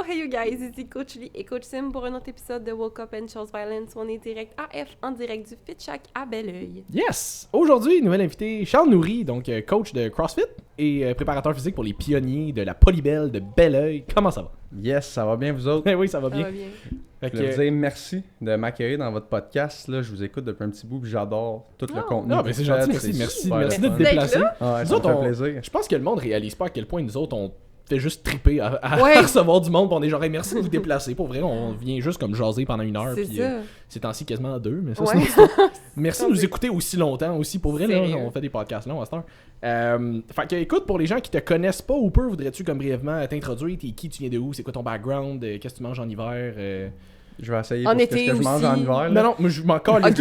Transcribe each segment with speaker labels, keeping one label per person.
Speaker 1: Hey you guys, ici Coach Lee et Coach Sim pour un autre épisode de Woke Up and Chose Violence. On est direct AF en direct du Fit Shack à Belleuil.
Speaker 2: Yes! Aujourd'hui, nouvel invité, Charles Nourry, donc coach de CrossFit et préparateur physique pour les pionniers de la Polybelle de Belleuil. Comment ça va?
Speaker 3: Yes, ça va bien vous autres?
Speaker 2: Oui, ça va bien.
Speaker 1: Ça va bien.
Speaker 2: Fait
Speaker 3: Je voulais vous dire merci de m'accueillir dans votre podcast. Là, je vous écoute depuis un petit bout et j'adore tout le contenu.
Speaker 2: Non,
Speaker 3: que
Speaker 2: mais
Speaker 3: vous
Speaker 2: c'est gentil,
Speaker 3: faites,
Speaker 2: merci
Speaker 3: super
Speaker 2: de te
Speaker 3: le fun.
Speaker 2: déplacer.
Speaker 1: D'être
Speaker 3: Ouais,
Speaker 2: Nous
Speaker 3: ça me
Speaker 2: autres,
Speaker 3: fait
Speaker 2: on-
Speaker 3: plaisir.
Speaker 2: Je pense que le monde réalise pas à quel point nous autres, on fait juste triper à
Speaker 1: Ouais.
Speaker 2: recevoir du monde. Pis on est genre, hey, merci de vous déplacer. Pour vrai, on vient juste comme jaser pendant une heure.
Speaker 1: C'est
Speaker 2: Puis
Speaker 1: ça.
Speaker 2: c'est temps-ci quasiment à deux. Mais ça,
Speaker 1: Ouais.
Speaker 2: merci de nous écouter aussi longtemps aussi. Pour vrai, là,
Speaker 1: Sérieux.
Speaker 2: on fait des podcasts longs à cette heure. Fait que, écoute, pour les gens qui te connaissent pas ou peu, voudrais-tu comme brièvement t'introduire? T'es qui? Tu viens de où? C'est quoi ton background? Qu'est-ce que tu manges en hiver?
Speaker 3: Je vais essayer
Speaker 1: En
Speaker 3: pour ce que
Speaker 1: été
Speaker 3: je mange en
Speaker 1: aussi.
Speaker 3: hiver.
Speaker 2: Non,
Speaker 3: Là.
Speaker 2: non, moi je m'en colle
Speaker 1: Ok.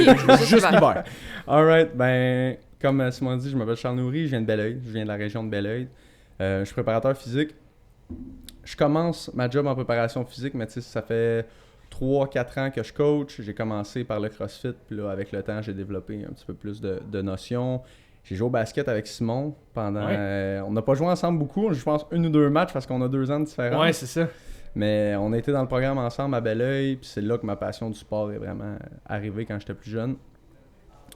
Speaker 2: juste l'hiver.
Speaker 3: Alright, ben, comme Simon dit, je m'appelle Charles Nourry, je viens de Belleuil. Je viens de la région de Belleuil. Je suis préparateur physique. Je commence ma job en préparation physique, mais tu sais, ça fait 3-4 ans que je coach. J'ai commencé par le CrossFit, puis là, avec le temps, j'ai développé un petit peu plus de notions. J'ai joué au basket avec Simon pendant...
Speaker 2: Ouais.
Speaker 3: on n'a pas joué ensemble beaucoup, je pense 1 ou 2 matchs parce qu'on a 2 ans de différence.
Speaker 2: Ouais, c'est ça.
Speaker 3: Mais on a été dans le programme ensemble à Belleuil, puis c'est là que ma passion du sport est vraiment arrivée quand j'étais plus jeune.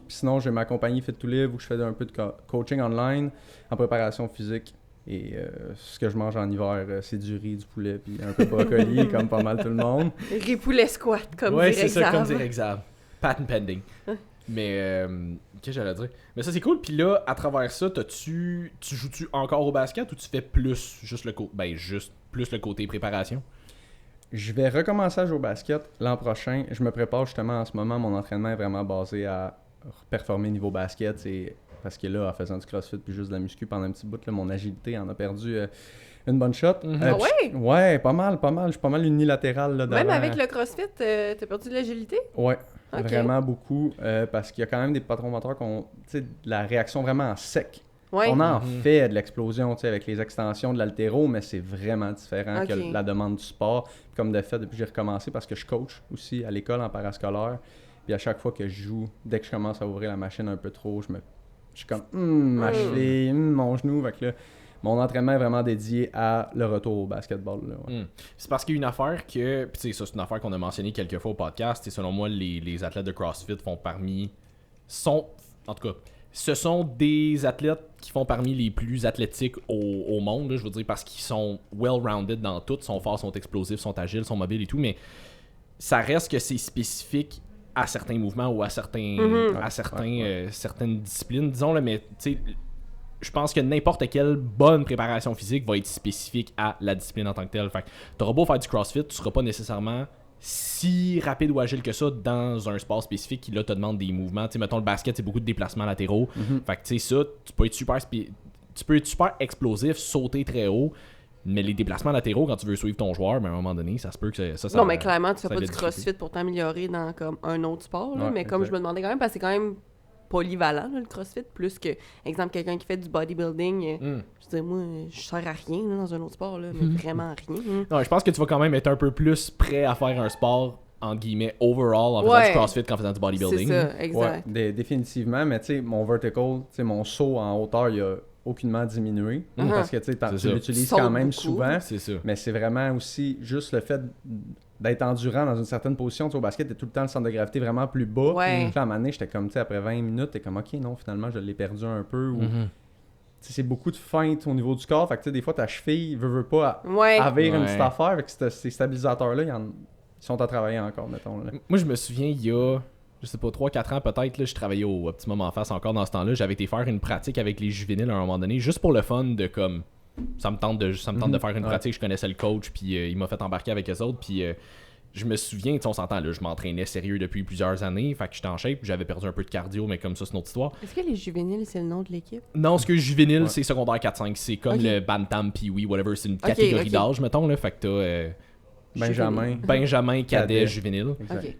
Speaker 3: Puis sinon, j'ai ma compagnie Fit to Live où je fais un peu de coaching online en préparation physique. Et ce que je mange en hiver, c'est du riz, du poulet, puis un peu de brocoli, comme pas mal tout le monde.
Speaker 1: Ripoulet squat, comme
Speaker 2: Ouais,
Speaker 1: dirait
Speaker 2: c'est ça, comme
Speaker 1: Xav.
Speaker 2: dirait Xav. Patent pending. Mais, qu'est-ce que j'allais dire? Mais ça, c'est cool. Puis là, à travers ça, tu joues-tu encore au basket ou tu fais plus juste plus le côté préparation?
Speaker 3: Je vais recommencer à jouer au basket l'an prochain. Je me prépare justement en ce moment. Mon entraînement est vraiment basé à performer niveau basket. Parce que là, en faisant du crossfit puis juste de la muscu pendant un petit bout, là, mon agilité en a perdu une bonne shot.
Speaker 1: Ah ouais?
Speaker 3: Ouais, pas mal. Je suis pas mal unilatéral là,
Speaker 1: Même
Speaker 3: d'avant.
Speaker 1: avec le CrossFit, t'as perdu de l'agilité?
Speaker 3: Ouais,
Speaker 1: Ok.
Speaker 3: vraiment beaucoup. Parce qu'il y a quand même des patrons moteurs qui ont de la réaction vraiment en sec.
Speaker 1: Ouais.
Speaker 3: On en
Speaker 2: Mhm.
Speaker 3: fait de l'explosion avec les extensions de l'haltéro, mais c'est vraiment différent
Speaker 1: Ok.
Speaker 3: que la demande du sport. Puis comme de fait, depuis que j'ai recommencé, parce que je coach aussi à l'école en parascolaire, puis à chaque fois que je joue, dès que je commence à ouvrir la machine un peu trop, je suis comme ma cheville, mon genou. Fait que là, mon entraînement est vraiment dédié à le retour au basketball. Là, ouais.
Speaker 2: C'est parce qu'il y a une affaire que... Puis tu sais, ça, c'est une affaire qu'on a mentionnée quelques fois au podcast. Et selon moi, les athlètes de CrossFit en tout cas, ce sont des athlètes qui font parmi les plus athlétiques au monde, là, je veux dire, parce qu'ils sont well-rounded dans tout, sont forts, sont explosifs, sont agiles, sont mobiles et tout, mais ça reste que c'est spécifique à certains mouvements ou à certaines disciplines, disons, là, mais tu sais, je pense que n'importe quelle bonne préparation physique va être spécifique à la discipline en tant que telle. Fait que t'auras beau faire du CrossFit, tu seras pas nécessairement si rapide ou agile que ça dans un sport spécifique qui là te demande des mouvements. Tu sais, mettons le basket, c'est beaucoup de déplacements latéraux. Fait que tu sais ça, tu peux être super explosif, sauter très haut, mais les déplacements latéraux quand tu veux suivre ton joueur, ben, à un moment donné, ça se peut que ça
Speaker 1: Non, mais clairement, tu fais
Speaker 2: ça
Speaker 1: pas
Speaker 2: va
Speaker 1: du
Speaker 2: être
Speaker 1: CrossFit pour t'améliorer dans comme un autre sport. Là,
Speaker 3: Ouais,
Speaker 1: mais comme
Speaker 3: exact.
Speaker 1: je me demandais quand même, parce que c'est quand même polyvalent, là, le CrossFit, plus que, exemple, quelqu'un qui fait du bodybuilding. Je veux dire, moi, je sers à rien là, dans un autre sport, là, mais vraiment à rien.
Speaker 2: Non, je pense que tu vas quand même être un peu plus prêt à faire un sport entre guillemets overall en faisant
Speaker 1: Ouais.
Speaker 2: du CrossFit qu'en faisant du bodybuilding.
Speaker 1: C'est ça, exact.
Speaker 3: Ouais, définitivement, mais tu sais, mon vertical, tu sais, mon saut en hauteur, il a aucunement diminué. Parce que tu sais,
Speaker 2: C'est
Speaker 3: tu
Speaker 2: ça.
Speaker 3: l'utilises
Speaker 1: Saute
Speaker 3: quand même
Speaker 1: beaucoup.
Speaker 3: souvent.
Speaker 2: C'est ça.
Speaker 3: Mais c'est vraiment aussi juste le fait d'être endurant dans une certaine position. Tu sais, au basket, t'es tout le temps le centre de gravité vraiment plus bas.
Speaker 1: Ouais.
Speaker 3: Puis là, à un moment donné, j'étais comme, tu sais, après 20 minutes, t'es comme, ok, non, finalement, je l'ai perdu un peu. Ou, tu sais, c'est beaucoup de feintes au niveau du corps. Fait que, tu sais, des fois, ta cheville veut pas
Speaker 1: Ouais.
Speaker 3: avire une
Speaker 2: Ouais.
Speaker 3: petite affaire. Fait que ces stabilisateurs-là, ils sont à travailler encore, mettons. Là.
Speaker 2: Moi, je me souviens, il y a, je sais pas, 3-4 ans peut-être, là, je travaillais au Optimum en face encore dans ce temps-là. J'avais été faire une pratique avec les juvéniles à un moment donné, juste pour le fun de comme. Ça me tente de faire une
Speaker 3: Ouais.
Speaker 2: pratique. Je connaissais le coach, puis il m'a fait embarquer avec eux autres. Puis je me souviens, tu sais, on s'entend, là, je m'entraînais sérieux depuis plusieurs années. Fait que j'étais en shape, j'avais perdu un peu de cardio, mais comme ça, c'est une autre histoire.
Speaker 1: Est-ce que les juvéniles, c'est le nom de l'équipe?
Speaker 2: Non, ce que juvénile,
Speaker 3: Ouais.
Speaker 2: c'est secondaire 4-5. C'est comme
Speaker 1: Ok.
Speaker 2: le Bantam, Pee-Wee, whatever. C'est une catégorie
Speaker 1: ok.
Speaker 2: d'âge, mettons. Là. Fait que t'as
Speaker 3: Benjamin.
Speaker 2: Benjamin, cadet,
Speaker 3: Cadet.
Speaker 2: juvénile.
Speaker 3: Exact.
Speaker 1: Ok.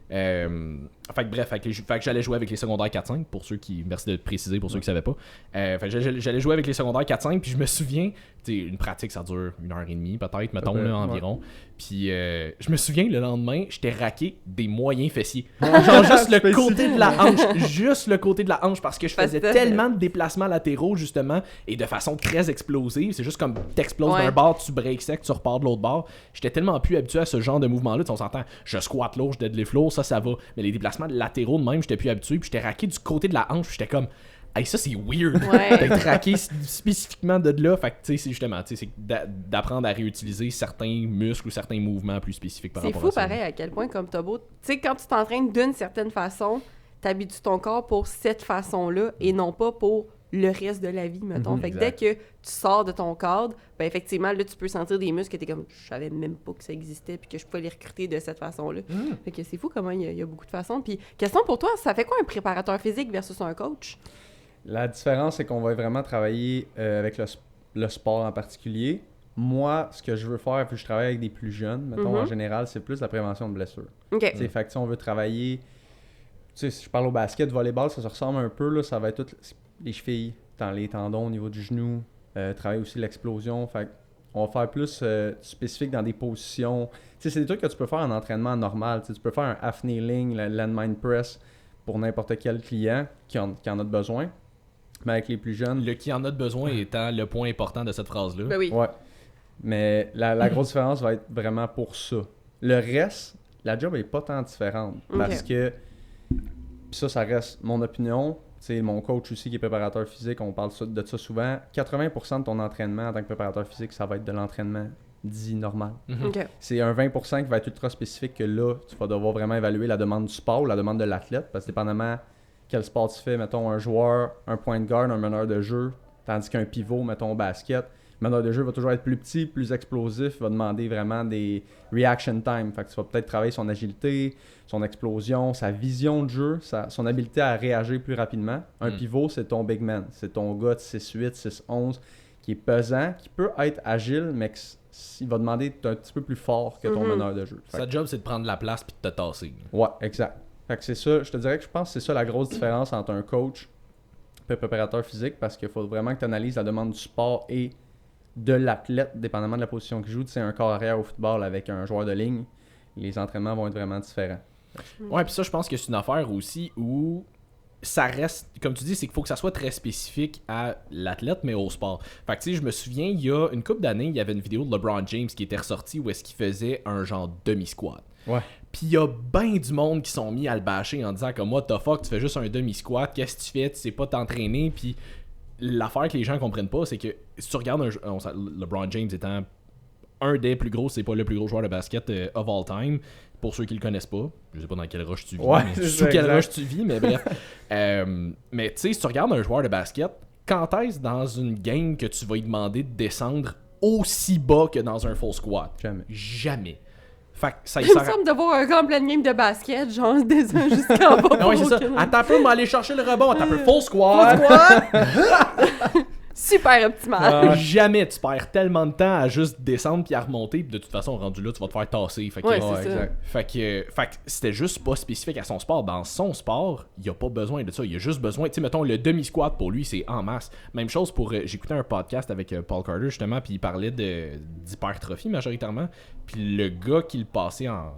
Speaker 2: Fait que bref, fait que j'allais jouer avec les secondaires 4-5 pour ceux qui. Merci de le préciser pour ceux qui savaient pas. Fait que j'allais jouer avec les secondaires 4-5, puis je me souviens tu sais, une pratique, ça dure 1h30 peut-être, mettons, là, environ. Puis je me souviens, le lendemain, j'étais raqué des moyens fessiers. Genre juste le côté de la hanche. Juste le côté de la hanche, parce que je faisais tellement de déplacements latéraux, justement, et de façon très explosive. C'est juste comme t'exploses d'un bord, tu breaks sec, tu repars de l'autre bord. J'étais tellement plus habitué à ce genre de mouvement-là. On s'entend, je squat lourd, je deadlift lourd, ça va. Mais les déplacements latéraux de même, j'étais plus habitué. Puis j'étais raqué du côté de la hanche, puis j'étais comme... Hey, ça c'est weird d'être raqué spécifiquement de là. Fait que tu sais, c'est justement c'est d'apprendre à réutiliser certains muscles ou certains mouvements plus spécifiques par rapport à ça.
Speaker 1: C'est fou pareil à quel point comme t'as beau. Tu sais, quand tu t'entraînes d'une certaine façon, t'habitues ton corps pour cette façon-là et non pas pour le reste de la vie, mettons. Fait que dès que tu sors de ton cadre, ben effectivement, là, tu peux sentir des muscles que t'es comme, je savais même pas que ça existait puis que je pouvais les recruter de cette façon-là. Fait que c'est fou comment il y a beaucoup de façons. Puis, question pour toi, ça fait quoi un préparateur physique versus un coach?
Speaker 3: La différence, c'est qu'on va vraiment travailler avec le sport en particulier. Moi, ce que je veux faire, puis je travaille avec des plus jeunes, mettons, en général, c'est plus la prévention de blessures.
Speaker 1: OK.
Speaker 3: Fait que on veut travailler... Tu sais, si je parle au basket, volleyball, ça se ressemble un peu, là, ça va être toutes les chevilles, les tendons au niveau du genou, travailler aussi l'explosion. Fait on va faire plus spécifique dans des positions... Tu sais, c'est des trucs que tu peux faire en entraînement normal. Tu peux faire un half kneeling, le landmine press pour n'importe quel client qui en a besoin. Mais avec les plus jeunes...
Speaker 2: Le qui en a de besoin étant le point important de cette phrase-là.
Speaker 1: Ben oui.
Speaker 3: Ouais. Mais la grosse différence va être vraiment pour ça. Le reste, la job est pas tant différente. Parce que... Puis ça reste mon opinion. C'est mon coach aussi qui est préparateur physique. On parle de ça souvent. 80% de ton entraînement en tant que préparateur physique, ça va être de l'entraînement dit normal.
Speaker 1: Okay.
Speaker 3: C'est un 20% qui va être ultra spécifique que là, tu vas devoir vraiment évaluer la demande du sport ou la demande de l'athlète. Parce que dépendamment... quel sport tu fais, mettons un joueur, un point de garde, un meneur de jeu, tandis qu'un pivot, mettons au basket, le meneur de jeu va toujours être plus petit, plus explosif, il va demander vraiment des reaction time. Fait que tu vas peut-être travailler son agilité, son explosion, sa vision de jeu, son habileté à réagir plus rapidement. Un pivot, c'est ton big man, c'est ton gars de 6'8", 6'11", qui est pesant, qui peut être agile, mais il va demander d'être un petit peu plus fort que ton meneur de jeu.
Speaker 2: Sa job, c'est de prendre la place puis de te tasser.
Speaker 3: Ouais, exact. Fait que c'est ça, je te dirais que je pense que c'est ça la grosse différence entre un coach et un préparateur physique, parce qu'il faut vraiment que tu analyses la demande du sport et de l'athlète, dépendamment de la position qu'il joue. Tu sais, un corps arrière au football avec un joueur de ligne, les entraînements vont être vraiment différents.
Speaker 2: Ouais, puis ça, je pense que c'est une affaire aussi où ça reste, comme tu dis, c'est qu'il faut que ça soit très spécifique à l'athlète, mais au sport. Fait que tu sais, je me souviens, il y a une couple d'années, il y avait une vidéo de LeBron James qui était ressortie où est-ce qu'il faisait un genre demi-squat.
Speaker 3: Ouais.
Speaker 2: Puis il y a ben du monde qui sont mis à le bâcher en disant comme what the fuck, tu fais juste un demi-squat, qu'est-ce que tu fais, tu sais pas t'entraîner. Puis l'affaire que les gens comprennent pas, c'est que si tu regardes LeBron James étant un des plus gros, c'est pas le plus gros joueur de basket of all time, pour ceux qui le connaissent pas, je sais pas dans quelle roche tu vis, sous quelle roche tu vis, mais bref. Mais tu sais, si tu regardes un joueur de basket, quand est-ce dans une game que tu vas lui demander de descendre aussi bas que dans un full squat? Jamais. Fait que ça
Speaker 1: il me semble de voir un grand plein game de basket, genre descend jusqu'en bas.
Speaker 2: Non, c'est ça. Attends un peu, on va aller chercher le rebond. Attends un peu, full squat.
Speaker 1: Super optimal.
Speaker 2: Jamais tu perds tellement de temps à juste descendre puis à remonter. Puis de toute façon, rendu là, tu vas te faire tasser. Fait que, fait que c'était juste pas spécifique à son sport. Dans son sport, il a pas besoin de ça. Il a juste besoin, tu sais, mettons, le demi-squat pour lui, c'est en masse. Même chose pour. J'écoutais un podcast avec Paul Carter, justement, puis il parlait d'hypertrophie majoritairement. Puis le gars qui le passait en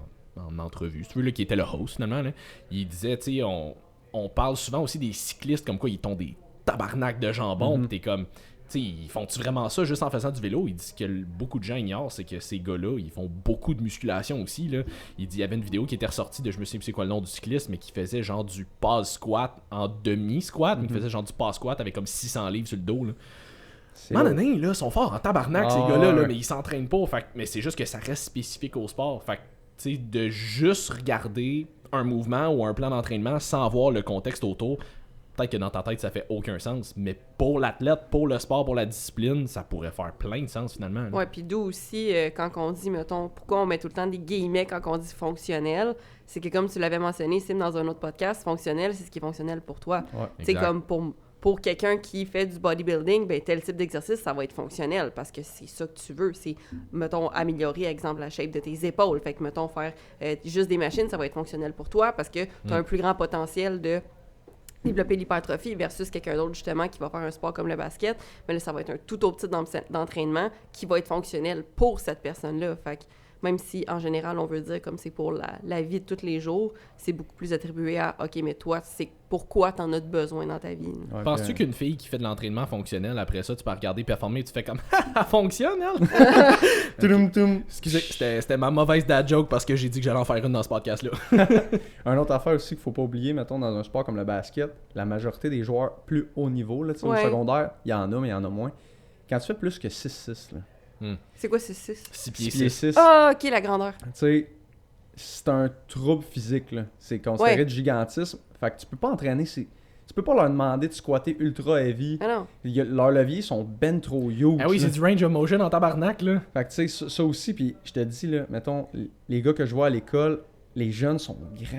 Speaker 2: entrevue, si tu veux, là, qui était le host finalement, là, il disait, tu sais, on parle souvent aussi des cyclistes comme quoi ils ont des tabarnak de jambon, pis t'es comme, tu sais, ils font-tu vraiment ça juste en faisant du vélo? Il dit ce que beaucoup de gens ignorent, c'est que ces gars-là, ils font beaucoup de musculation aussi, là. Il dit, il y avait une vidéo qui était ressortie de, je me sais plus c'est quoi le nom du cycliste, mais qui faisait genre du pause squat en demi-squat, mais qui faisait genre du pause squat avec comme 600 livres sur le dos, là. Manonné, là, sont forts en tabarnak, ces gars-là, là, mais ils s'entraînent pas, fait, mais c'est juste que ça reste spécifique au sport, fait tu sais, de juste regarder un mouvement ou un plan d'entraînement sans voir le contexte autour, peut-être que dans ta tête, ça fait aucun sens, mais pour l'athlète, pour le sport, pour la discipline, ça pourrait faire plein de sens finalement. Là.
Speaker 1: Ouais, puis d'où aussi, quand on dit, mettons, pourquoi on met tout le temps des guillemets quand on dit fonctionnel, c'est que comme tu l'avais mentionné, Sim, dans un autre podcast, fonctionnel, c'est ce qui est fonctionnel pour toi. Ouais, c'est comme pour quelqu'un qui fait du bodybuilding, ben tel type d'exercice, ça va être fonctionnel parce que c'est ça que tu veux. C'est, mettons, améliorer, exemple, la shape de tes épaules. Fait que, mettons, faire juste des machines, ça va être fonctionnel pour toi parce que tu as un plus grand potentiel de développer l'hypertrophie versus quelqu'un d'autre, justement, qui va faire un sport comme le basket. Mais là, ça va être un tout autre type d'entraînement qui va être fonctionnel pour cette personne-là. Fait que même si, en général, on veut dire comme c'est pour la vie de tous les jours, c'est beaucoup plus attribué à « OK, mais toi, c'est pourquoi t'en as besoin dans ta vie. »
Speaker 3: Ouais,
Speaker 2: Penses-tu qu'une fille qui fait de l'entraînement fonctionnel, après ça, tu peux regarder performer et tu fais comme « Elle fonctionne, elle? » Excusez, c'était ma mauvaise dad joke parce que j'ai dit que j'allais en faire une dans ce podcast-là.
Speaker 3: Un autre affaire aussi qu'il faut pas oublier, mettons, dans un sport comme le basket, la majorité des joueurs plus haut niveau, là, au secondaire, il y en a, mais il y en a moins. Quand tu fais plus que 6-6, là,
Speaker 1: C'est quoi, c'est 6?
Speaker 2: 6 pieds
Speaker 3: 6 pieds
Speaker 2: 6.
Speaker 3: 6,
Speaker 1: Ah, OK, la grandeur.
Speaker 3: tu sais, c'est un trouble physique, là. C'est considéré
Speaker 1: Ouais.
Speaker 3: de gigantisme. Fait que tu peux pas entraîner tu peux pas leur demander de squatter ultra heavy.
Speaker 1: Ah non.
Speaker 3: Leurs leviers sont ben trop huge.
Speaker 2: Ah oui,
Speaker 3: là.
Speaker 2: c'est du range of motion en tabarnak, là.
Speaker 3: Fait que tu sais, ça aussi, puis je te dis, là, mettons, les gars que je vois à l'école, les jeunes sont grands.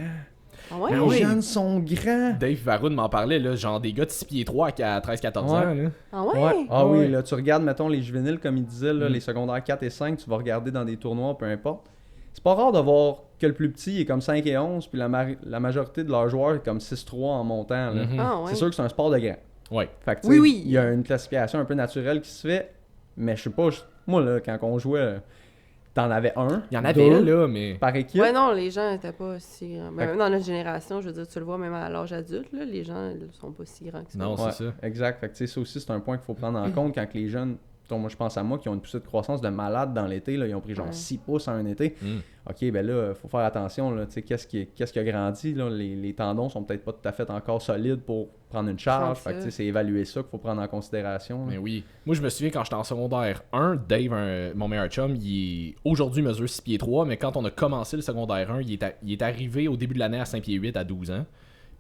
Speaker 1: Ah ouais?
Speaker 3: Les
Speaker 2: Ah oui.
Speaker 3: jeunes sont grands.
Speaker 2: Dave Varoun m'en parlait, là, genre des gars de 6 pieds 3 à 13-14 ans, là.
Speaker 1: Ah ouais?
Speaker 3: Ah
Speaker 2: Ouais.
Speaker 3: oui, là, tu regardes, mettons, les juvéniles, comme il disait, là,
Speaker 2: Mm.
Speaker 3: les secondaires 4 et 5, tu vas regarder dans des tournois, peu importe. C'est pas rare de voir que le plus petit est comme 5 et 11, puis la majorité de leurs joueurs est comme 6-3 en montant. Là.
Speaker 2: Mhm.
Speaker 1: Ah ouais.
Speaker 3: C'est sûr que c'est un sport de grand.
Speaker 2: Ouais.
Speaker 3: Fait que, tu
Speaker 1: Oui,
Speaker 3: sais,
Speaker 1: oui.
Speaker 3: il y a une classification un peu naturelle qui se fait, mais je sais pas, moi, là, quand on jouait, t'en avais un.
Speaker 2: Il y en avait,
Speaker 3: deux
Speaker 2: là, mais.
Speaker 3: par équipe.
Speaker 1: Ouais, non, les gens n'étaient pas si grands.
Speaker 3: Fait
Speaker 1: Ben,
Speaker 3: que-
Speaker 1: même dans notre génération, je veux dire, tu le vois même à l'âge adulte, là, les gens ne sont pas si grands que ça.
Speaker 2: Non,
Speaker 3: Ouais,
Speaker 2: c'est ça.
Speaker 3: exact. Fait que, tu sais, ça aussi, c'est un point qu'il faut prendre en compte quand que les jeunes, dont moi je pense à moi, qui ont une poussée de croissance de malade dans l'été, là, ils ont pris genre
Speaker 1: Ouais.
Speaker 3: 6 pouces en un été.
Speaker 2: Mm.
Speaker 3: OK, ben là, il faut faire attention, là, tu sais, qu'est-ce qui a grandi, là, les tendons sont peut-être pas tout à fait encore solides pour prendre une charge.
Speaker 1: C'est
Speaker 3: Fait que,
Speaker 1: ça.
Speaker 3: tu sais, c'est évaluer ça qu'il faut prendre en considération. là.
Speaker 2: Mais oui. Moi, je me souviens quand j'étais en secondaire 1, Dave, mon meilleur chum, aujourd'hui mesure 6 pieds 3, mais quand on a commencé le secondaire 1, il est arrivé au début de l'année à 5 pieds 8 à 12 ans.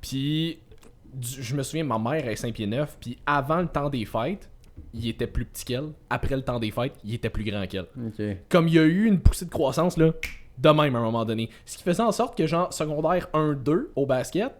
Speaker 2: Puis, je me souviens, ma mère est 5 pieds 9, puis avant le temps des fêtes, il était plus petit qu'elle. Après le temps des fêtes, il était plus grand qu'elle.
Speaker 3: OK.
Speaker 2: Comme il y a eu une poussée de croissance, là, de même à un moment donné. Ce qui faisait en sorte que, genre, secondaire 1-2 au basket,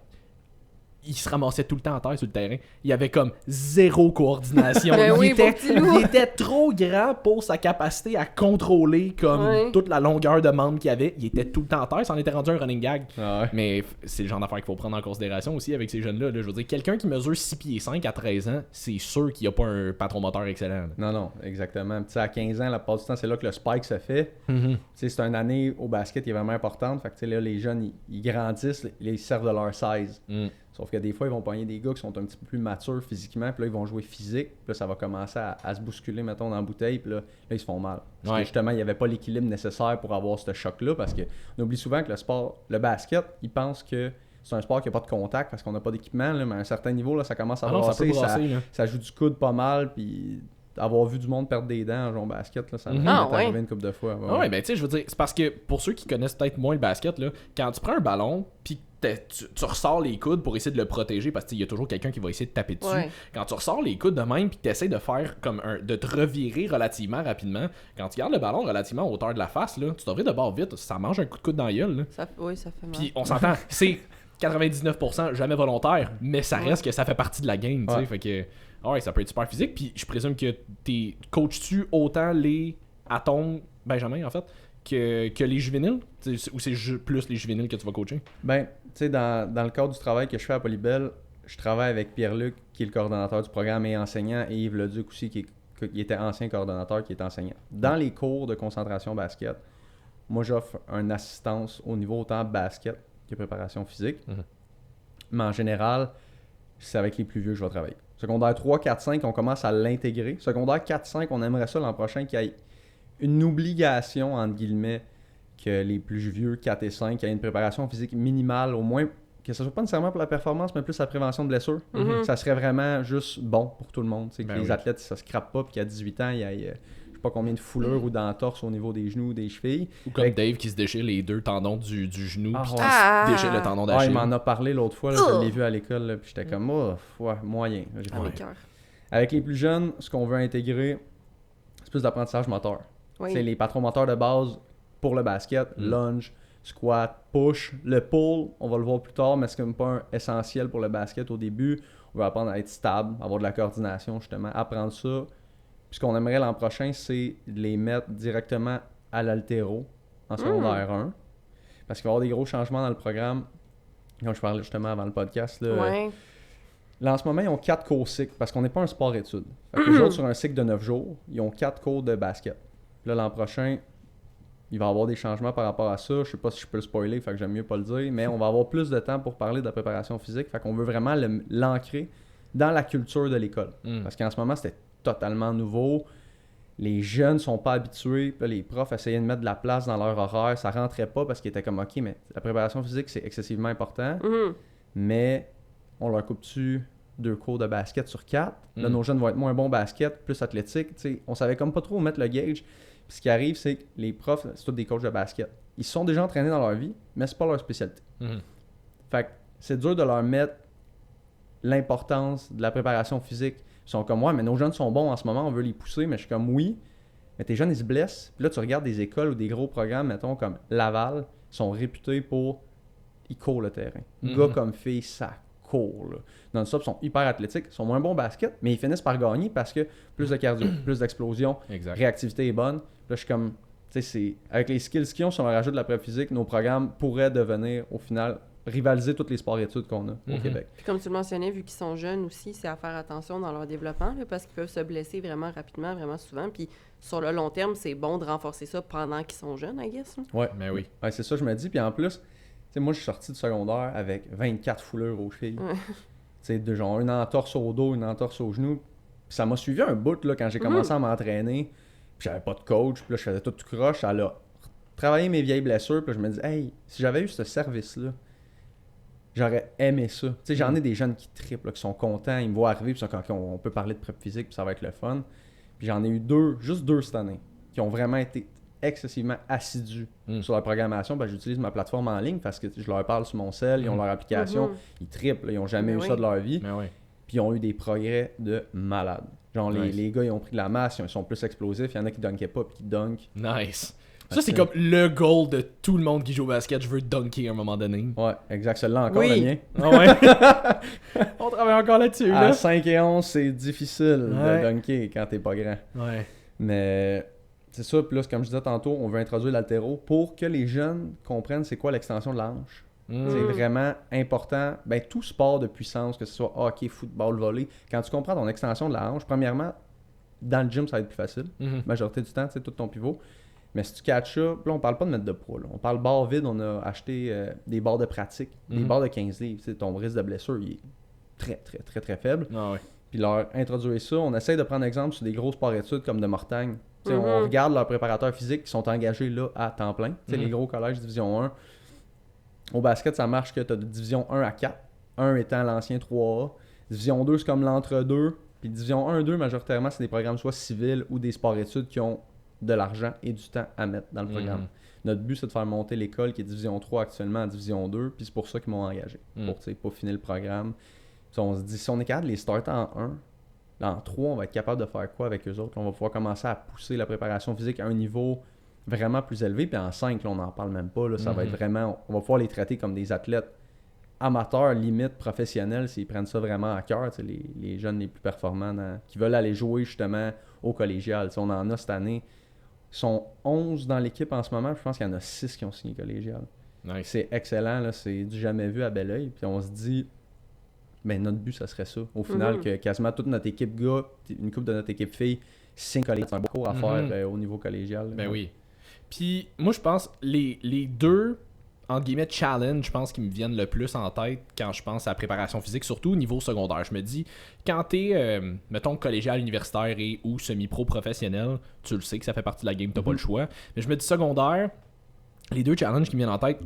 Speaker 2: il se ramassait tout le temps à terre sur le terrain. Il avait comme zéro coordination.
Speaker 1: Ben oui,
Speaker 2: il, était,
Speaker 1: beau petit loup.
Speaker 2: il était trop grand pour sa capacité à contrôler comme
Speaker 1: Ouais.
Speaker 2: toute la longueur de membre qu'il avait. Il était tout le temps à terre, ça en était rendu un running gag.
Speaker 3: Ah ouais.
Speaker 2: Mais c'est le genre d'affaire qu'il faut prendre en considération aussi avec ces jeunes-là. là. Je veux dire, quelqu'un qui mesure 6 pieds 5 à 13 ans, c'est sûr qu'il n'y a pas un patron moteur excellent. là.
Speaker 3: Non, exactement. Tu sais, à 15 ans, la plupart du temps, c'est là que le spike se fait. Tu sais, c'est une année au basket qui est vraiment importante. Fait que, tu sais, là, les jeunes, ils grandissent, ils servent de leur size.
Speaker 2: Mm.
Speaker 3: Sauf que des fois, ils vont pogner des gars qui sont un petit peu plus matures physiquement, puis là, ils vont jouer physique, puis là, ça va commencer à se bousculer, mettons, dans la bouteille, puis là, ils se font mal. Parce
Speaker 2: Ouais.
Speaker 3: que justement, il n'y avait pas l'équilibre nécessaire pour avoir ce choc-là, parce qu'on oublie souvent que le basket, ils pensent que c'est un sport qui n'a pas de contact parce qu'on n'a pas d'équipement, là, mais à un certain niveau, là, ça commence à
Speaker 2: Ah non, ça peut
Speaker 3: brasser,
Speaker 2: brasser, là.
Speaker 3: ça joue du coude pas mal, puis avoir vu du monde perdre des dents en jouant au basket, là, ça m'est
Speaker 2: Mhm.
Speaker 1: Ah,
Speaker 3: arrivé
Speaker 1: ouais.
Speaker 3: une couple de fois.
Speaker 2: Ah ouais, ben tu sais, je veux dire, c'est parce que pour ceux qui connaissent peut-être moins le basket, là, quand tu prends un ballon, puis tu ressors les coudes pour essayer de le protéger, parce qu'il y a toujours quelqu'un qui va essayer de taper dessus.
Speaker 1: Ouais.
Speaker 2: Quand tu ressors les coudes de même, puis tu essaies de faire comme de te revirer relativement rapidement, quand tu gardes le ballon relativement à hauteur de la face, là, tu devrais de bord vite, ça mange un coup de coude dans la gueule. Là.
Speaker 1: Oui, ça fait mal.
Speaker 2: Puis on s'entend, c'est 99% jamais volontaire, mais ça reste que ça fait partie de la game, tu sais.
Speaker 3: Ouais.
Speaker 2: Fait que, ouais, ça peut être super physique. Puis je présume que t'es coaches-tu autant les atomes, Benjamin, en fait, que les juvéniles? Ou c'est plus les juvéniles que tu vas coacher?
Speaker 3: Ben, tu sais, dans le cadre du travail que je fais à Polybel, je travaille avec Pierre-Luc, qui est le coordonnateur du programme et enseignant, et Yves Leduc aussi, qui était ancien coordonnateur, qui est enseignant. Dans les cours de concentration basket, moi, j'offre une assistance au niveau autant basket que préparation physique.
Speaker 2: Mhm.
Speaker 3: Mais en général, c'est avec les plus vieux que je vais travailler. Secondaire 3, 4, 5, on commence à l'intégrer. Secondaire 4, 5, on aimerait ça l'an prochain qu'il y ait une obligation, entre guillemets, que les plus vieux, 4 et 5, qu'il y ait une préparation physique minimale, au moins, que ce soit pas nécessairement pour la performance, mais plus la prévention de blessures.
Speaker 1: Mhm.
Speaker 3: Ça serait vraiment juste bon pour tout le monde. Tu sais, que
Speaker 2: Ben
Speaker 3: les
Speaker 2: oui.
Speaker 3: athlètes, ça se crappe pas, puis qu'à 18 ans, il y ait je sais pas combien de foulures ou d'entorses au niveau des genoux ou des chevilles.
Speaker 2: Ou comme
Speaker 3: Avec-
Speaker 2: Dave qui se déchire les deux tendons du genou,
Speaker 3: Ah,
Speaker 2: puis
Speaker 3: ouais.
Speaker 2: qui
Speaker 1: Ah!
Speaker 2: se déchire le tendon
Speaker 3: Ah,
Speaker 2: d'Achille.
Speaker 3: il m'en a parlé l'autre fois, là, je l'ai vu à l'école, là, puis j'étais comme, oh, ouais, moyen. J'ai fait,
Speaker 1: Ah,
Speaker 2: Ouais.
Speaker 1: mes cœurs.
Speaker 3: Avec les plus jeunes, ce qu'on veut intégrer, c'est plus d'apprentissage moteur.
Speaker 1: Oui.
Speaker 3: C'est les patrons moteurs de base pour le basket, lunge, squat, push. Le pull, on va le voir plus tard, mais c'est comme pas essentiel pour le basket au début. On veut apprendre à être stable, avoir de la coordination justement, apprendre ça. Puis ce qu'on aimerait l'an prochain, c'est de les mettre directement à l'altéro en secondaire 1. Parce qu'il va y avoir des gros changements dans le programme. Comme je parlais justement avant le podcast, là,
Speaker 1: Ouais.
Speaker 3: Là, en ce moment, ils ont 4 cours cycles parce qu'on n'est pas un sport-études. Fait que les autres, sur un cycle de 9 jours, ils ont 4 cours de basket. Là, l'an prochain, il va y avoir des changements par rapport à ça. Je sais pas si je peux le spoiler, fait que j'aime mieux pas le dire, mais on va avoir plus de temps pour parler de la préparation physique. Fait qu'on veut vraiment l'ancrer dans la culture de l'école. Parce qu'en ce moment, c'était totalement nouveau. Les jeunes sont pas habitués. Puis les profs essayaient de mettre de la place dans leur horaire. Ça rentrait pas parce qu'ils étaient comme, OK, mais la préparation physique, c'est excessivement important. Mais on leur coupe-tu 2 cours de basket sur 4? Là, nos jeunes vont être moins bons basket, plus athlétiques. T'sais, on savait comme pas trop où mettre le gauge. Puis ce qui arrive, c'est que les profs, c'est tous des coachs de basket. Ils se sont déjà entraînés dans leur vie, mais c'est pas leur spécialité. Fait que c'est dur de leur mettre l'importance de la préparation physique. Ils sont comme, ouais, mais nos jeunes sont bons en ce moment, on veut les pousser. Mais je suis comme, oui, mais tes jeunes, ils se blessent. Puis là, tu regardes des écoles ou des gros programmes, mettons, comme Laval, sont réputés pour... Ils courent le terrain. Gars comme filles, ça court, là. Non-stop, ils sont hyper athlétiques, ils sont moins bons au basket, mais ils finissent par gagner parce que plus de cardio, plus d'explosion, réactivité est bonne. Puis là, je suis comme, tu sais, avec les skills qu'ils ont, si on leur ajoute de la prep physique, nos programmes pourraient devenir, au final, rivaliser tous les sports-études qu'on a au Québec.
Speaker 1: Puis comme tu le mentionnais, vu qu'ils sont jeunes aussi, c'est à faire attention dans leur développement, là, parce qu'ils peuvent se blesser vraiment rapidement, vraiment souvent. Puis sur le long terme, c'est bon de renforcer ça pendant qu'ils sont jeunes, I guess. Là.
Speaker 3: Ouais,
Speaker 2: mais oui.
Speaker 3: Ouais, c'est ça, je me dis. Puis en plus, tu sais, moi, je suis sorti du secondaire avec 24 foulures aux chevilles. Tu sais, de genre une entorse au dos, une entorse au genou. Puis ça m'a suivi un bout là, quand j'ai commencé à m'entraîner. Puis j'avais pas de coach. Puis là, je faisais tout croche. Ça a travaillé mes vieilles blessures. Puis là, je me dis, hey, si j'avais eu ce service-là, j'aurais aimé ça. Tu sais, j'en ai des jeunes qui trippent, là, qui sont contents. Ils me voient arriver. Puis ils sont comme, on peut parler de prep physique. Puis ça va être le fun. Puis j'en ai eu juste deux cette année, qui ont vraiment été excessivement assidus sur la programmation. Ben, j'utilise ma plateforme en ligne parce que je leur parle sur mon cell, ils ont leur application, ils triplent, ils n'ont jamais eu ça de leur vie. Puis ils ont eu des progrès de malade. Genre les gars, ils ont pris de la masse, ils sont plus explosifs, il y en a qui dunkaient pas puis qui dunkent.
Speaker 2: Nice. Ça, c'est comme le goal de tout le monde qui joue au basket. Je veux dunker à un moment donné.
Speaker 3: Ouais, exact. Celui-là encore, le mien.
Speaker 2: Ah ouais. On travaille encore là-dessus.
Speaker 3: À
Speaker 2: là.
Speaker 3: 5 et 11, c'est difficile de dunker quand t'es pas grand.
Speaker 2: Ouais.
Speaker 3: Mais c'est ça. Puis là, comme je disais tantôt, on veut introduire l'haltéro pour que les jeunes comprennent c'est quoi l'extension de la hanche. C'est vraiment important. Ben, tout sport de puissance, que ce soit hockey, football, volley, quand tu comprends ton extension de la hanche, premièrement, dans le gym, ça va être plus facile. Majorité du temps, tu sais, tout ton pivot. Mais si tu catches ça, là, on parle pas de mettre de poids. Là. On parle barre vide, on a acheté des barres de pratique, des barres de 15 livres. Tu sais, ton risque de blessure, il est très, très, très, très faible. Puis leur introduire ça, on essaye de prendre exemple sur des gros sports-études comme de Mortagne. On regarde leurs préparateurs physiques qui sont engagés là à temps plein. Les gros collèges division 1. Au basket, ça marche que tu as de division 1 à 4. 1 étant l'ancien 3A. Division 2, c'est comme l'entre-deux. Puis division 1 et 2, majoritairement, c'est des programmes soit civils ou des sports-études qui ont de l'argent et du temps à mettre dans le programme. Notre but, c'est de faire monter l'école qui est division 3 actuellement à division 2. Puis c'est pour ça qu'ils m'ont engagé. Pour peaufiner le programme. Puis on se dit, si on est capable de les starter en 1, en 3, on va être capable de faire quoi avec eux autres? On va pouvoir commencer à pousser la préparation physique à un niveau vraiment plus élevé. Puis en 5, là, on n'en parle même pas. Là, ça va être vraiment... On va pouvoir les traiter comme des athlètes amateurs, limite professionnels, s'ils prennent ça vraiment à cœur. Les jeunes les plus performants qui veulent aller jouer justement au collégial. T'sais, on en a cette année. Ils sont 11 dans l'équipe en ce moment. Je pense qu'il y en a 6 qui ont signé collégial.
Speaker 2: Nice.
Speaker 3: C'est excellent. Là, c'est du jamais vu à bel oeil. Puis on se dit... Ben, notre but, ça serait ça. Au final, que quasiment toute notre équipe gars, une couple de notre équipe filles, signe collégial. C'est un beau cours à faire au niveau collégial.
Speaker 2: Ben oui. Puis, moi, je pense, les deux, entre guillemets, challenge, je pense, qui me viennent le plus en tête quand je pense à la préparation physique, surtout au niveau secondaire. Je me dis, quand t'es, mettons, collégial, universitaire et ou semi-pro professionnel, tu le sais que ça fait partie de la game, t'as pas le choix. Mais je me dis secondaire, les deux challenges qui me viennent en tête,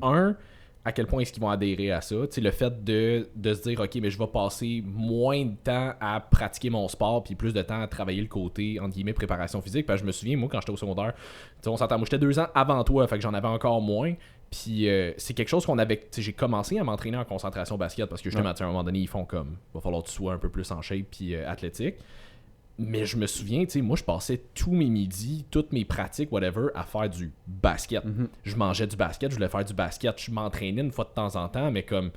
Speaker 2: à quel point est-ce qu'ils vont adhérer à ça. T'sais, le fait de se dire, OK, mais je vais passer moins de temps à pratiquer mon sport puis plus de temps à travailler le côté, entre guillemets, préparation physique. Parce que je me souviens, moi, quand j'étais au secondaire, on s'entend, moi, j'étais 2 ans avant toi, fait que j'en avais encore moins. Puis c'est quelque chose qu'on avait... J'ai commencé à m'entraîner en concentration basket parce que justement, à un moment donné, ils font comme, va falloir que tu sois un peu plus en shape puis athlétique. Mais je me souviens, tu sais, moi, je passais tous mes midis, toutes mes pratiques, whatever, à faire du basket. Je mangeais du basket, je voulais faire du basket. Je m'entraînais une fois de temps en temps, mais comme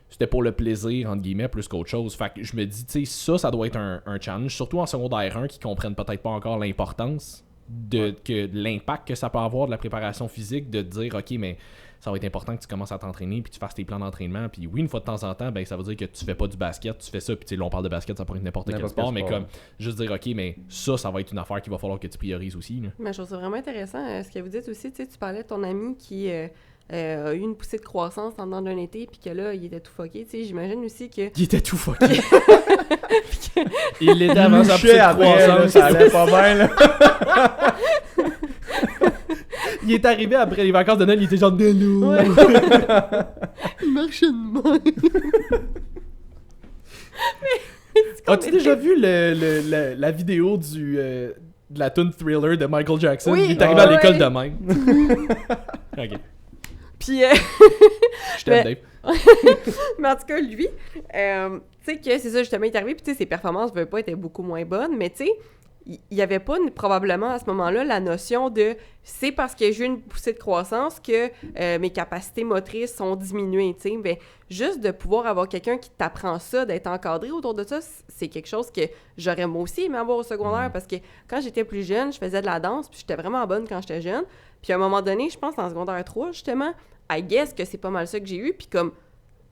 Speaker 2: c'était pour le plaisir, entre guillemets, plus qu'autre chose. Fait que je me dis, tu sais, ça doit être un challenge, surtout en secondaire 1, qui comprennent peut-être pas encore l'importance que l'impact que ça peut avoir de la préparation physique, de te dire, OK, mais ça va être important que tu commences à t'entraîner puis tu fasses tes plans d'entraînement. Puis oui, une fois de temps en temps, ben ça veut dire que tu fais pas du basket, tu fais ça. Puis là, on parle de basket, ça pourrait être n'importe quel sport, mais comme juste dire, OK, mais ça va être une affaire qu'il va falloir que tu priorises aussi. Là.
Speaker 1: Mais je trouve ça vraiment intéressant. Ce que vous dites aussi, tu parlais de ton ami qui a eu une poussée de croissance pendant d'un été, puis que là, il était tout fucké. J'imagine aussi que...
Speaker 2: Il était tout fucké. Il l'était avant sa poussée de croissance.
Speaker 3: Ça allait pas bien, là.
Speaker 2: Il est arrivé après les vacances de Noël, il était genre de l'eau.
Speaker 1: Ouais. Il marchait de main.
Speaker 2: As-tu déjà vu la vidéo de la tune Thriller de Michael Jackson?
Speaker 1: Oui,
Speaker 2: il est arrivé à l'école de même. Ok.
Speaker 1: Puis,
Speaker 2: Je t'aime, Dave.
Speaker 1: mais en tout cas, lui, tu sais que c'est ça, justement, il est arrivé, puis tu sais, ses performances, veulent pas, étaient beaucoup moins bonnes, mais tu sais, il y avait pas probablement à ce moment-là la notion de c'est parce que j'ai une poussée de croissance que mes capacités motrices sont diminuées, tu sais. Ben, juste de pouvoir avoir quelqu'un qui t'apprend ça, d'être encadré autour de ça, c'est quelque chose que j'aurais moi aussi aimé avoir au secondaire, parce que quand j'étais plus jeune, je faisais de la danse, puis j'étais vraiment bonne quand j'étais jeune. Puis à un moment donné, je pense en secondaire 3, justement, I guess que c'est pas mal ça que j'ai eu, puis comme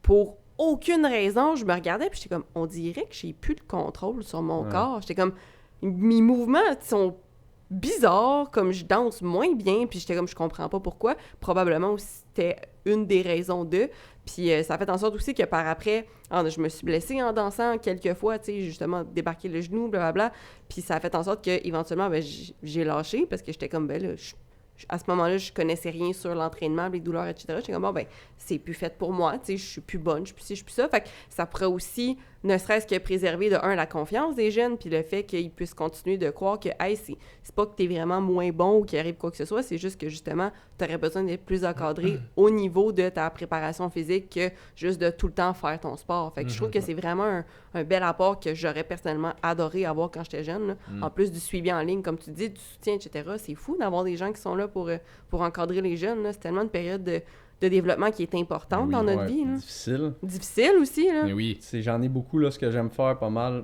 Speaker 1: pour aucune raison, je me regardais, puis j'étais comme, on dirait que j'ai plus le contrôle sur mon corps. J'étais comme, mes mouvements sont bizarres, comme je danse moins bien, puis j'étais comme, je comprends pas pourquoi. Probablement aussi, c'était une des raisons d'eux. Puis ça a fait en sorte aussi que par après, je me suis blessée en dansant quelques fois, tu sais, justement, débarquer le genou, blablabla. Puis ça a fait en sorte qu'éventuellement, ben, j'ai lâché, parce que j'étais comme, ben là, à ce moment-là, je connaissais rien sur l'entraînement, les douleurs, etc. J'étais comme, bon, ben, c'est plus fait pour moi, tu sais, je suis plus bonne, je suis plus ci, je suis plus ça. Fait que ça pourrait aussi, ne serait-ce que préserver, de un, la confiance des jeunes, puis le fait qu'ils puissent continuer de croire que, hey, c'est pas que t'es vraiment moins bon ou qu'il arrive quoi que ce soit, c'est juste que, justement, t'aurais besoin d'être plus encadré au niveau de ta préparation physique que juste de tout le temps faire ton sport. Fait que je trouve que c'est vraiment un bel apport que j'aurais personnellement adoré avoir quand j'étais jeune, là. En plus du suivi en ligne, comme tu dis, du soutien, etc. C'est fou d'avoir des gens qui sont là pour encadrer les jeunes, là. C'est tellement une période de développement qui est importante dans notre vie. Là.
Speaker 3: Difficile.
Speaker 1: Difficile aussi. Là.
Speaker 2: Mais oui.
Speaker 3: J'en ai beaucoup, là, ce que j'aime faire pas mal.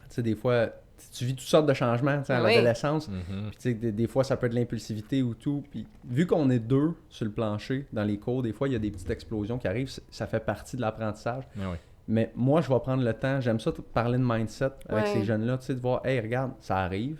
Speaker 3: Tu sais, des fois, tu vis toutes sortes de changements à l'adolescence. Puis, tu sais, des fois, ça peut être de l'impulsivité ou tout. Puis, vu qu'on est deux sur le plancher dans les cours, des fois, il y a des petites explosions qui arrivent. Ça fait partie de l'apprentissage. Mais moi, je vais prendre le temps. J'aime ça, parler de mindset avec ces jeunes-là. Tu sais, de voir, hey, regarde, ça arrive.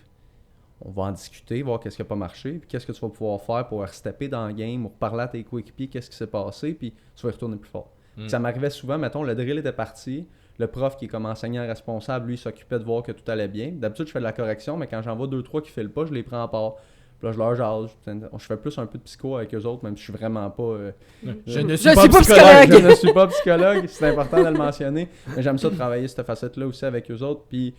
Speaker 3: On va en discuter, voir qu'est-ce qui n'a pas marché, puis qu'est-ce que tu vas pouvoir faire pour restepper dans le game, ou reparler à tes coéquipiers, qu'est-ce qui s'est passé, puis tu vas y retourner plus fort. Ça m'arrivait souvent, mettons, le drill était parti, le prof qui est comme enseignant responsable, lui, s'occupait de voir que tout allait bien. D'habitude, je fais de la correction, mais quand j'en vois 2-3 qui ne filent pas, je les prends à part. Puis là, je leur jase. Je fais plus un peu de psycho avec eux autres, même si je suis vraiment pas...
Speaker 2: Je ne suis pas psychologue!
Speaker 3: Je ne suis pas psychologue, c'est important de le mentionner. Mais j'aime ça travailler cette facette-là aussi avec eux autres, puis...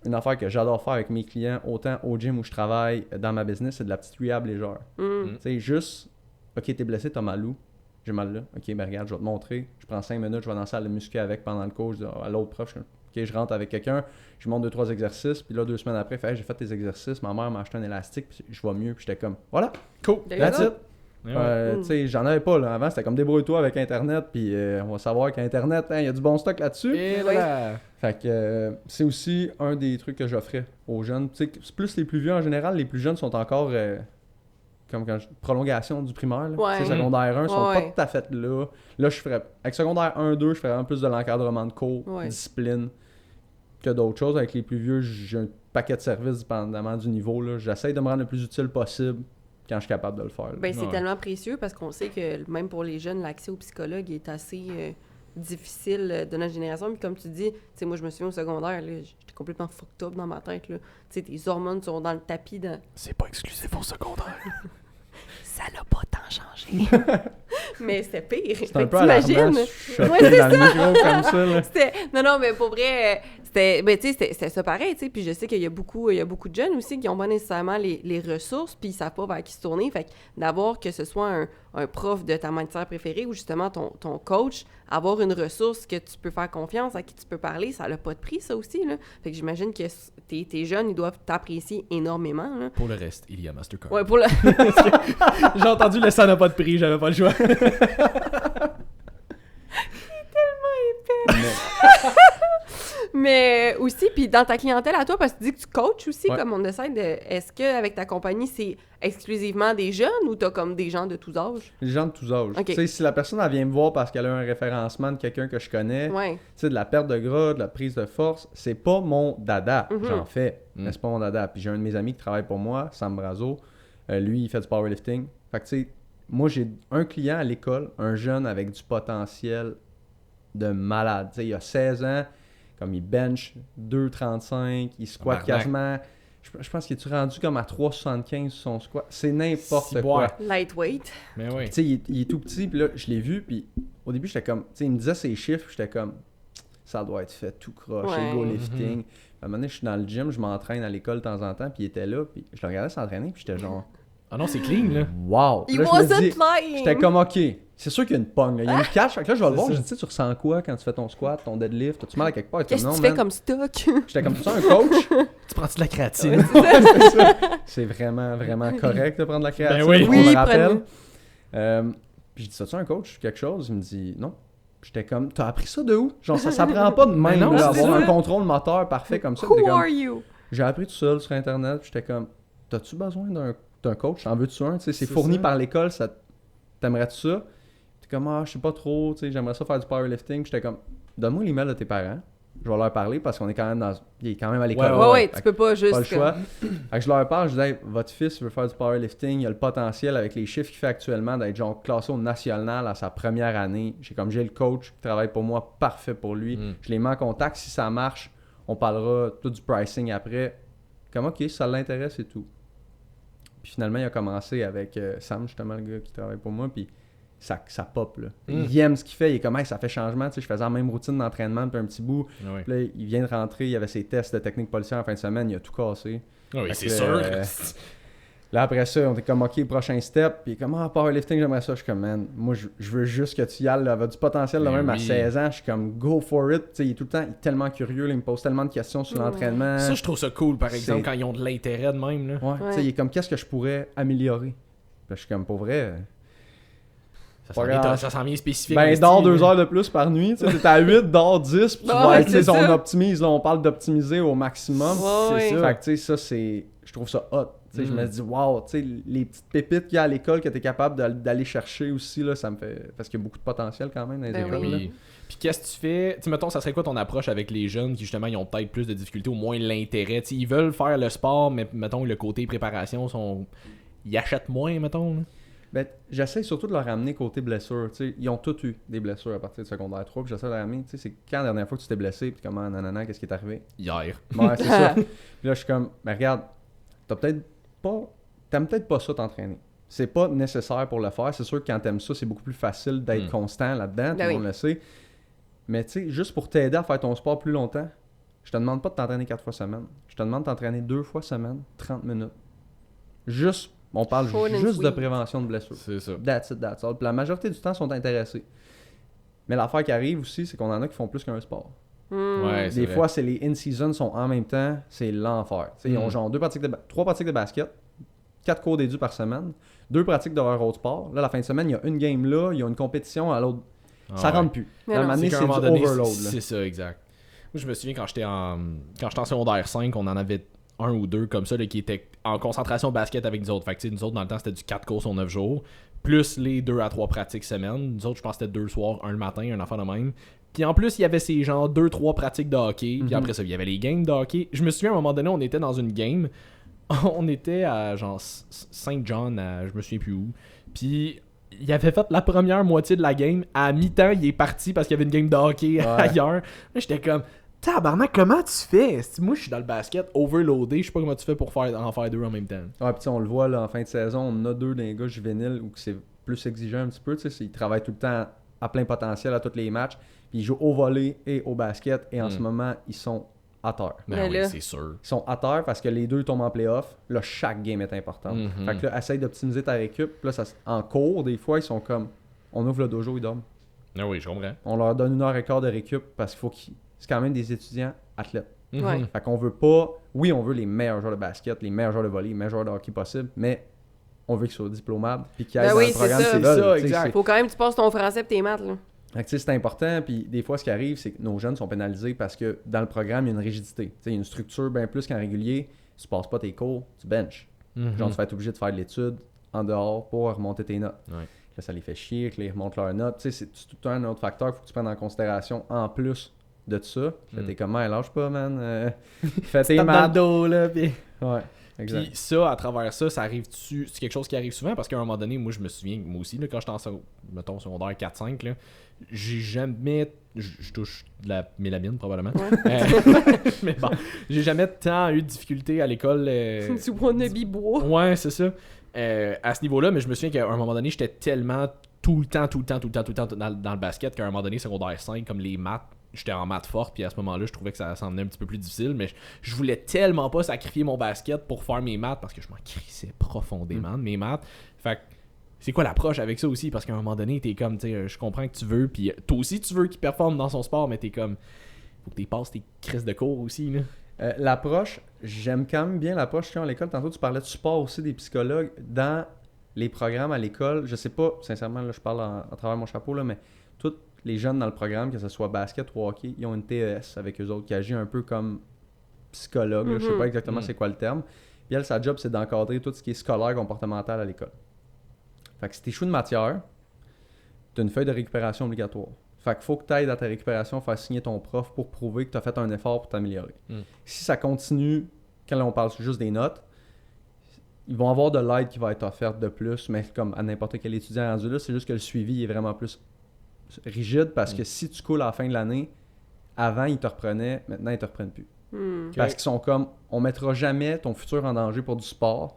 Speaker 3: Une affaire que j'adore faire avec mes clients, autant au gym où je travaille, dans ma business, c'est de la petite rehab légère. Tu sais, juste, OK, t'es blessé, t'as mal où? J'ai mal là. OK, ben regarde, je vais te montrer. Je prends 5 minutes, je vais dans la salle de muscu avec pendant le cours. Je dis à l'autre prof, je rentre avec quelqu'un, je montre 2-3 exercices, puis là, 2 semaines après, hey, j'ai fait tes exercices, ma mère m'a acheté un élastique, puis je vais mieux, puis j'étais comme, voilà, cool, that's it. Tu sais, j'en avais pas là. Avant, c'était comme débrouille-toi avec Internet, puis on va savoir qu'Internet, il y a du bon stock là-dessus.
Speaker 2: Et voilà.
Speaker 3: Fait que c'est aussi un des trucs que j'offrais aux jeunes. Tu sais, c'est plus les plus vieux en général, les plus jeunes sont encore comme quand prolongation du primaire. Là. Tu sais, secondaire 1, sont pas tout à fait là. Là, je ferais avec secondaire 1, 2, je ferais vraiment plus de l'encadrement de cours, discipline que d'autres choses. Avec les plus vieux, j'ai un paquet de services dépendamment du niveau. Là. J'essaie de me rendre le plus utile possible quand je suis capable de le faire.
Speaker 1: Ben, c'est tellement précieux parce qu'on sait que même pour les jeunes, l'accès au psychologue est assez difficile de notre génération. Puis comme tu dis, tu sais, moi je me souviens au secondaire, là, j'étais complètement fucked up dans ma tête. Tu sais, tes hormones sont dans le tapis.
Speaker 2: C'est pas exclusif au secondaire.
Speaker 1: Ça l'a pas tant changé. Mais c'était pire.
Speaker 3: C'est un peu alarmant,
Speaker 1: c'est
Speaker 3: dans le micro comme ça. Là.
Speaker 1: Non, mais pour vrai, c'était ça pareil, tu sais. Puis je sais qu'il y a beaucoup de jeunes aussi qui n'ont pas nécessairement les ressources, puis ils savent pas vers qui se tourner. Fait que d'avoir que ce soit un prof de ta matière préférée ou justement ton coach, avoir une ressource que tu peux faire confiance, à qui tu peux parler, ça n'a pas de prix, ça aussi, là. Fait que j'imagine que tes jeunes, ils doivent t'apprécier énormément, là.
Speaker 2: Pour le reste, il y a Mastercard.
Speaker 1: Ouais, pour le...
Speaker 2: J'ai entendu le ça n'a pas de prix, j'avais pas le choix.
Speaker 1: Il est tellement épais. Mais aussi, puis dans ta clientèle à toi, parce que tu dis que tu coaches aussi,
Speaker 3: Ouais.
Speaker 1: comme on essaie de... Est-ce qu'avec ta compagnie, c'est exclusivement des jeunes ou t'as comme des gens de tous âges?
Speaker 3: Les gens de tous âges.
Speaker 1: Ok.
Speaker 3: Tu sais, si la personne elle vient me voir parce qu'elle a un référencement de quelqu'un que je connais,
Speaker 1: Ouais.
Speaker 3: tu sais, de la perte de gras, de la prise de force, c'est pas mon dada.
Speaker 1: Mhm.
Speaker 3: J'en fais,
Speaker 2: Mm.
Speaker 3: mais c'est pas mon dada. Puis j'ai un de mes amis qui travaille pour moi, Sam Brazo. Lui, il fait du powerlifting. Fait que tu sais, moi j'ai un client à l'école, un jeune avec du potentiel de malade. Tu sais, il a 16 ans, comme il bench 2,35, il squatte
Speaker 2: Tabarnak.
Speaker 3: quasiment... Je pense qu'il est rendu comme à 3,75 sur son squat. C'est n'importe
Speaker 2: Si
Speaker 3: quoi.
Speaker 2: boire.
Speaker 1: Lightweight.
Speaker 2: Mais oui.
Speaker 3: Tu sais, il est tout petit, puis là, je l'ai vu, puis au début, j'étais comme... Tu sais, il me disait ses chiffres, j'étais comme... Ça doit être fait tout croche,
Speaker 1: Ouais.
Speaker 3: ego lifting. À un moment donné, je suis dans le gym, je m'entraîne à l'école de temps en temps, puis il était là, puis je le regardais s'entraîner, puis j'étais genre...
Speaker 2: Ah non, c'est clean, là.
Speaker 3: Wow! Puis
Speaker 1: He
Speaker 3: là, je me
Speaker 1: wasn't
Speaker 3: dis...
Speaker 1: lying!
Speaker 3: J'étais comme, OK, c'est sûr qu'il y a une pogne, là. Il y a une catch. Fait que là, je vais le voir,
Speaker 2: C'est
Speaker 3: je
Speaker 2: ça.
Speaker 3: dis, tu sais, tu ressens quoi quand tu fais ton squat, ton deadlift? As-tu mal à quelque part? Il était
Speaker 1: Qu'est-ce que
Speaker 3: non,
Speaker 1: tu fais
Speaker 3: man.
Speaker 1: comme stock?
Speaker 3: J'étais comme, tu un coach?
Speaker 2: Tu prends-tu de la créatine?
Speaker 3: C'est ça. C'est vraiment, vraiment correct de prendre la créatine.
Speaker 2: Ben oui.
Speaker 3: On
Speaker 1: Oui,
Speaker 3: le rappelle.
Speaker 1: prenez-le.
Speaker 3: Puis je dis, as-tu un coach? Quelque chose? Il me dit, non. J'étais comme, t'as appris ça de où? Genre, ça s'apprend pas de même,
Speaker 2: non,
Speaker 3: là,
Speaker 2: c'est
Speaker 3: avoir
Speaker 2: ça.
Speaker 3: un contrôle moteur parfait comme ça.
Speaker 1: Who
Speaker 3: J'étais comme,
Speaker 1: are you?
Speaker 3: j'ai appris tout seul sur Internet. Puis j'étais comme, t'as-tu besoin d'un coach? En veux-tu un? Tu sais, c'est
Speaker 2: C'est
Speaker 3: fourni
Speaker 2: ça.
Speaker 3: par l'école, ça t'aimerais-tu ça? T'es comme, ah, je sais pas trop, tu sais, j'aimerais ça faire du powerlifting. Puis j'étais comme, donne-moi l'email de tes parents. Je vais leur parler parce qu'on est quand même dans. Il est quand même à l'école.
Speaker 1: Ouais, ouais,
Speaker 3: Fait
Speaker 1: tu peux pas juste...
Speaker 3: pas le choix. Fait que je leur parle, je dis, hey, votre fils veut faire du powerlifting, il a le potentiel avec les chiffres qu'il fait actuellement d'être genre classé au national à sa première année. J'ai le coach qui travaille pour moi, parfait pour lui.
Speaker 2: Mm.
Speaker 3: Je les mets en contact, si ça marche, on parlera tout du pricing après. Comme ok, si ça l'intéresse et tout. Puis finalement, il a commencé avec Sam, justement, le gars qui travaille pour moi, puis ça pop, là.
Speaker 2: Mm.
Speaker 3: Il aime ce qu'il fait, il est comme, hey, ça fait changement, tu sais, je faisais la même routine d'entraînement depuis un petit bout.
Speaker 2: Ah oui.
Speaker 3: Puis là, il vient de rentrer, il avait ses tests de technique policière en fin de semaine, il a tout cassé.
Speaker 2: Ah oui,
Speaker 3: Fait
Speaker 2: c'est
Speaker 3: que,
Speaker 2: sûr.
Speaker 3: Là, après ça, on était comme, OK, prochain step. Puis comme, powerlifting, j'aimerais ça. Je suis comme, man, moi, je veux juste que tu y ailles. Là, avait du potentiel, là,
Speaker 2: Mais
Speaker 3: même à
Speaker 2: oui.
Speaker 3: 16 ans. Je suis comme, go for it. Tu sais, il est tout le temps il est tellement curieux. Là, il me pose tellement de questions sur
Speaker 1: Ouais.
Speaker 3: l'entraînement.
Speaker 2: Ça, je trouve ça cool, par exemple,
Speaker 3: c'est-
Speaker 2: quand ils ont de l'intérêt de même, là.
Speaker 3: Ouais, tu sais, il est comme, qu'est-ce que je pourrais améliorer? Puis je suis comme, pour vrai.
Speaker 2: Ça
Speaker 3: Pas
Speaker 2: s'en vient,
Speaker 3: grave.
Speaker 2: ça s'en vient spécifique.
Speaker 3: Ben,
Speaker 2: esti,
Speaker 3: dors 2
Speaker 2: là.
Speaker 3: heures de plus par nuit. Tu sais, t'es à 8, dors 10. Puis tu
Speaker 1: Ouais,
Speaker 3: vas être,
Speaker 1: c'est
Speaker 3: tu sais, on
Speaker 1: ça.
Speaker 3: optimise. Là, on parle d'optimiser au maximum.
Speaker 1: Ouais,
Speaker 2: C'est
Speaker 1: ouais.
Speaker 2: ça.
Speaker 3: Fait que, tu sais, ça, c'est. Je trouve ça hot. Tu sais, je
Speaker 2: Mm.
Speaker 3: me dis, wow, tu sais, les petites pépites qu'il y a à l'école que tu es capable d'aller chercher aussi, là, ça me fait. Parce qu'il y a beaucoup de potentiel quand même dans les
Speaker 1: Ben
Speaker 3: écoles. là.
Speaker 2: Oui. Puis qu'est-ce que tu fais? Tu sais, mettons, ça serait quoi ton approche avec les jeunes qui, justement, ils ont peut-être plus de difficultés, au moins l'intérêt? Tu sais, ils veulent faire le sport, mais, mettons, le côté préparation, ils achètent moins, mettons. Là.
Speaker 3: Ben, j'essaie surtout de leur ramener côté blessure. Tu sais, ils ont tous eu des blessures à partir de secondaire 3. Puis j'essaie de leur ramener. Tu sais, c'est quand la dernière fois que tu t'es blessé, puis comment, nanana, qu'est-ce qui est arrivé?
Speaker 2: Hier.
Speaker 3: Ouais, c'est ça. Puis là, je suis comme, ben regarde, t'aimes peut-être pas ça t'entraîner. C'est pas nécessaire pour le faire. C'est sûr que quand t'aimes ça, c'est beaucoup plus facile d'être
Speaker 2: Mm.
Speaker 3: constant là-dedans. Tout
Speaker 1: Ben
Speaker 3: le
Speaker 1: oui.
Speaker 3: monde le sait. Mais tu sais, juste pour t'aider à faire ton sport plus longtemps, je te demande pas de t'entraîner 4 fois semaine. Je te demande de t'entraîner 2 fois semaine, 30 minutes. Juste, on parle
Speaker 1: Short and
Speaker 3: juste de
Speaker 1: sweet.
Speaker 3: prévention de blessures.
Speaker 2: C'est ça.
Speaker 3: That's it, that's all. Puis la majorité du temps, sont intéressés. Mais l'affaire qui arrive aussi, c'est qu'on en a qui font plus qu'un sport.
Speaker 1: Hmm.
Speaker 2: Ouais, c'est
Speaker 3: Des
Speaker 2: vrai.
Speaker 3: fois, c'est les in-season sont en même temps, c'est l'enfer. Tu sais, ils ont
Speaker 2: Mm.
Speaker 3: genre 3 pratiques de basket, 4 cours d'édu par semaine, 2 pratiques de leur autre sport. Là, la fin de semaine, il y a une game là, il y a une compétition à l'autre.
Speaker 2: Ah
Speaker 3: Ça
Speaker 2: ouais.
Speaker 3: rentre plus.
Speaker 1: Mais
Speaker 3: Là, à un
Speaker 1: non.
Speaker 3: moment donné,
Speaker 2: qu'à
Speaker 3: c'est
Speaker 2: un
Speaker 3: du
Speaker 2: moment donné,
Speaker 3: overload. là.
Speaker 2: C'est ça, exact. Moi, je me souviens quand j'étais en secondaire 5, on en avait un ou deux comme ça là, qui étaient en concentration basket avec nous autres. Fait que, tu sais, nous autres, dans le temps, c'était du 4 courses en 9 jours, plus les 2 à 3 pratiques semaine. Nous autres, je pense que c'était 2 soirs, un le matin, un enfant de même. Puis en plus, il y avait ces genre 2-3 pratiques de hockey. Puis
Speaker 3: Mhm.
Speaker 2: après ça, il y avait les games de hockey. Je me souviens, à un moment donné, on était dans une game. On était à genre Saint-John, je me souviens plus où. Puis il avait fait la première moitié de la game. À mi-temps, il est parti parce qu'il y avait une game de hockey
Speaker 3: Ouais.
Speaker 2: ailleurs. Là, j'étais comme, tabarnak, comment tu fais? Moi, je suis dans le basket, overloadé. Je sais pas comment tu fais pour en faire 2 en même temps.
Speaker 3: Ouais, puis tu sais, on le voit là, en fin de saison, on a 2 d'un gars juvéniles où que c'est plus exigeant un petit peu. Tu sais, ils travaillent tout le temps à plein potentiel à tous les matchs. Puis ils jouent au volley et au basket. Et en ce moment, ils sont à terre.
Speaker 2: Ben
Speaker 1: Mais
Speaker 2: oui,
Speaker 1: là-
Speaker 2: c'est sûr.
Speaker 3: Ils sont à terre parce que les 2 tombent en playoff. Là, chaque game est importante.
Speaker 2: Mhm.
Speaker 3: Fait que là, essaye d'optimiser ta récup. Puis là, en cours, des fois, ils sont comme, on ouvre le dojo, ils dorment.
Speaker 2: Ah oui, je comprends.
Speaker 3: On leur donne 1h15 de récup parce qu'il faut qu'ils... C'est quand même des étudiants athlètes.
Speaker 2: Mhm.
Speaker 1: Ouais.
Speaker 3: Fait qu'on veut pas... Oui, on veut les meilleurs joueurs de basket, les meilleurs joueurs de volley, les meilleurs joueurs de hockey possible, mais on veut qu'ils soient diplomables puis qu'ils aillent
Speaker 1: Ben
Speaker 3: dans
Speaker 1: oui,
Speaker 3: le
Speaker 1: c'est
Speaker 3: programme
Speaker 1: ça.
Speaker 3: qu'ils
Speaker 2: C'est
Speaker 3: veulent.
Speaker 2: ça,
Speaker 3: Tu sais,
Speaker 2: exact.
Speaker 1: Faut quand même que tu passes ton français et tes maths, là.
Speaker 3: Fait que, tu sais, c'est important, puis des fois, ce qui arrive, c'est que nos jeunes sont pénalisés parce que dans le programme, il y a une rigidité. Tu sais, il y a une structure bien plus qu'en régulier. Si tu passes pas tes cours, tu benches. Genre, tu vas être obligé de faire de l'étude en dehors pour remonter tes notes.
Speaker 2: Ouais.
Speaker 3: Là, ça les fait chier, que les remontent leurs notes. Tu sais, c'est tout le temps un autre facteur qu'il faut que tu prennes en considération en plus de ça. T'es comme, hey, lâche pas, man. Fais tes maths.
Speaker 2: dos, là, puis...
Speaker 3: Ouais, exact.
Speaker 2: Puis ça, à travers ça, ça arrive-tu... C'est quelque chose qui arrive souvent parce qu'à un moment donné, moi, je me souviens, moi aussi, là, quand j'étais en mettons, secondaire 4-5, là, j'ai jamais... Je touche de la mélamine, probablement. Mais bon, j'ai jamais tant eu de difficultés à l'école.
Speaker 1: Du wannabe-bois.
Speaker 2: Ouais, c'est ça. À ce niveau-là, mais je me souviens qu'à un moment donné, j'étais tellement tout le temps dans le basket qu'à un moment donné, secondaire 5, comme les maths, j'étais en maths forte, puis à ce moment-là, je trouvais que ça s'en venait un petit peu plus difficile, mais je voulais tellement pas sacrifier mon basket pour faire mes maths, parce que je m'en crissais profondément de mes maths. Fait que c'est quoi l'approche avec ça aussi? Parce qu'à un moment donné, t'es comme, tu sais, je comprends que tu veux, puis toi aussi, tu veux qu'il performe dans son sport, mais t'es comme, faut que tu passes tes crises de cours aussi, là.
Speaker 3: L'approche, j'aime quand même bien l'approche qu'il y a à l'école. Tantôt, tu parlais de support aussi des psychologues dans les programmes à l'école. Je sais pas, sincèrement, là, je parle à travers mon chapeau, là, mais tous les jeunes dans le programme, que ce soit basket ou hockey, ils ont une TES avec eux autres qui agit un peu comme psychologue. Là, je sais pas exactement c'est quoi le terme. Puis elle, sa job, c'est d'encadrer tout ce qui est scolaire, comportemental à l'école. Fait que si t'échoues une matière, t'as une feuille de récupération obligatoire. Fait qu'il faut que tu ailles dans ta récupération faire signer ton prof pour prouver que tu as fait un effort pour t'améliorer. Si ça continue, quand on parle juste des notes, ils vont avoir de l'aide qui va être offerte de plus, mais comme à n'importe quel étudiant rendu là, c'est juste que le suivi est vraiment plus rigide parce que si tu coules à la fin de l'année, avant ils te reprenaient, maintenant ils te reprennent plus. Parce qu'ils sont comme, on mettra jamais ton futur en danger pour du sport.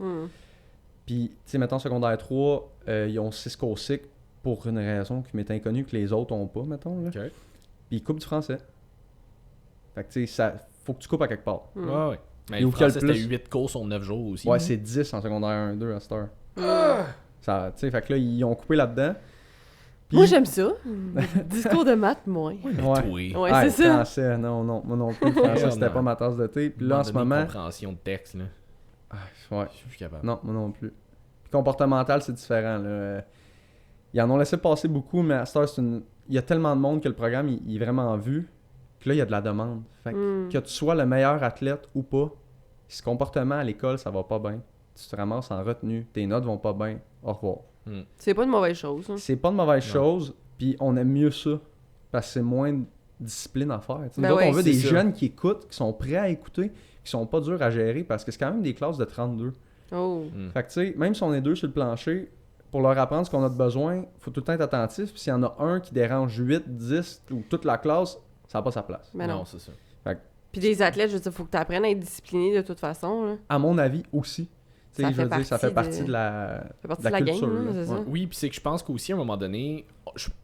Speaker 3: Puis, tu sais, mettons secondaire 3, ils ont 6 cours cycles pour une raison qui m'est inconnue que les autres n'ont pas, mettons. Là.
Speaker 2: Okay.
Speaker 3: Puis ils coupent du français. Fait que tu sais, ça faut que tu coupes à quelque part.
Speaker 2: Ouais. Mais le français, c'était 8 cours sur 9 jours aussi.
Speaker 3: Ouais, c'est 10 en secondaire 1, 2 à cette heure. Ça, tu sais, fait que là, ils ont coupé là-dedans. Puis...
Speaker 1: Moi, j'aime ça. Discours de maths, moins.
Speaker 2: Ouais,
Speaker 1: c'est ça.
Speaker 3: Français, non, moi non plus. Le français, c'était pas ma tasse de thé. Puis là, en ce moment...
Speaker 2: compréhension de texte, là.
Speaker 3: Ouais.
Speaker 2: Je suis capable.
Speaker 3: Non, moi non plus. Puis comportemental, c'est différent, là. Ils en ont laissé passer beaucoup, mais à cette heure, il y a tellement de monde que le programme il est vraiment vu que là, il y a de la demande. Fait que tu sois le meilleur athlète ou pas, si ce comportement à l'école, ça va pas bien, tu te ramasses en retenue, tes notes vont pas bien, au revoir.
Speaker 1: C'est pas une mauvaise chose. Hein.
Speaker 3: C'est pas une mauvaise chose, puis on aime mieux ça, parce que c'est moins de discipline à faire. Nous autres, on veut des jeunes qui écoutent, qui sont prêts à écouter, qui sont pas durs à gérer, parce que c'est quand même des classes de 32. Fait que tu sais, même si on est deux sur le plancher, pour leur apprendre ce qu'on a de besoin, il faut tout le temps être attentif. Puis s'il y en a un qui dérange 8, 10 ou toute la classe, ça n'a pas sa place.
Speaker 1: Mais non,
Speaker 2: c'est ça.
Speaker 1: Puis des athlètes, je veux dire, il faut que tu apprennes à être discipliné de toute façon. Là.
Speaker 3: À mon avis aussi. Ça fait partie de la culture.
Speaker 1: Game, là, ça.
Speaker 2: Oui, puis c'est que je pense qu'aussi, à un moment donné,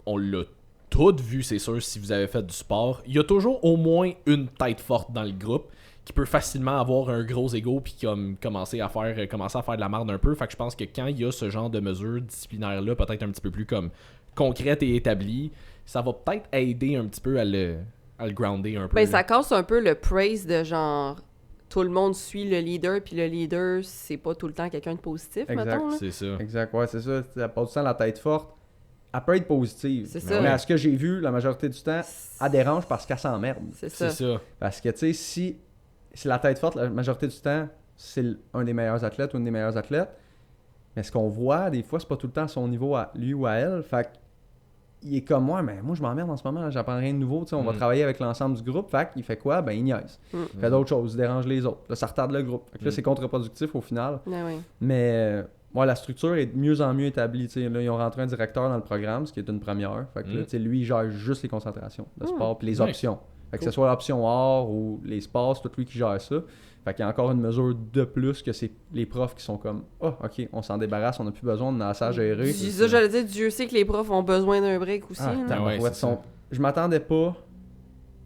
Speaker 2: on l'a tout vu, c'est sûr, si vous avez fait du sport. Il y a toujours au moins une tête forte dans le groupe qui peut facilement avoir un gros ego puis comme commencer à faire de la merde un peu. Fait que je pense que quand il y a ce genre de mesures disciplinaires-là, peut-être un petit peu plus comme concrètes et établies, ça va peut-être aider un petit peu à le grounder un peu.
Speaker 1: Ben, ça casse un peu le praise de genre tout le monde suit le leader, puis le leader, c'est pas tout le temps quelqu'un de positif, mettons. Là.
Speaker 2: C'est ça.
Speaker 3: Exact, ouais, c'est ça. Elle pas du temps la tête forte. Elle peut être positive.
Speaker 1: C'est ça.
Speaker 3: Mais à ce que j'ai vu, la majorité du temps, elle dérange parce qu'elle s'emmerde.
Speaker 1: C'est ça.
Speaker 3: Parce que, tu sais, si la tête forte, la majorité du temps, c'est un des meilleurs athlètes ou une des meilleures athlètes. Mais ce qu'on voit, des fois, c'est pas tout le temps à son niveau à lui ou à elle. Fait qu'il est comme moi, mais moi, je m'emmerde en ce moment, j'apprends rien de nouveau. On va travailler avec l'ensemble du groupe. Fait qu'il fait quoi? Ben, il niaise. Il fait d'autres choses, il dérange les autres. Là, ça retarde le groupe. Fait que là, c'est contre-productif au final. Mais la structure est de mieux en mieux établie. Là, ils ont rentré un directeur dans le programme, ce qui est une première. Fait que là, lui, il gère juste les concentrations de sport puis les options. Fait que ce soit l'option hors ou les sports, c'est tout lui qui gère ça. Fait qu'il y a encore une mesure de plus que c'est les profs qui sont comme « Ah, OK, on s'en débarrasse, on n'a plus besoin, on a assez à gérer. »
Speaker 1: Ça, j'allais dire, Dieu sait que les profs ont besoin d'un break aussi.
Speaker 3: Je m'attendais pas.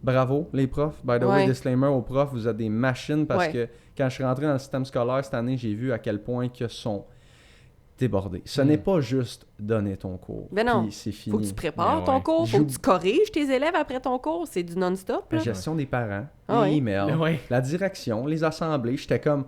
Speaker 3: Bravo, les profs. By the way, disclaimer aux profs, vous êtes des machines parce que quand je suis rentré dans le système scolaire cette année, j'ai vu à quel point qu'ils sont débordés. Ce n'est pas juste donner ton cours.
Speaker 1: Ben non,
Speaker 3: c'est fini.
Speaker 1: Faut que tu prépares ton cours, faut que tu corriges tes élèves après ton cours, c'est du non-stop.
Speaker 3: La gestion des parents, les emails, la direction, les assemblées, j'étais comme...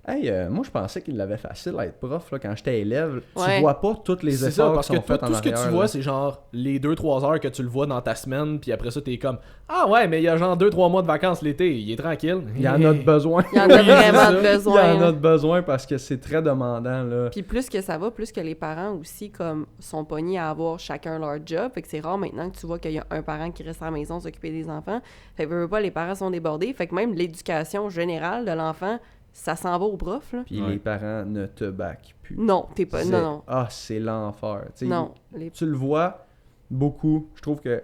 Speaker 3: Hey, moi, je pensais qu'il l'avait facile à être prof là, quand j'étais élève.
Speaker 1: Ouais.
Speaker 3: Tu vois pas tous les
Speaker 2: C'est ça,
Speaker 3: efforts
Speaker 2: parce
Speaker 3: qui
Speaker 2: que
Speaker 3: sont faits en
Speaker 2: tout ce que
Speaker 3: arrière,
Speaker 2: tu vois,
Speaker 3: là.
Speaker 2: c'est genre les 2-3 heures que tu le vois dans ta semaine, puis après ça, t'es comme ah ouais, mais il y a genre 2-3 mois de vacances l'été, il est tranquille.
Speaker 3: Il y en a de besoin.
Speaker 1: Il y en a
Speaker 2: Oui,
Speaker 1: vraiment
Speaker 2: c'est
Speaker 1: de
Speaker 2: ça.
Speaker 1: besoin.
Speaker 3: Il y en a
Speaker 1: hein.
Speaker 3: de besoin parce que c'est très demandant. Là.
Speaker 1: Puis plus que ça va, plus que les parents aussi comme sont pognés à avoir chacun leur job. Fait que c'est rare maintenant que tu vois qu'il y a un parent qui reste à la maison s'occuper des enfants. Fait que veux pas, les parents sont débordés. Fait que même l'éducation générale de l'enfant, ça s'en va au prof. Là.
Speaker 3: Puis
Speaker 2: Ouais.
Speaker 3: les parents ne te backent plus.
Speaker 1: Non, t'es pas.
Speaker 3: C'est-
Speaker 1: Non, non.
Speaker 3: Ah, c'est l'enfer. Tu sais,
Speaker 1: Non. Les-
Speaker 3: Tu le vois beaucoup. Je trouve que.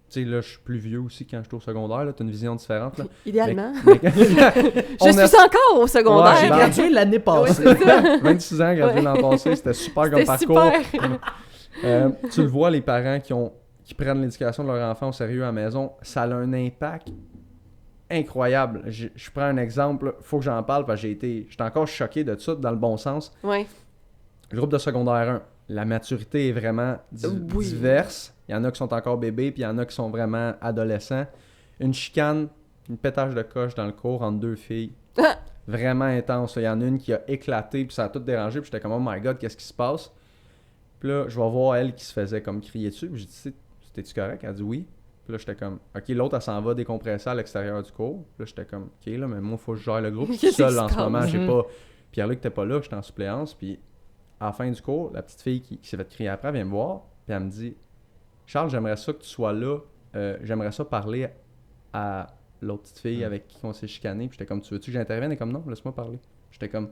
Speaker 3: Tu sais, là, je suis plus vieux aussi quand je suis au secondaire. Tu as une vision différente. Là.
Speaker 1: Idéalement.
Speaker 3: Mais-
Speaker 1: Je suis encore au secondaire.
Speaker 3: Ouais,
Speaker 2: J'ai
Speaker 3: ben-
Speaker 2: gradué l'année
Speaker 1: Oui,
Speaker 2: passée.
Speaker 1: c'est ça.
Speaker 3: 26 ans, gradué
Speaker 1: Ouais.
Speaker 3: l'an passé, c'était super comme
Speaker 1: C'était
Speaker 3: parcours.
Speaker 1: super.
Speaker 3: Tu le vois, les parents qui prennent l'éducation de leur enfant au sérieux à la maison, ça a un impact incroyable. Je prends un exemple, faut que j'en parle parce que j'étais encore choqué de ça dans le bon sens.
Speaker 1: Ouais.
Speaker 3: Le groupe de secondaire 1, la maturité est vraiment
Speaker 1: Oui.
Speaker 3: diverse. Il y en a qui sont encore bébés, puis il y en a qui sont vraiment adolescents. Une chicane, une pétage de coche dans le cours entre deux filles. Vraiment intense. Il y en a une qui a éclaté, puis ça a tout dérangé, puis j'étais comme « Oh my God, qu'est-ce qui se passe? » Puis là, je vais voir elle qui se faisait comme crier dessus, puis j'ai dit « C'était-tu correct? » Elle a dit « Oui. » Puis là, j'étais comme « Ok, l'autre, elle s'en va décompresser à l'extérieur du cours. » Puis là, j'étais comme « Ok, là, mais moi, il faut que je gère le groupe. Je suis
Speaker 1: Qu'est-ce
Speaker 3: seul
Speaker 1: qui
Speaker 3: en
Speaker 1: se
Speaker 3: ce moment.
Speaker 1: passe?
Speaker 3: J'ai
Speaker 2: Mhm.
Speaker 3: pas... » Pierre-Luc n'était pas là, j'étais en suppléance, puis à la fin du cours, la petite fille qui s'est fait crier après vient me voir, puis elle me dit « Charles, j'aimerais ça que tu sois là. J'aimerais ça parler à l'autre petite fille avec qui on s'est chicané. » Puis j'étais comme « Tu veux-tu que j'intervienne? » Elle est comme « Non, laisse-moi parler. » J'étais comme...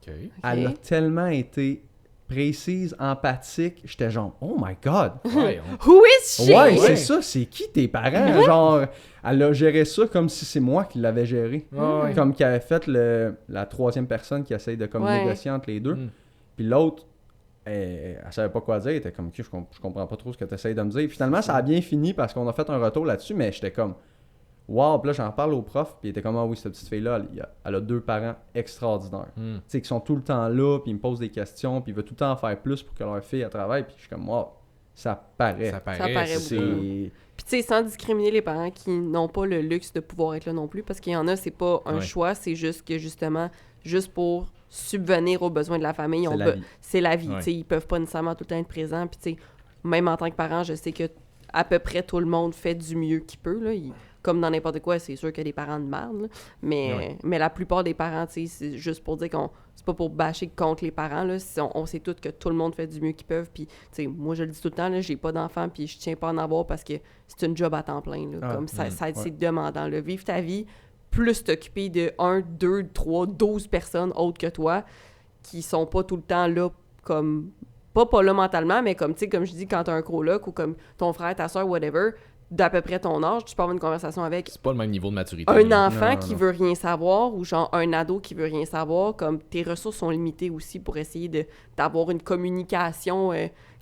Speaker 2: Ok.
Speaker 3: Elle a tellement été précise, empathique. J'étais genre « Oh my God! »
Speaker 2: Ouais,
Speaker 1: Who is she?
Speaker 3: Ouais,
Speaker 2: Ouais.
Speaker 3: c'est ça, c'est qui tes parents? Genre, elle a géré ça comme si c'est moi qui l'avais géré.
Speaker 2: Ouais.
Speaker 3: Comme qui avait fait la troisième personne qui essaye de comme
Speaker 1: Ouais.
Speaker 3: négocier entre les deux.
Speaker 2: Mm.
Speaker 3: Puis l'autre, elle savait pas quoi dire. Elle était comme, OK, je comprends pas trop ce que tu essayes de me dire. Finalement, ça a bien fini parce qu'on a fait un retour là-dessus, mais j'étais comme, wow. Puis là, j'en parle au prof, puis il était comme, ah oui, cette petite fille-là, elle a deux parents extraordinaires.
Speaker 2: Mm.
Speaker 3: Tu sais, qui sont tout le temps là, puis ils me posent des questions, puis ils veulent tout le temps en faire plus pour que leur fille, elle travaille. Puis je suis comme, wow, ça paraît.
Speaker 2: Ça paraît.
Speaker 1: Ça paraît
Speaker 3: C'est...
Speaker 1: Puis tu sais, sans discriminer les parents qui n'ont pas le luxe de pouvoir être là non plus, parce qu'il y en a, c'est pas un
Speaker 2: Ouais.
Speaker 1: choix, c'est juste que justement, juste pour subvenir aux besoins de la famille,
Speaker 3: C'est la vie.
Speaker 1: c'est la vie.
Speaker 2: Ouais.
Speaker 1: Tu sais, ils peuvent pas nécessairement tout le temps être présents. Puis tu sais, même en tant que parent, je sais que à peu près tout le monde fait du mieux qu'il peut. Là. Comme dans n'importe quoi, c'est sûr qu'il y a des parents de merde, là. Mais la plupart des parents, tu sais, c'est juste pour dire qu'on... C'est pas pour bâcher contre les parents, là. On sait tous que tout le monde fait du mieux qu'ils peuvent. Puis, tu sais, moi, je le dis tout le temps, là, j'ai pas d'enfants, puis je tiens pas à en avoir parce que c'est une job à temps plein, là.
Speaker 3: Ah,
Speaker 1: Comme ça,
Speaker 3: ouais.
Speaker 1: c'est demandant, là. Vivre ta vie, plus t'occuper de 1, 2, 3, 12 personnes autres que toi qui sont pas tout le temps là comme... Pas là mentalement, mais comme, tu sais, comme je dis, quand t'as un coloc ou comme ton frère, ta soeur, whatever, d'à peu près ton âge, tu peux avoir une conversation avec
Speaker 2: C'est pas le même niveau de maturité.
Speaker 1: un
Speaker 2: là.
Speaker 1: enfant
Speaker 3: Non,
Speaker 1: qui
Speaker 3: non.
Speaker 1: veut rien savoir ou genre un ado qui veut rien savoir, comme tes ressources sont limitées aussi pour essayer d'avoir une communication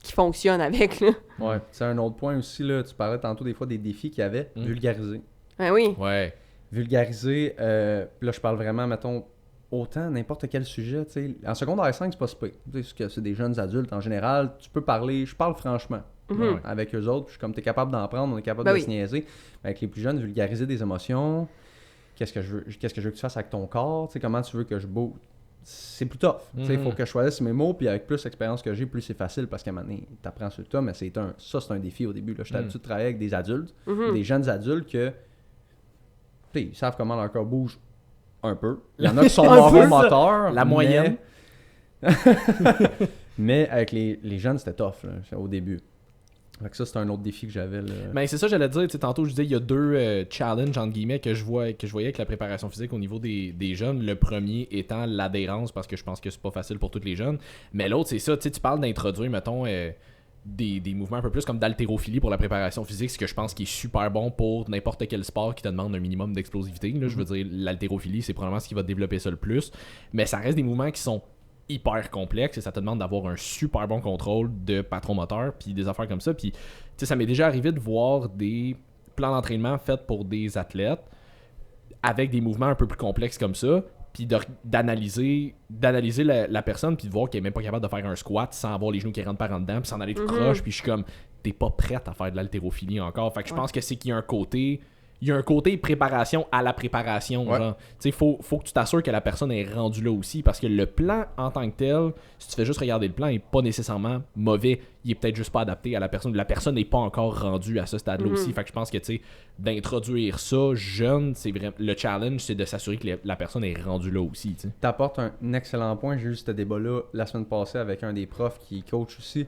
Speaker 1: qui fonctionne avec, là.
Speaker 3: Ouais, c'est un autre point aussi, là. Tu parlais tantôt des fois des défis qu'il y avait.
Speaker 2: Mm.
Speaker 3: Vulgariser.
Speaker 1: Ben oui.
Speaker 2: Ouais.
Speaker 3: Vulgariser, puis là, je parle vraiment, mettons, autant n'importe quel sujet, tu sais. En secondaire 5, c'est pas super. Tu sais, c'est des jeunes adultes en général. Tu peux parler, je parle franchement
Speaker 1: Mhm.
Speaker 3: avec eux autres. Puis je suis comme, t'es capable d'en prendre, on est capable
Speaker 1: Ben
Speaker 3: de
Speaker 1: oui.
Speaker 3: se niaiser. Avec les plus jeunes, vulgariser des émotions. Qu'est-ce que je veux que tu fasses avec ton corps? Tu sais, comment tu veux que je bouge? C'est plus tough. Tu sais, il faut
Speaker 2: Mhm.
Speaker 3: que je choisisse mes mots, puis avec plus d'expérience que j'ai, plus c'est facile parce qu'à un moment donné, t'apprends sur le tas, mais c'est un défi au début. Là. J'étais habitué de travailler avec des adultes,
Speaker 1: Mhm.
Speaker 3: des jeunes adultes que, tu sais, ils savent comment leur corps bouge un peu. Il y en a qui sont
Speaker 1: Un
Speaker 3: morts
Speaker 1: peu,
Speaker 3: au moteur.
Speaker 2: La moyenne.
Speaker 3: Mais avec les jeunes, c'était tough là, au début. Fait que ça, c'est un autre défi que j'avais. Là.
Speaker 2: Ben c'est ça j'allais dire, tu sais, tantôt je disais il y a deux challenges entre guillemets que je voyais avec la préparation physique au niveau des jeunes. Le premier étant l'adhérence parce que je pense que c'est pas facile pour tous les jeunes. Mais l'autre c'est ça, tu sais, tu parles d'introduire, mettons, des mouvements un peu plus comme d'haltérophilie pour la préparation physique, ce que je pense qui est super bon pour n'importe quel sport qui te demande un minimum d'explosivité. Là, je veux dire, l'haltérophilie, c'est probablement ce qui va développer ça le plus. Mais ça reste des mouvements qui sont hyper complexe et ça te demande d'avoir un super bon contrôle de patron moteur puis des affaires comme ça. Puis tu sais, ça m'est déjà arrivé de voir des plans d'entraînement faits pour des athlètes avec des mouvements un peu plus complexes comme ça, puis d'analyser la personne puis de voir qu'elle est même pas capable de faire un squat sans avoir les genoux qui rentrent par en dedans puis s'en aller tout croche, puis je suis comme t'es pas prête à faire de l'haltérophilie encore. Fait que je pense que c'est qu'il y a un côté il y a un côté préparation à la préparation.
Speaker 3: Ouais.
Speaker 2: Genre, tu sais, faut que tu t'assures que la personne est rendue là aussi. Parce que le plan en tant que tel, si tu fais juste regarder le plan, il n'est pas nécessairement mauvais. Il est peut-être juste pas adapté à la personne. La personne n'est pas encore rendue à ce stade-là aussi. Fait que je pense que, tu sais, d'introduire ça jeune, c'est vraiment le challenge, c'est de s'assurer que la personne est rendue là aussi. Tu sais.
Speaker 3: T'apportes un excellent point. J'ai eu ce débat-là la semaine passée avec un des profs qui coach aussi.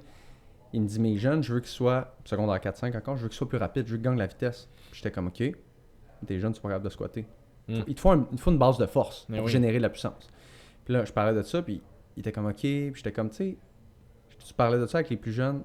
Speaker 3: Il me dit, mes jeunes, je veux qu'ils soient, secondaire 4-5 encore, je veux qu'ils soient plus rapides, je veux qu'ils gagnent la vitesse. J'étais comme, OK, tes jeunes, tu pas capable de squatter. Il te faut une base de force pour générer de la puissance. Puis là, je parlais de ça, puis il était comme, OK, puis j'étais comme, tu sais, tu parlais de ça avec les plus jeunes,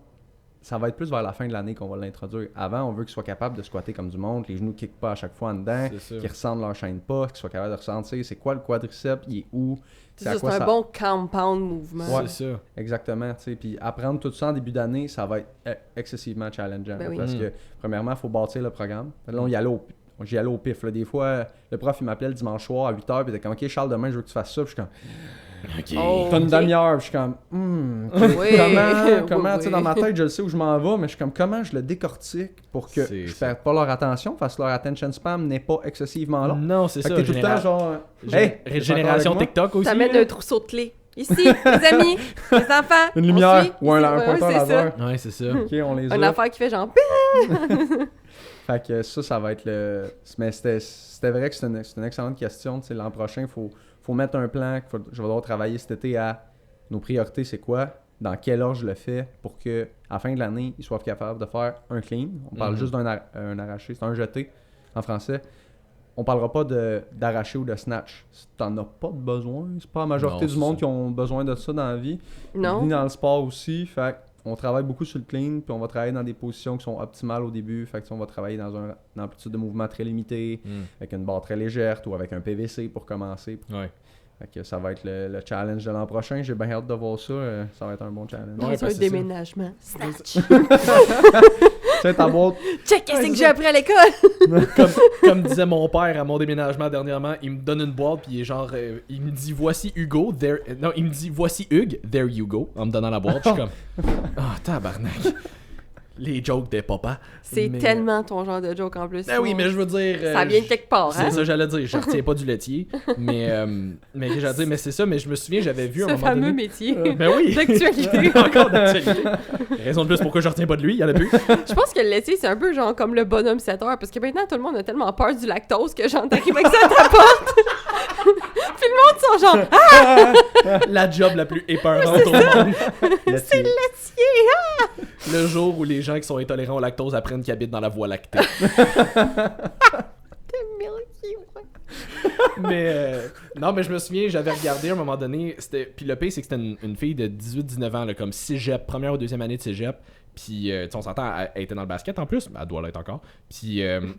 Speaker 3: ça va être plus vers la fin de l'année qu'on va l'introduire. Avant, on veut qu'ils soient capables de squatter comme du monde, que les genoux ne kickent pas à chaque fois en dedans, qu'ils ressentent leur chaîne pas, qu'ils soient capables de ressentir c'est quoi le quadriceps, il est où.
Speaker 1: C'est un bon compound mouvement.
Speaker 3: Ouais,
Speaker 2: c'est ça.
Speaker 3: Exactement. Puis apprendre tout ça en début d'année, ça va être excessivement challengeant.
Speaker 1: Ben oui.
Speaker 3: Parce que, premièrement, il faut bâtir le programme. Là, j'y allais au pif. Là. Des fois, le prof, il m'appelait le dimanche soir à 8h, puis il était comme, OK, Charles, demain, je veux que tu fasses ça. Puis je suis comme, t'as une demi-heure. Puis je suis comme, comment, tu sais, dans ma tête, je le sais où je m'en vais, mais je suis comme, comment je le décortique pour que je perde pas leur attention, parce que leur attention spam n'est pas excessivement long.
Speaker 2: Non, c'est
Speaker 3: Fait
Speaker 2: ça.
Speaker 3: que t'es tout le temps genre, hey,
Speaker 2: Génération TikTok aussi.
Speaker 1: T'amènes un trousseau de clés. Ici, les amis, les enfants.
Speaker 3: une lumière
Speaker 1: suit.
Speaker 3: ou un pointeur laser.
Speaker 2: Ouais, c'est ça.
Speaker 3: OK, on les
Speaker 1: Une
Speaker 3: a.
Speaker 1: affaire qui fait genre...
Speaker 3: Fait que ça va être le... Mais c'était vrai que c'est une excellente question. Tu sais, l'an prochain, il faut mettre un plan. Je vais devoir travailler cet été à nos priorités, c'est quoi? Dans quel ordre je le fais pour que à la fin de l'année, ils soient capables de faire un clean. On parle juste d'un arraché. C'est un jeté en français. On parlera pas d'arraché ou de snatch. Si t'en as pas de besoin, c'est pas la majorité du monde qui ont besoin de ça dans la vie.
Speaker 1: Non.
Speaker 3: Ni dans le sport aussi. Fait on travaille beaucoup sur le clean, puis on va travailler dans des positions qui sont optimales au début. Fait que on va travailler dans une amplitude de mouvement très limitée, avec une barre très légère ou avec un PVC pour commencer.
Speaker 2: Ouais.
Speaker 3: Fait que ça va être le challenge de l'an prochain. J'ai bien hâte de voir ça. Ça va être un bon challenge.
Speaker 1: Dans un déménagement. Snatch.
Speaker 3: Tu sais, ta boîte.
Speaker 1: Check, qu'est-ce que j'ai appris à l'école?
Speaker 2: comme disait mon père à mon déménagement dernièrement, il me donne une boîte puis il est genre il me dit voici Hugo, il me dit voici Hugues, there you go, en me donnant la boîte. Je suis comme tabarnak. Les jokes des papas.
Speaker 1: C'est tellement ton genre de joke en plus.
Speaker 2: Ben oui, mais je veux dire
Speaker 1: ça vient de quelque part, hein?
Speaker 2: C'est ça j'allais dire, je retiens pas du laitier, mais que j'allais dire mais c'est ça, mais je me souviens j'avais vu un moment
Speaker 1: fameux
Speaker 2: donné
Speaker 1: métier.
Speaker 2: ben oui,
Speaker 1: d'actualité.
Speaker 2: encore d'actualité. Raison de plus pourquoi je retiens pas de lui, il y en a plus.
Speaker 1: Je pense que le laitier, c'est un peu genre comme le bonhomme 7 heures, parce que maintenant, tout le monde a tellement peur du lactose que genre, t'arrives avec ça à ta porte. Puis le monde sont genre, ah!
Speaker 2: La job la plus épeurante au monde.
Speaker 1: C'est le laitier! Ah!
Speaker 2: Le jour où les gens qui sont intolérants au lactose apprennent qu'ils habitent dans la voie lactée.
Speaker 1: The Milky Way.
Speaker 2: Mais non, mais je me souviens, j'avais regardé à un moment donné, puis le pire c'est que c'était une fille de 18-19 ans, là, comme cégep, première ou deuxième année de cégep. Puis on s'entend, elle était dans le basket en plus, elle doit l'être encore. Puis elle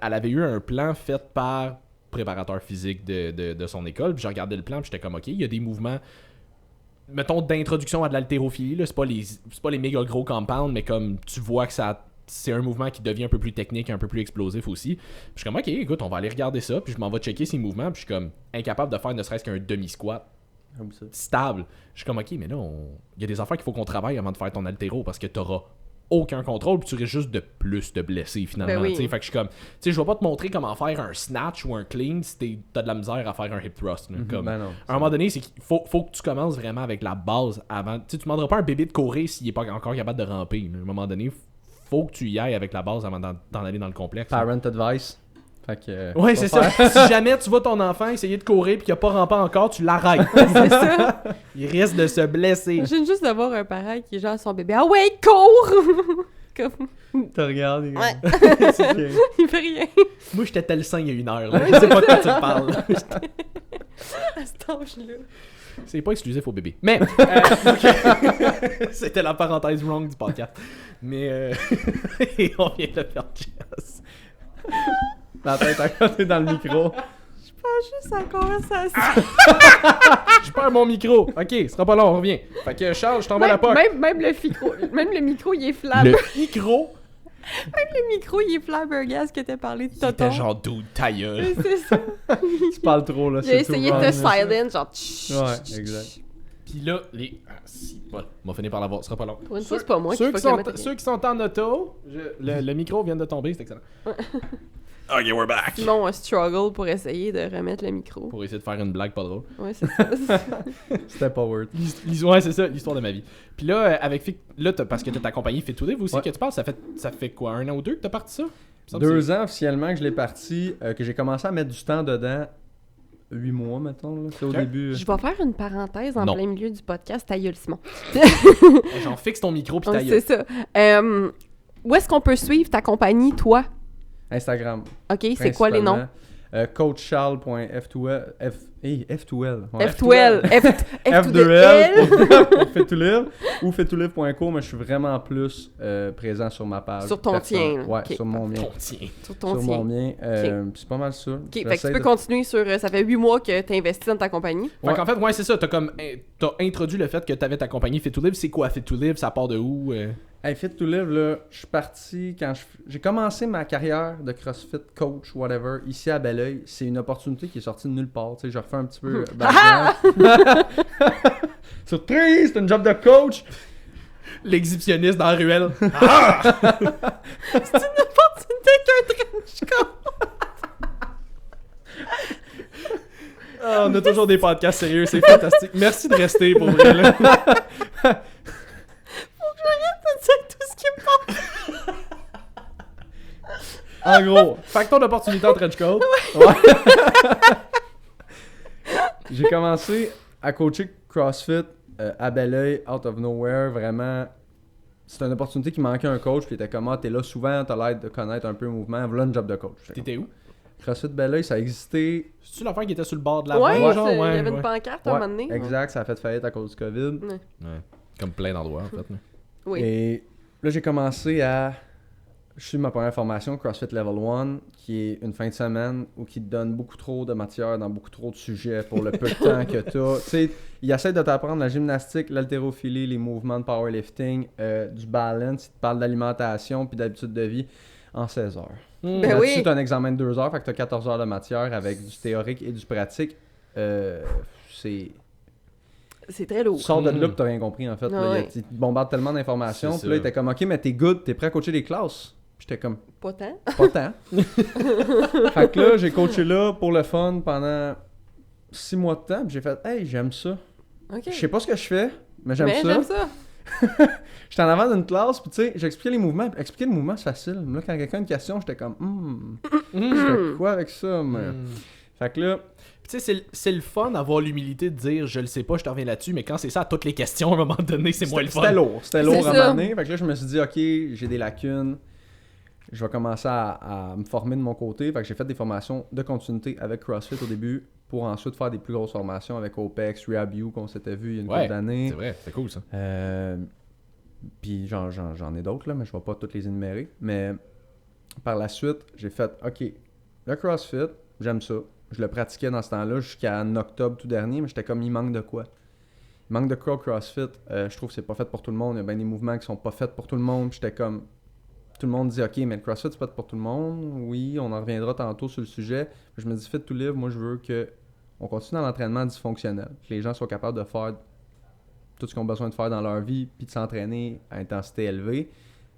Speaker 2: avait eu un plan fait par préparateur physique de son école. Puis j'ai regardé le plan, puis j'étais comme ok, il y a des mouvements, mettons, d'introduction à de l'haltérophilie, là. C'est pas les méga gros compounds, mais comme tu vois que c'est un mouvement qui devient un peu plus technique, un peu plus explosif aussi. Puis je suis comme ok, écoute, on va aller regarder ça, puis je m'en vais checker ces mouvements, puis je suis comme incapable de faire ne serait-ce qu'un demi-squat stable. Je suis comme ok, mais là, il y a des affaires qu'il faut qu'on travaille avant de faire ton haltéro, parce que t'auras aucun contrôle, puis tu risques juste de plus te blesser finalement.
Speaker 1: Ben oui.
Speaker 2: Fait que je suis comme, tu sais, je vais pas te montrer comment faire un snatch ou un clean si t'as de la misère à faire un hip thrust. Comme,
Speaker 3: Ben non,
Speaker 2: à un moment donné, c'est qu'il faut que tu commences vraiment avec la base avant. Tu demanderas pas à un bébé de courir s'il est pas encore capable de ramper. À un moment donné, faut que tu y ailles avec la base avant d'en aller dans le complexe.
Speaker 3: Parent advice. Fait que,
Speaker 2: ouais, c'est ça. Si jamais tu vois ton enfant essayer de courir puis qu'il a pas rampé encore, tu l'arrêtes.
Speaker 1: C'est ça.
Speaker 2: Il risque de se blesser.
Speaker 1: Je viens juste d'avoir un parent qui est genre son bébé. Ah ouais, cours! Comme...
Speaker 3: Te regardes.
Speaker 1: Ouais.
Speaker 3: Okay.
Speaker 1: Il fait rien.
Speaker 2: Moi, j'étais tel sein il y a une heure. Là. Je sais pas de quoi tu me parles.
Speaker 1: À cet âge-là.
Speaker 2: C'est pas exclusif aux bébés. Mais, okay. C'était la parenthèse wrong du podcast. Mais, et on vient de perdre Jess.
Speaker 3: La tête à côté dans le micro.
Speaker 1: Je pense juste à la conversation.
Speaker 2: Je perds mon micro. Ok, ce sera pas long, on revient. Fait que Charles, je t'envoie la poque.
Speaker 1: Même le micro, il est flab.
Speaker 2: Le micro?
Speaker 1: Même le micro, il est flabbergasté que t'as parlé de
Speaker 2: Il
Speaker 1: Toton.
Speaker 2: était genre dude, ta gueule.
Speaker 1: C'est ça.
Speaker 3: Tu parles trop, là.
Speaker 1: J'ai essayé de te silence, genre...
Speaker 3: Ouais, exact.
Speaker 2: Puis Puis là, les... Ah, si, voilà. On va finir par l'avoir, ce sera pas long.
Speaker 1: Pour une fois, c'est pas moi
Speaker 2: ceux
Speaker 1: qui
Speaker 2: qui
Speaker 1: faut
Speaker 2: sont,
Speaker 1: que le
Speaker 2: ceux qui sont en auto, le micro vient de tomber, c'est excellent. Ok, we're back.
Speaker 1: Simon a struggle pour essayer de remettre le micro.
Speaker 2: Pour essayer de faire une blague pas drôle.
Speaker 1: Ouais, c'est ça.
Speaker 3: C'était pas word.
Speaker 2: Ouais, c'est ça, l'histoire de ma vie. Puis là, avec là, parce que t'as ta compagnie Fit to Live aussi que tu parles, ça fait quoi, 1 an ou 2 que t'as parti ça?
Speaker 3: 2 ans officiellement que je l'ai parti, que j'ai commencé à mettre du temps dedans. 8 mois, mettons. Là. C'est au début.
Speaker 1: Je vais faire une parenthèse en plein milieu du podcast. Ta gueule, Simon.
Speaker 2: Genre, fixe ton micro pis ta
Speaker 1: C'est ça. Où est-ce qu'on peut suivre ta compagnie, toi?
Speaker 3: Instagram.
Speaker 1: OK, c'est quoi les noms?
Speaker 3: coachcharles.f2l. F2L. Ouais,
Speaker 1: F2L.
Speaker 3: F2L. pour Fit2Live. Ou fit2live.co, mais je suis vraiment plus présent sur ma page.
Speaker 1: Sur ton tien.
Speaker 3: Ouais,
Speaker 1: okay.
Speaker 3: sur mon mien.
Speaker 1: Sur ton tien.
Speaker 3: Mon mien. C'est pas mal ça.
Speaker 1: OK, fait que tu peux continuer sur... ça fait 8 mois que tu as investi dans ta compagnie.
Speaker 2: Fait qu'en fait, ouais, c'est ça. T'as introduit le fait que t'avais ta compagnie Fit to Live. C'est quoi Fit to Live? Ça part de où?
Speaker 3: Hey, Fit to Live, là, je suis parti quand j'ai commencé ma carrière de CrossFit coach, whatever, ici à Belleuil. C'est une opportunité qui est sortie de nulle part. Tu sais, je refais un petit peu. Surprise, c'est une job de coach.
Speaker 2: L'exhibitionniste dans la ruelle.
Speaker 1: C'est une opportunité qu'un trench coat.
Speaker 2: On a toujours des podcasts sérieux, c'est fantastique. Merci de rester pour vrai. Là.
Speaker 1: C'est tout ce qui me passe.
Speaker 3: En gros,
Speaker 2: fait que ton opportunité en trench coat.
Speaker 3: J'ai commencé à coacher CrossFit à Belleuil, out of nowhere. Vraiment, c'était une opportunité qui manquait un coach. Puis t'es comme, t'es là souvent, t'as l'air de connaître un peu le mouvement. Voilà une job de coach.
Speaker 2: T'étais où?
Speaker 3: CrossFit Belleuil, ça a existé.
Speaker 2: C'est-tu l'affaire qui était sur le bord de la
Speaker 1: Ouais,
Speaker 2: voie,
Speaker 1: genre, il y avait une pancarte à un moment donné.
Speaker 3: Exact, ça a fait faillite à cause du COVID.
Speaker 2: Ouais. Comme plein d'endroits, en fait.
Speaker 1: Oui.
Speaker 3: Et là, j'ai commencé à... Je suis ma première formation, CrossFit Level 1, qui est une fin de semaine où qui te donne beaucoup trop de matière dans beaucoup trop de sujets pour le peu de temps que tu as. Tu sais, il essaie de t'apprendre la gymnastique, l'haltérophilie, les mouvements de powerlifting, du balance, il te parle d'alimentation puis d'habitude de vie en 16 heures.
Speaker 1: Ben
Speaker 3: Là-dessus,
Speaker 1: oui.
Speaker 3: tu as un examen de 2 heures, fait que tu as 14 heures de matière avec du théorique et du pratique.
Speaker 1: C'est très lourd.
Speaker 3: Tu sors de là pis t'as rien compris en fait. Là,
Speaker 1: Ouais.
Speaker 3: il te bombarde tellement d'informations.
Speaker 2: C'est
Speaker 3: Puis là, il était comme, ok, mais t'es good, t'es prêt à coacher des classes. Puis j'étais comme,
Speaker 1: Pas tant.
Speaker 3: pas tant. Fait que là, j'ai coaché là pour le fun pendant 6 mois de temps. Puis j'ai fait, hey, j'aime ça.
Speaker 1: OK.
Speaker 3: Je sais pas ce que je fais, mais j'aime
Speaker 1: Mais
Speaker 3: ça.
Speaker 1: j'aime ça.
Speaker 3: J'étais en avant d'une classe, puis tu sais, j'expliquais les mouvements. Puis expliquer le mouvement, c'est facile. Mais là, quand quelqu'un a une question, j'étais comme, je fais quoi avec ça? Mais... Fait que là,
Speaker 2: Tu sais, c'est le fun d'avoir l'humilité de dire je le sais pas, je te reviens là-dessus, mais quand c'est ça à toutes les questions, à un moment donné, c'est moins le fun.
Speaker 3: C'était lourd
Speaker 1: C'est
Speaker 3: à
Speaker 1: ça.
Speaker 3: m'amener. Fait que là, je me suis dit, ok, j'ai des lacunes. Je vais commencer à me former de mon côté. Fait que j'ai fait des formations de continuité avec CrossFit au début pour ensuite faire des plus grosses formations avec OPEX, RehabU qu'on s'était vu il y a une couple d'années.
Speaker 2: C'est vrai, c'est cool ça.
Speaker 3: Puis j'en ai d'autres, là, mais je ne vais pas toutes les énumérer. Mais par la suite, j'ai fait, ok, le CrossFit, j'aime ça. Je le pratiquais dans ce temps-là jusqu'en octobre tout dernier, mais j'étais comme, il manque de quoi? Il manque de quoi au CrossFit? Je trouve que c'est pas fait pour tout le monde. Il y a bien des mouvements qui sont pas faits pour tout le monde. Puis j'étais comme, tout le monde dit, ok, mais le CrossFit, c'est pas pour tout le monde. Oui, on en reviendra tantôt sur le sujet. Puis je me dis, Fit to Live, moi, je veux qu'on continue dans l'entraînement dysfonctionnel. Que les gens soient capables de faire tout ce qu'ils ont besoin de faire dans leur vie, puis de s'entraîner à intensité élevée.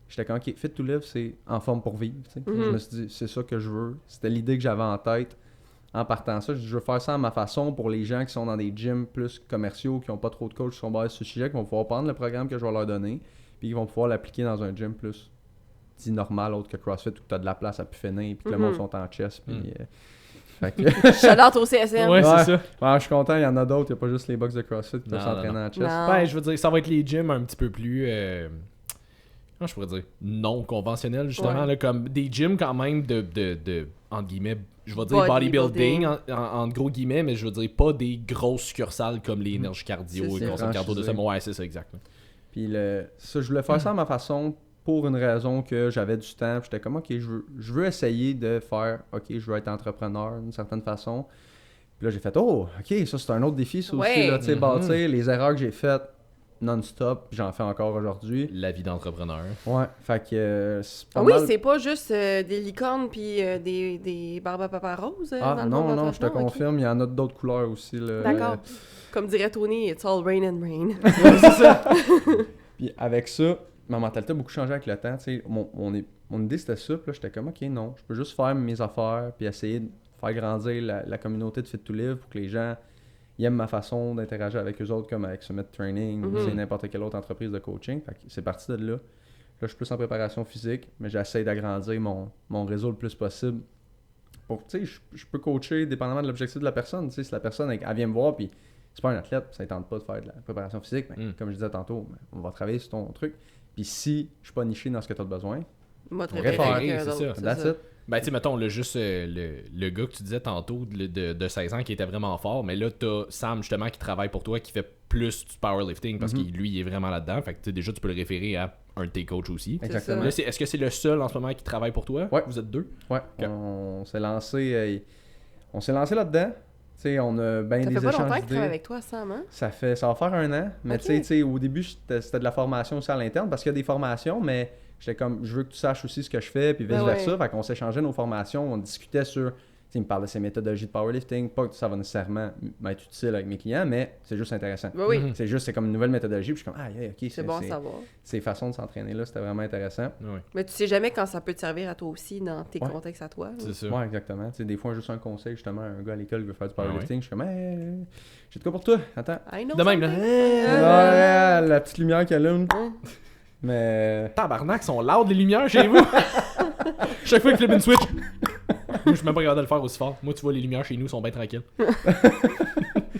Speaker 3: J'étais comme, ok, Fit to Live, c'est en forme pour vivre. Je me suis dit, c'est ça que je veux. C'était l'idée que j'avais en tête. En partant ça, je veux faire ça à ma façon pour les gens qui sont dans des gyms plus commerciaux, qui n'ont pas trop de coachs, qui sont basés sur ce sujet, qui vont pouvoir prendre le programme que je vais leur donner, puis qui vont pouvoir l'appliquer dans un gym plus dit normal, autre que CrossFit, où tu as de la place à pu finir, puis que le monde sont en chest. Puis, fait que...
Speaker 1: Shout-out au CSM.
Speaker 2: Ouais, c'est ça.
Speaker 3: Ouais, je suis content, il y en a d'autres, il n'y a pas juste les box de CrossFit qui peuvent s'entraîner en chest.
Speaker 1: Non.
Speaker 2: Ben, je veux dire, ça va être les gyms un petit peu plus. Comment je pourrais dire? Non conventionnels, justement.
Speaker 1: Ouais.
Speaker 2: Là, comme des gyms quand même de entre guillemets, je vais dire bodybuilding, en gros guillemets, mais je veux dire pas des grosses succursales comme les énergies cardio et
Speaker 3: C'est
Speaker 2: concepts cardio de ça.
Speaker 3: franchisé.
Speaker 2: Ouais, c'est ça, exact.
Speaker 3: Puis ça, je voulais faire ça à ma façon pour une raison que j'avais du temps. Puis j'étais comme, ok, je veux essayer de faire, ok, je veux être entrepreneur d'une certaine façon. Puis là, j'ai fait, oh, ok, ça c'est un autre défi, ça aussi,
Speaker 1: Ouais.
Speaker 3: là, tu sais, bâtir les erreurs que j'ai faites. non-stop, j'en fais encore aujourd'hui.
Speaker 2: La vie d'entrepreneur.
Speaker 3: Ouais, fait que c'est pas
Speaker 1: Ah oui,
Speaker 3: mal.
Speaker 1: c'est pas juste des licornes puis des barbes à papa roses. Dans
Speaker 3: Ah
Speaker 1: le
Speaker 3: non,
Speaker 1: monde
Speaker 3: non, je te
Speaker 1: d'entrepreneur, ok.
Speaker 3: confirme, il y en a d'autres couleurs aussi. Là.
Speaker 1: D'accord. Comme dirait Tony, it's all rain and rain.
Speaker 3: C'est ça. Puis avec ça, ma mentalité a beaucoup changé avec le temps. Tu sais, mon idée c'était ça, puis là j'étais comme ok, non, je peux juste faire mes affaires, puis essayer de faire grandir la communauté de Fit to Live pour que les gens ils aiment ma façon d'interagir avec eux autres, comme avec Summit Training ou c'est n'importe quelle autre entreprise de coaching. Fait que c'est parti de là. Là, je suis plus en préparation physique, mais j'essaie d'agrandir mon réseau le plus possible. Pour, tu sais, je peux coacher dépendamment de l'objectif de la personne. Tu sais, si la personne elle vient me voir, puis c'est pas un athlète, ça ne tente pas de faire de la préparation physique, mais comme je disais tantôt, on va travailler sur ton truc. Puis si je suis pas niché dans ce que tu as besoin,
Speaker 1: Moi, très
Speaker 2: référer,
Speaker 1: bien.
Speaker 2: c'est ça.
Speaker 3: that's it.
Speaker 2: Ben, tu sais, mettons, là, juste le gars que tu disais tantôt de 16 ans qui était vraiment fort, mais là, t'as Sam, justement, qui travaille pour toi, qui fait plus du powerlifting parce qu'il lui, il est vraiment là-dedans. Fait que, tu sais, déjà, tu peux le référer à un de tes coachs aussi.
Speaker 3: Exactement.
Speaker 2: Là, est-ce que c'est le seul en ce moment qui travaille pour toi?
Speaker 3: Ouais.
Speaker 2: Vous êtes deux?
Speaker 3: Ouais,
Speaker 2: Ok.
Speaker 3: on s'est lancé là-dedans. Tu sais, on a bien
Speaker 1: Ça
Speaker 3: des
Speaker 1: fait pas longtemps
Speaker 3: échanges
Speaker 1: qu'il travaille
Speaker 3: d'idées.
Speaker 1: avec toi, Sam, hein?
Speaker 3: Ça va faire 1 an. Mais
Speaker 1: Ok.
Speaker 3: tu sais, au début, c'était de la formation aussi à l'interne parce qu'il y a des formations, mais j'étais comme, je veux que tu saches aussi ce que je fais, puis vice-versa.
Speaker 1: ouais.
Speaker 3: Fait qu'on s'échangeait nos formations, on discutait sur. Tu sais, il me parle de ses méthodologies de powerlifting. Pas que ça va nécessairement m'être utile avec mes clients, mais c'est juste intéressant.
Speaker 1: Ben oui,
Speaker 3: C'est comme une nouvelle méthodologie, puis je suis comme, ok,
Speaker 1: c'est bon à savoir.
Speaker 3: ces façons de s'entraîner là, c'était vraiment intéressant.
Speaker 2: Ouais.
Speaker 1: Mais tu sais jamais quand ça peut te servir à toi aussi dans tes
Speaker 3: Ouais.
Speaker 1: contextes à toi. là.
Speaker 2: C'est ça.
Speaker 3: Ouais, exactement. Tu sais, des fois, juste un conseil, justement, un gars à l'école qui veut faire du
Speaker 2: Ah ouais.
Speaker 3: powerlifting, je suis comme, hey, j'ai de quoi pour toi, attends.
Speaker 1: I know
Speaker 2: De même, là.
Speaker 1: something.
Speaker 3: Ouais, la petite lumière qu'elle allume.
Speaker 1: Hein?
Speaker 3: Mais.
Speaker 2: Tabarnak, sont loud les lumières chez vous! Chaque fois qu'il flippe une switch! Moi, je suis même pas capable de le faire aussi fort. Moi, tu vois, les lumières chez nous sont bien tranquilles.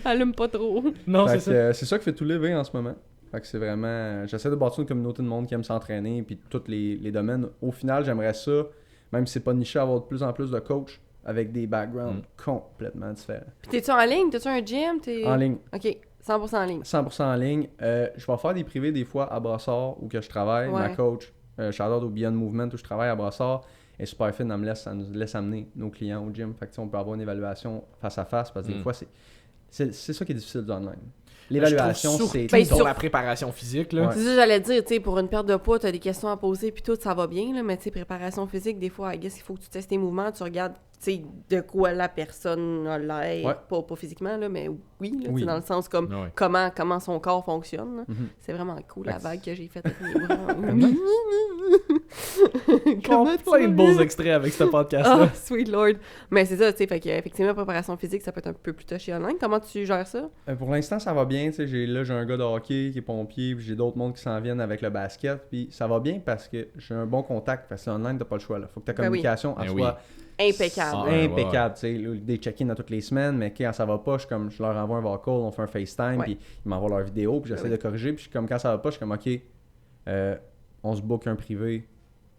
Speaker 1: Allume pas trop.
Speaker 2: Non,
Speaker 3: Fait
Speaker 2: c'est
Speaker 3: que,
Speaker 2: ça.
Speaker 3: c'est ça qui fait tout lever en ce moment. Fait que c'est vraiment. J'essaie de bâtir une communauté de monde qui aime s'entraîner, puis tous les domaines. Au final, j'aimerais ça, même si c'est pas niché, avoir de plus en plus de coachs avec des backgrounds complètement différents.
Speaker 1: Puis t'es-tu en ligne? T'as-tu un gym?
Speaker 3: En ligne,
Speaker 1: Ok, 100% en ligne.
Speaker 3: 100% en ligne. Je vais faire des privés des fois à Brassard où que je travaille.
Speaker 1: Ouais.
Speaker 3: Ma coach, shout-out au Beyond Movement où je travaille à Brassard, est super fine, ça nous laisse amener nos clients au gym. Fait que tu sais, on peut avoir une évaluation face à face parce que des fois, c'est ça qui est difficile du online. L'évaluation,
Speaker 2: Je trouve
Speaker 3: c'est.
Speaker 2: surtout
Speaker 1: Ben,
Speaker 2: pour
Speaker 1: sur-
Speaker 2: la préparation physique, là.
Speaker 3: Ouais.
Speaker 1: C'est ça que j'allais dire, tu sais, pour une perte de poids, t'as des questions à poser, puis tout, ça va bien, là, mais tu sais, préparation physique, des fois, I guess, il faut que tu testes tes mouvements, tu regardes, tu sais, de quoi la personne a l'air,
Speaker 3: Ouais.
Speaker 1: pas physiquement, là, mais oui, là, tu
Speaker 3: Oui.
Speaker 1: sais, dans le sens comme
Speaker 2: Ouais.
Speaker 1: comment son corps fonctionne, là.
Speaker 3: Mhm.
Speaker 1: C'est vraiment cool,
Speaker 3: Fait
Speaker 1: la
Speaker 3: que
Speaker 1: vague que j'ai faite avec mes bras.
Speaker 2: Comment plein de beaux extraits avec ce podcast-là.
Speaker 1: Ah, sweet lord. Mais c'est ça, tu sais, fait que, effectivement, préparation physique, ça peut être un peu plus touché online. Comment tu gères ça?
Speaker 3: Pour l'instant, ça va bien. Tu sais, j'ai un gars de hockey qui est pompier, puis j'ai d'autres mondes qui s'en viennent avec le basket. Puis ça va bien parce que j'ai un bon contact. Parce que online, t'as pas le choix. Il faut que ta
Speaker 1: Ben oui.
Speaker 3: communication en
Speaker 2: Ben
Speaker 3: soit
Speaker 1: Impeccable.
Speaker 2: Ah, ouais,
Speaker 3: impeccable. Tu sais, là, des check-ins toutes les semaines, mais quand ça va pas, je leur envoie un vocal, on fait un FaceTime,
Speaker 1: Ouais.
Speaker 3: puis ils m'envoient leur vidéo, puis j'essaie
Speaker 1: Ben oui.
Speaker 3: de corriger. Puis comme quand ça va pas, je suis comme OK, on se book un privé,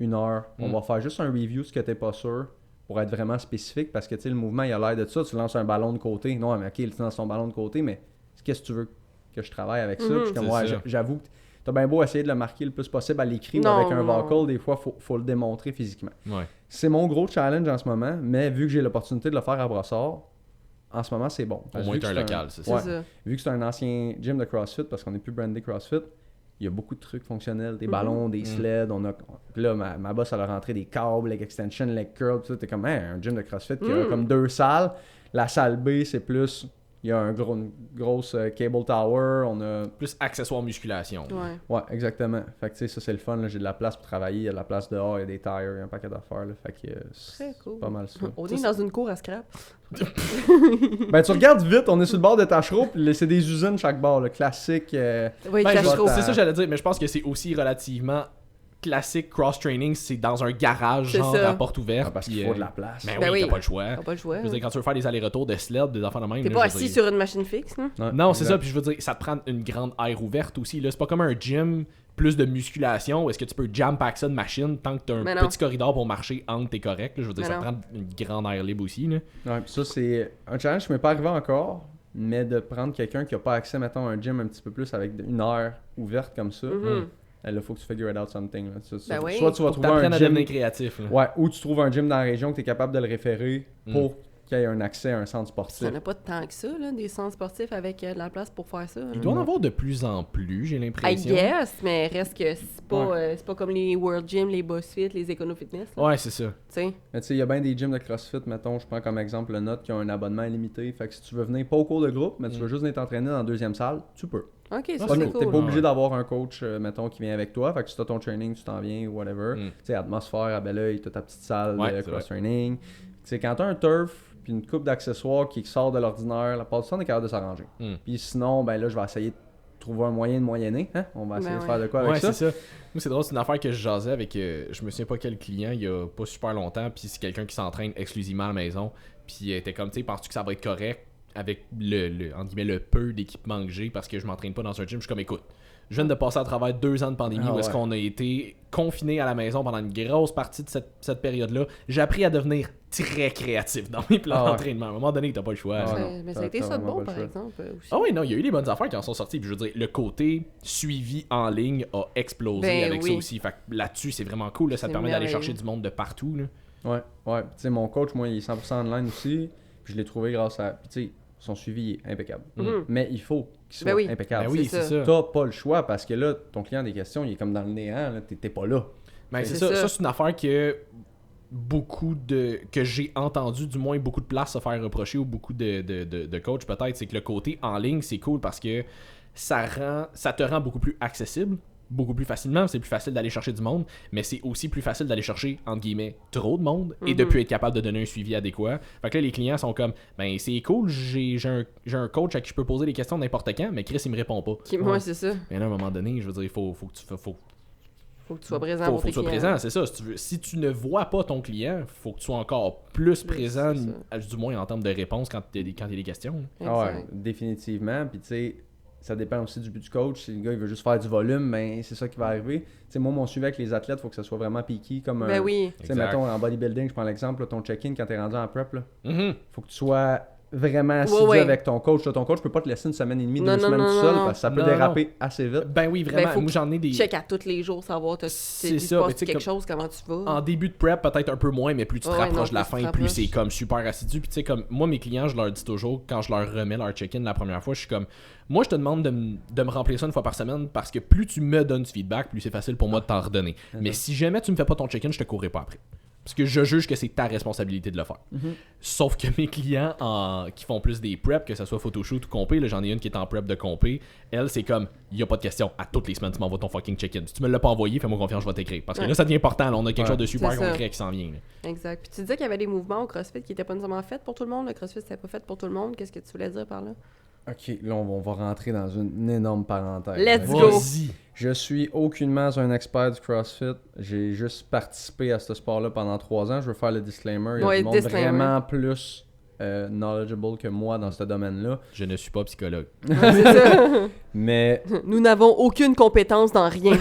Speaker 3: 1 heure. On va faire juste un review ce que t'es pas sûr pour être vraiment spécifique parce que tu sais, le mouvement il a l'air de ça. Tu lances un ballon de côté. Non, mais OK, tu lances ton ballon de côté, mais qu'est-ce que tu veux que je travaille avec ça? Puis je suis comme,
Speaker 2: C'est
Speaker 3: ouais,
Speaker 2: ça.
Speaker 3: j'avoue que t'as bien beau essayer de le marquer le plus possible à l'écrit ou
Speaker 1: Non,
Speaker 3: avec un
Speaker 1: non.
Speaker 3: vocal, des fois, faut le démontrer physiquement.
Speaker 2: Ouais.
Speaker 3: C'est mon gros challenge en ce moment, mais vu que j'ai l'opportunité de le faire à Brossard, en ce moment, c'est bon.
Speaker 2: Au
Speaker 3: Parce
Speaker 2: moins,
Speaker 3: que
Speaker 2: t'as
Speaker 3: vu
Speaker 2: un
Speaker 3: que
Speaker 2: local, c'est
Speaker 1: C'est
Speaker 2: ça.
Speaker 1: ça.
Speaker 3: Vu que c'est un ancien gym de CrossFit, parce qu'on n'est plus brandé CrossFit, il y a beaucoup de trucs fonctionnels, des ballons, des sleds, puis là, ma boss, elle a rentré des câbles, leg extension, leg curl, tout ça, t'es comme, hein, un gym de CrossFit qui a comme 2 salles. La salle B, c'est plus, il y a une grosse cable tower, on a...
Speaker 2: Plus accessoire musculation.
Speaker 1: Ouais.
Speaker 3: Ouais, exactement. Fait que tu sais, ça c'est le fun, là. J'ai de la place pour travailler, il y a de la place dehors, il y a des tires, il y a un paquet d'affaires, là. Fait que
Speaker 1: Très
Speaker 3: c'est
Speaker 1: cool.
Speaker 3: pas mal ça.
Speaker 1: On est dans une cour à scrap.
Speaker 3: Ben tu regardes vite, on est sur le bord de Tachereau, puis c'est des usines chaque bord, le classique.
Speaker 1: Oui,
Speaker 2: Ben,
Speaker 1: cache
Speaker 3: je-
Speaker 1: trop.
Speaker 2: c'est ça que j'allais dire, mais je pense que c'est aussi relativement classique cross-training, c'est dans un garage,
Speaker 1: C'est
Speaker 2: genre
Speaker 1: ça.
Speaker 2: à porte ouverte.
Speaker 3: parce
Speaker 2: puis,
Speaker 3: qu'il faut de la place.
Speaker 2: Ben,
Speaker 1: Ben
Speaker 2: oui,
Speaker 1: oui.
Speaker 2: t'as pas le choix.
Speaker 1: T'as pas le choix.
Speaker 2: Je veux dire, quand tu veux faire des allers-retours de sled, des affaires de même.
Speaker 1: T'es
Speaker 2: là,
Speaker 1: pas
Speaker 2: je veux
Speaker 1: assis
Speaker 2: dire-
Speaker 1: sur une machine fixe, non?
Speaker 3: Ouais,
Speaker 2: Non, c'est
Speaker 3: exact.
Speaker 2: ça, puis je veux dire, ça te prend une grande aire ouverte aussi. Là. C'est pas comme un gym, plus de musculation, où est-ce que tu peux jam-pack ça de machine tant que t'as un
Speaker 1: Mais non.
Speaker 2: petit corridor pour marcher entre, t'es correct. Là. Je veux dire,
Speaker 1: Mais
Speaker 2: ça te
Speaker 1: non.
Speaker 2: prend une grande aire libre aussi. Là.
Speaker 3: Ouais, puis ça c'est un challenge qui m'est pas arrivé encore, mais de prendre quelqu'un qui a pas accès, mettons, à un gym un petit peu plus avec une heure ouverte comme ça,
Speaker 1: Mhm.
Speaker 3: là, faut que tu figure it out something. Là.
Speaker 1: Ben oui.
Speaker 3: Soit tu vas
Speaker 2: Faut que
Speaker 3: trouver un
Speaker 2: t'apprennes à
Speaker 3: gym...
Speaker 2: devenir créatif. Là.
Speaker 3: Ouais, ou tu trouves un gym dans la région que tu es capable de le référer pour qu'il y ait un accès à un centre
Speaker 1: Il
Speaker 3: sportif.
Speaker 1: n'y en a pas tant que ça, là, des centres sportifs avec de la place pour faire ça.
Speaker 2: Il doit en avoir de plus en plus, j'ai
Speaker 1: I
Speaker 2: l'impression.
Speaker 1: guess, mais reste que c'est pas comme les World Gym, les BossFit, les Econo Fitness. Là.
Speaker 2: Ouais, c'est ça.
Speaker 1: Tu sais.
Speaker 3: Mais tu sais, il y a bien des gyms de CrossFit, mettons, je prends comme exemple le Note qui a un abonnement illimité. Fait que si tu veux venir pas au cours de groupe, mais tu veux juste venir t'entraîner dans la deuxième salle, tu peux.
Speaker 1: Ok, ça
Speaker 2: Ah,
Speaker 1: c'est
Speaker 3: T'es
Speaker 1: cool.
Speaker 3: pas obligé
Speaker 2: Ouais.
Speaker 3: d'avoir un coach, mettons, qui vient avec toi. Fait que si t'as ton training, tu t'en viens ou whatever. Tu sais, atmosphère à bel oeil, t'as ta petite salle
Speaker 2: Ouais,
Speaker 3: de
Speaker 2: c'est
Speaker 3: cross-training. Tu sais, quand t'as un turf puis une coupe d'accessoires qui sort de l'ordinaire, la part du temps, on est capable de s'arranger. Puis sinon, ben là, je vais essayer de trouver un moyen de moyenner. Hein? On va essayer de faire de quoi avec
Speaker 2: Ouais,
Speaker 3: ça.
Speaker 2: c'est ça. Moi, c'est drôle, c'est une affaire que je jasais avec, je me souviens pas quel client, il y a pas super longtemps, puis c'est quelqu'un qui s'entraîne exclusivement à la maison, puis il était comme, tu sais, penses-tu que ça va être correct avec entre guillemets, le peu d'équipement que j'ai parce que je m'entraîne pas dans un gym? Je suis comme, écoute, je viens de passer à travers 2 ans de pandémie où est-ce qu'on a été confinés à la maison pendant une grosse partie de cette période-là. J'ai appris à devenir très créatif dans mes plans d'entraînement. À un moment donné, t'as pas le choix.
Speaker 1: Mais ça a été ça de bon, par exemple. Aussi.
Speaker 2: Ah oui, non, il y a eu des bonnes affaires qui en sont sorties. Puis je veux dire, le côté suivi en ligne a explosé avec ça aussi. Fait que là-dessus, c'est vraiment cool. Là, ça te permet d'aller chercher du monde de partout. Là.
Speaker 3: Ouais. Tu sais, mon coach, moi, il est 100% online aussi. Puis je l'ai trouvé grâce à. Puis tu sais, son suivi est impeccable. Mais il faut qu'il soit impeccable.
Speaker 2: Ben oui, c'est ça.
Speaker 3: T'as pas le choix parce que là, ton client a des questions, il est comme dans le néant. Là, t'es pas là.
Speaker 2: Ben c'est ça. Ça, c'est une affaire que que j'ai entendu, du moins beaucoup de places se faire reprocher ou beaucoup de coachs peut-être, c'est que le côté en ligne, c'est cool parce que ça te rend beaucoup plus accessible, beaucoup plus facilement, c'est plus facile d'aller chercher du monde, mais c'est aussi plus facile d'aller chercher, entre guillemets, trop de monde et de plus être capable de donner un suivi adéquat. Fait que là, les clients sont comme, ben c'est cool, j'ai un coach à qui je peux poser des questions n'importe quand, mais Chris, il me répond pas.
Speaker 1: Moi, c'est ça.
Speaker 2: Mais là, à un moment donné, je veux dire, il faut que tu
Speaker 1: sois présent
Speaker 2: faut
Speaker 1: pour
Speaker 2: que
Speaker 1: tes
Speaker 2: tu sois
Speaker 1: clients.
Speaker 2: présent, c'est ça. Si tu ne vois pas ton client, faut que tu sois encore plus présent, du moins en termes de réponse quand il y a des questions.
Speaker 3: Ouais, définitivement. Puis tu sais, ça dépend aussi du but du coach. Si le gars il veut juste faire du volume, ben c'est ça qui va arriver. Tu sais, moi, mon suivi avec les athlètes, faut que ça soit vraiment piqué comme
Speaker 1: Ben oui.
Speaker 3: Tu sais, mettons en bodybuilding, je prends l'exemple, là, ton check-in quand t'es rendu en prep, là. Faut que tu sois vraiment assidu avec ton coach. Là, ton coach peut pas te laisser une semaine et demie, 2 semaines tout seul parce que ça peut déraper assez vite.
Speaker 2: Ben oui, vraiment.
Speaker 1: Faut
Speaker 2: moi, j'en ai des.
Speaker 1: Check à tous les jours, savoir
Speaker 2: c'est
Speaker 1: ça, quelque chose, comment tu vas.
Speaker 2: En début de prep, peut-être un peu moins, mais plus tu te rapproches de la fin, plus c'est comme super assidu. Puis tu sais, comme moi, mes clients, je leur dis toujours, quand je leur remets leur check-in la première fois, je suis comme, moi, je te demande de me remplir ça une fois par semaine parce que plus tu me donnes du feedback, plus c'est facile pour moi de t'en redonner. Mais si jamais tu me fais pas ton check-in, je te courrai pas après. Parce que je juge que c'est ta responsabilité de le faire. Sauf que mes clients qui font plus des preps, que ce soit photoshoot ou compé, là, j'en ai une qui est en prep de compé, elle, c'est comme, il n'y a pas de question. À toutes les semaines, tu m'envoies ton fucking check-in. Si tu me l'as pas envoyé, fais-moi confiance, je vais t'écrire. Parce que là, ça devient important. Là, on a quelque chose de super concret qui s'en vient. Là.
Speaker 1: Exact. Puis tu disais qu'il y avait des mouvements au CrossFit qui n'étaient pas nécessairement faits pour tout le monde. Le CrossFit, c'était pas fait pour tout le monde. Qu'est-ce que tu voulais dire par là?
Speaker 3: Ok, là, on va rentrer dans une énorme parenthèse.
Speaker 1: Let's go!
Speaker 2: Vas-y.
Speaker 3: Je suis aucunement un expert du CrossFit. J'ai juste participé à ce sport-là pendant 3 ans. Je veux faire le disclaimer. Il y a du monde vraiment plus knowledgeable que moi dans ce domaine-là.
Speaker 2: Je ne suis pas psychologue.
Speaker 1: C'est ça.
Speaker 3: Mais
Speaker 1: Nous n'avons aucune compétence dans rien.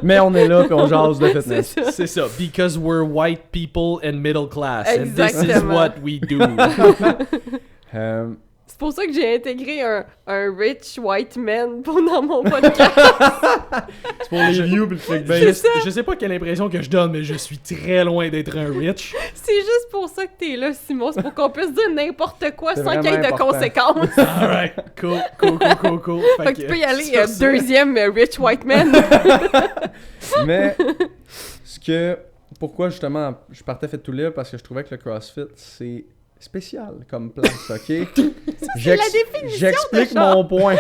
Speaker 3: mais on est là et on jase de fitness.
Speaker 2: C'est ça. Because we're white people and middle class. And this is
Speaker 1: Exactement.
Speaker 2: what we do.
Speaker 1: C'est pour ça que j'ai intégré un rich white man dans mon podcast.
Speaker 3: C'est pour les views et le clickbait.
Speaker 2: Je sais pas quelle impression que je donne, mais je suis très loin d'être un rich.
Speaker 1: C'est juste pour ça que t'es là, Simon. C'est pour qu'on puisse dire n'importe quoi
Speaker 3: C'est
Speaker 1: sans qu'il y ait de
Speaker 3: vraiment
Speaker 1: conséquences.
Speaker 2: Alright, cool.
Speaker 1: Fait que tu peux y aller, deuxième rich white man.
Speaker 3: Mais pourquoi justement je partais fait tout lire parce que je trouvais que le CrossFit c'est spécial comme place, ok?
Speaker 1: C'est la définition
Speaker 3: J'explique
Speaker 1: de genre.
Speaker 3: mon point.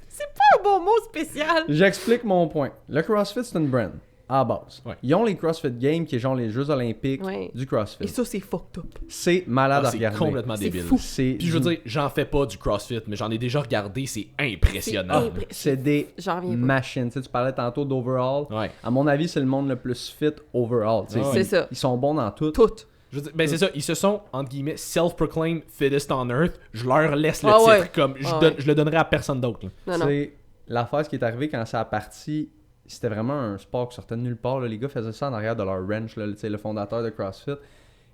Speaker 1: C'est pas un bon mot spécial.
Speaker 3: J'explique mon point. Le CrossFit c'est une brand à la base.
Speaker 2: Ouais.
Speaker 3: Ils ont les CrossFit Games qui est genre les Jeux Olympiques du CrossFit.
Speaker 1: Et ça, c'est fucked up.
Speaker 3: C'est malade à
Speaker 2: C'est
Speaker 3: regarder.
Speaker 2: complètement
Speaker 1: C'est
Speaker 2: débile.
Speaker 1: fou.
Speaker 3: C'est
Speaker 2: Puis je veux dire, j'en fais pas du CrossFit, mais j'en ai déjà regardé, c'est impressionnant.
Speaker 3: c'est des
Speaker 1: J'en reviens pas.
Speaker 3: machines. Tu sais, tu parlais tantôt d'overall.
Speaker 2: Ouais.
Speaker 3: À mon avis, c'est le monde le plus fit overall. Tu sais,
Speaker 2: Ouais.
Speaker 1: C'est ça.
Speaker 3: Ils sont bons dans tout.
Speaker 1: Toutes.
Speaker 2: Je veux dire, ben c'est ça, ils se sont, entre guillemets, self-proclaimed fittest on earth. Je leur laisse le
Speaker 1: Ah
Speaker 2: titre,
Speaker 1: ouais.
Speaker 2: comme je le donnerai à personne d'autre. Là.
Speaker 1: Non, non.
Speaker 3: C'est l'affaire, ce qui est arrivé quand ça a parti, c'était vraiment un sport qui sortait de nulle part. Là. Les gars faisaient ça en arrière de leur ranch, là, le fondateur de CrossFit.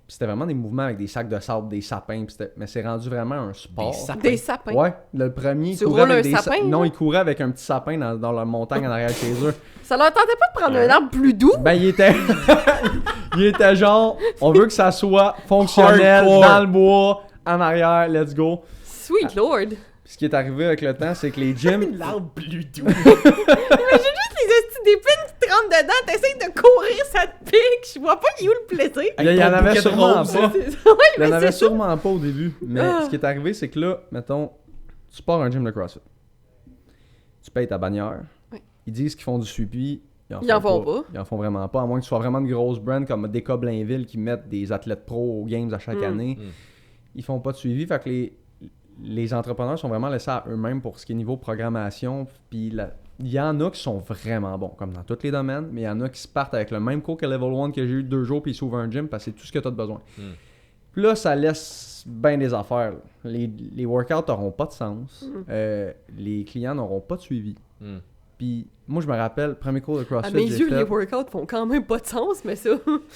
Speaker 3: Puis c'était vraiment des mouvements avec des sacs de sable, des sapins. Mais c'est rendu vraiment un sport.
Speaker 2: Des sapins.
Speaker 1: Des sapins.
Speaker 3: Ouais, le premier, il
Speaker 1: Tu
Speaker 3: courait
Speaker 1: roules
Speaker 3: avec
Speaker 1: un
Speaker 3: des
Speaker 1: sapin,
Speaker 3: Non,
Speaker 1: là?
Speaker 3: il courait avec un petit sapin dans la montagne en arrière de chez eux.
Speaker 1: Ça leur tentait pas de prendre un arbre plus doux?
Speaker 3: Ben, il était Il était genre, on veut que ça soit fonctionnel,
Speaker 2: Hardcore.
Speaker 3: dans le bois, en arrière, let's go.
Speaker 1: Sweet Lord!
Speaker 3: Puis ce qui est arrivé avec le temps, c'est que les gyms...
Speaker 2: L'arbre plus doux.
Speaker 1: Imagine juste les estis d'épines qui te rentrent dedans, t'essayes de courir, ça te pique, je vois pas il est où le plaisir.
Speaker 3: Il y en
Speaker 2: ton
Speaker 3: avait
Speaker 2: bouquet de
Speaker 3: sûrement
Speaker 2: roses,
Speaker 3: pas.
Speaker 2: là.
Speaker 3: Il y en
Speaker 1: mais
Speaker 3: avait
Speaker 1: c'est ça.
Speaker 3: sûrement pas au début. Mais
Speaker 1: Ah.
Speaker 3: ce qui est arrivé, c'est que là, mettons, tu pars un gym de CrossFit. Tu payes ta bannière.
Speaker 1: Oui.
Speaker 3: Ils disent qu'ils font du suivi.
Speaker 1: Ils en font pas.
Speaker 3: Ils en font vraiment pas. À moins que ce soit vraiment de grosses brands comme DK Blainville qui mettent des athlètes pro aux games à chaque année. Ils font pas de suivi. Fait que les entrepreneurs sont vraiment laissés à eux-mêmes pour ce qui est niveau programmation. Puis il y en a qui sont vraiment bons, comme dans tous les domaines, mais il y en a qui se partent avec le même cours que Level 1 que j'ai eu 2 jours, puis ils s'ouvrent un gym parce que c'est tout ce que tu as besoin. Puis là, ça laisse bien des affaires. Là. Les workouts n'auront pas de sens. Les clients n'auront pas de suivi. Puis moi, je me rappelle, premier cours de CrossFit,
Speaker 1: À mes
Speaker 3: j'ai
Speaker 1: yeux,
Speaker 3: fait...
Speaker 1: les workouts font quand même pas de sens, mais ça.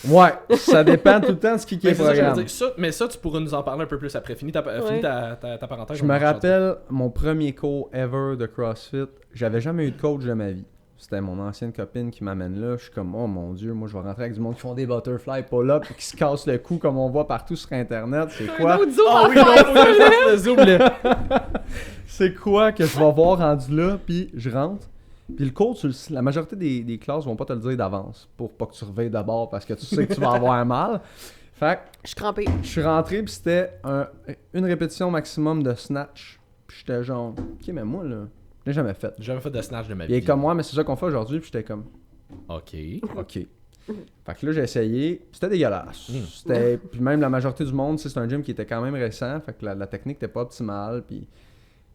Speaker 3: Ouais, ça dépend tout le temps de ce qui
Speaker 2: Mais
Speaker 3: est
Speaker 2: c'est ça que je veux
Speaker 3: programme.
Speaker 2: dire. Mais ça, tu pourras nous en parler un peu plus après. Finis ta parenthèse.
Speaker 3: Je me rappelle mon premier cours ever de CrossFit. J'avais jamais eu de coach de ma vie. C'était mon ancienne copine qui m'amène là. Je suis comme, oh mon Dieu, moi je vais rentrer avec du monde qui font des butterfly pull-up et qui se cassent le cou comme on voit partout sur Internet. C'est quoi?
Speaker 1: Un autre zoom
Speaker 2: Ah
Speaker 1: à
Speaker 2: oui,
Speaker 1: faire,
Speaker 2: non, faut que je fasse le zoom, là.
Speaker 3: C'est quoi que je vais voir rendu là? Puis je rentre. Puis le coach, la majorité des classes vont pas te le dire d'avance pour pas que tu reveilles d'abord parce que tu sais que tu vas avoir mal. Fait que
Speaker 1: Je suis crampée.
Speaker 3: je suis rentré puis c'était une répétition maximum de snatch. Puis j'étais genre, ok, mais moi là, je l'ai jamais fait.
Speaker 2: J'ai jamais fait de snatch de ma
Speaker 3: Il est
Speaker 2: vie.
Speaker 3: comme moi, mais c'est ça qu'on fait aujourd'hui. Puis j'étais comme,
Speaker 2: Ok.
Speaker 3: ok. Fait que là, j'ai essayé. C'était dégueulasse. Puis même la majorité du monde, c'est un gym qui était quand même récent. Fait que la technique était pas optimale. Puis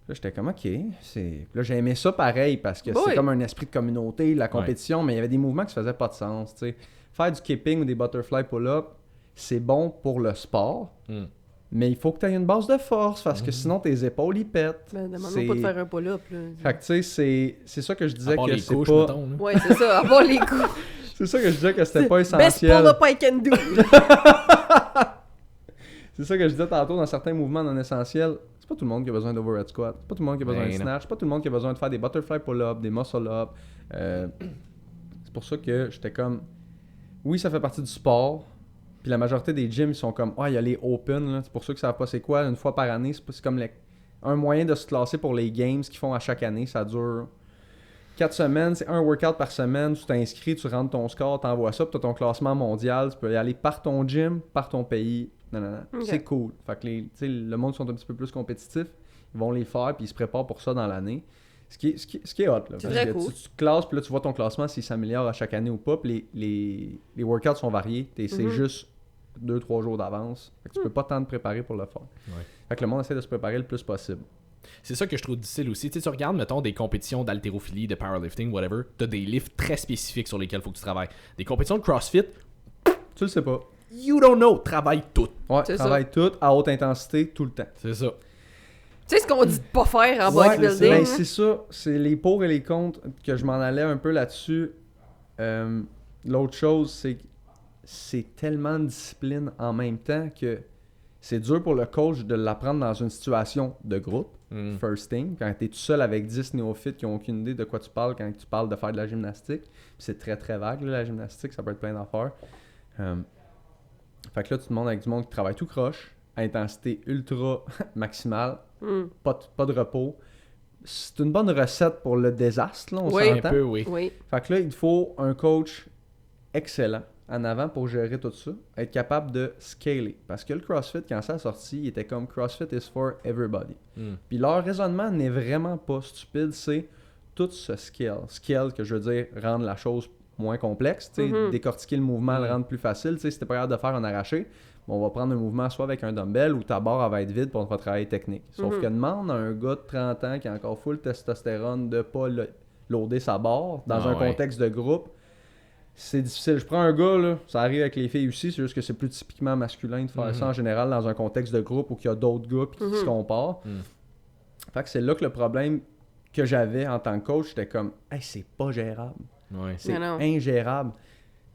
Speaker 3: là, j'étais comme, ok. Puis là, j'ai aimé ça pareil parce que c'est
Speaker 1: Oui.
Speaker 3: comme un esprit de communauté, la compétition, mais il y avait des mouvements qui faisaient pas de sens. T'sais. Faire du keeping ou des butterfly pull-up, c'est bon pour le sport. Mais il faut que tu aies une base de force parce que sinon tes épaules ils pètent.
Speaker 1: Ben, demande-moi pas de faire un pull-up, là.
Speaker 3: Fait que tu sais, c'est ça que je disais
Speaker 2: À part
Speaker 3: que
Speaker 2: les
Speaker 3: c'est
Speaker 2: couches,
Speaker 3: pas.
Speaker 2: mettons, là.
Speaker 1: Ouais, c'est ça, à part les coups.
Speaker 3: C'est ça que je disais que c'était pas
Speaker 1: Best
Speaker 3: essentiel.
Speaker 1: pull-up I can do.
Speaker 3: C'est ça que je disais tantôt dans certains mouvements non essentiels. C'est pas tout le monde qui a besoin d'overhead squat. C'est pas tout le monde qui a besoin de
Speaker 2: Ben non.
Speaker 3: snatch. C'est pas tout le monde qui a besoin de faire des butterfly pull-up, des muscle-up. C'est pour ça que j'étais comme. Oui, ça fait partie du sport. Puis la majorité des gyms, ils sont comme, il y a les open, là. C'est pour ça que ça va pas c'est quoi, une fois par année. C'est comme un moyen de se classer pour les games qu'ils font à chaque année. Ça dure 4 semaines, c'est un workout par semaine. Tu t'inscris, tu rentres ton score, t'envoies ça, puis tu as ton classement mondial. Tu peux y aller par ton gym, par ton pays. Non.
Speaker 1: Ok.
Speaker 3: C'est cool. Fait que le monde sont un petit peu plus compétitifs. Ils vont les faire, puis ils se préparent pour ça dans l'année. Ce qui est hot, là.
Speaker 1: C'est
Speaker 3: Parce
Speaker 1: très
Speaker 3: que
Speaker 1: cool.
Speaker 3: tu te classes, puis là, tu vois ton classement s'il s'améliore à chaque année ou pas. Puis les workouts sont variés. C'est juste 2-3 jours d'avance. Fait que tu peux pas tant te préparer pour le faire.
Speaker 2: Ouais.
Speaker 3: Fait que le monde essaie de se préparer le plus possible.
Speaker 2: C'est ça que je trouve difficile aussi. Tu sais, tu regardes, mettons, des compétitions d'haltérophilie, de powerlifting, whatever. T'as des lifts très spécifiques sur lesquels il faut que tu travailles. Des compétitions de CrossFit,
Speaker 3: Tu le sais pas.
Speaker 2: you don't know, travaille tout.
Speaker 3: Ouais,
Speaker 1: C'est
Speaker 3: travaille tout à haute intensité tout le temps.
Speaker 2: C'est ça.
Speaker 1: Tu sais ce qu'on dit de pas faire en
Speaker 3: Ouais,
Speaker 1: bodybuilding?
Speaker 3: ben,
Speaker 1: hein?
Speaker 3: c'est ça. C'est les pour et les contre que je m'en allais un peu là-dessus. L'autre chose, c'est que c'est tellement de discipline en même temps que c'est dur pour le coach de l'apprendre dans une situation de groupe. First thing, quand tu es tout seul avec 10 néophytes qui n'ont aucune idée de quoi tu parles quand tu parles de faire de la gymnastique. Puis c'est très très vague là, la gymnastique, ça peut être plein d'affaires. Fait que là, tu te demandes avec du monde qui travaille tout croche, à intensité ultra maximale, pas de repos. C'est une bonne recette pour le désastre, là, on
Speaker 1: Oui.
Speaker 2: Un
Speaker 3: s'entend.
Speaker 2: peu, oui.
Speaker 1: Oui.
Speaker 3: Fait que là, il faut un coach excellent en avant pour gérer tout ça, être capable de scaler. Parce que le CrossFit, quand ça a sorti, il était comme CrossFit is for everybody. Puis leur raisonnement n'est vraiment pas stupide, c'est tout ce scale. Scale, que je veux dire, rendre la chose moins complexe, tu sais, décortiquer le mouvement, le rendre plus facile. Tu sais, si t'es pas capable de faire un arraché, on va prendre un mouvement soit avec un dumbbell ou ta barre va être vide pour on va travailler technique. Sauf que demande à un gars de 30 ans qui a encore full testostérone de pas loader sa barre dans un contexte de groupe. C'est difficile. Je prends un gars, là, ça arrive avec les filles aussi, c'est juste que c'est plus typiquement masculin de faire ça en général dans un contexte de groupe où il y a d'autres gars puis qui se comparent. Fait que c'est là que le problème que j'avais en tant que coach, c'était comme, hey, c'est pas gérable.
Speaker 2: Ouais.
Speaker 3: C'est
Speaker 1: Non.
Speaker 3: ingérable.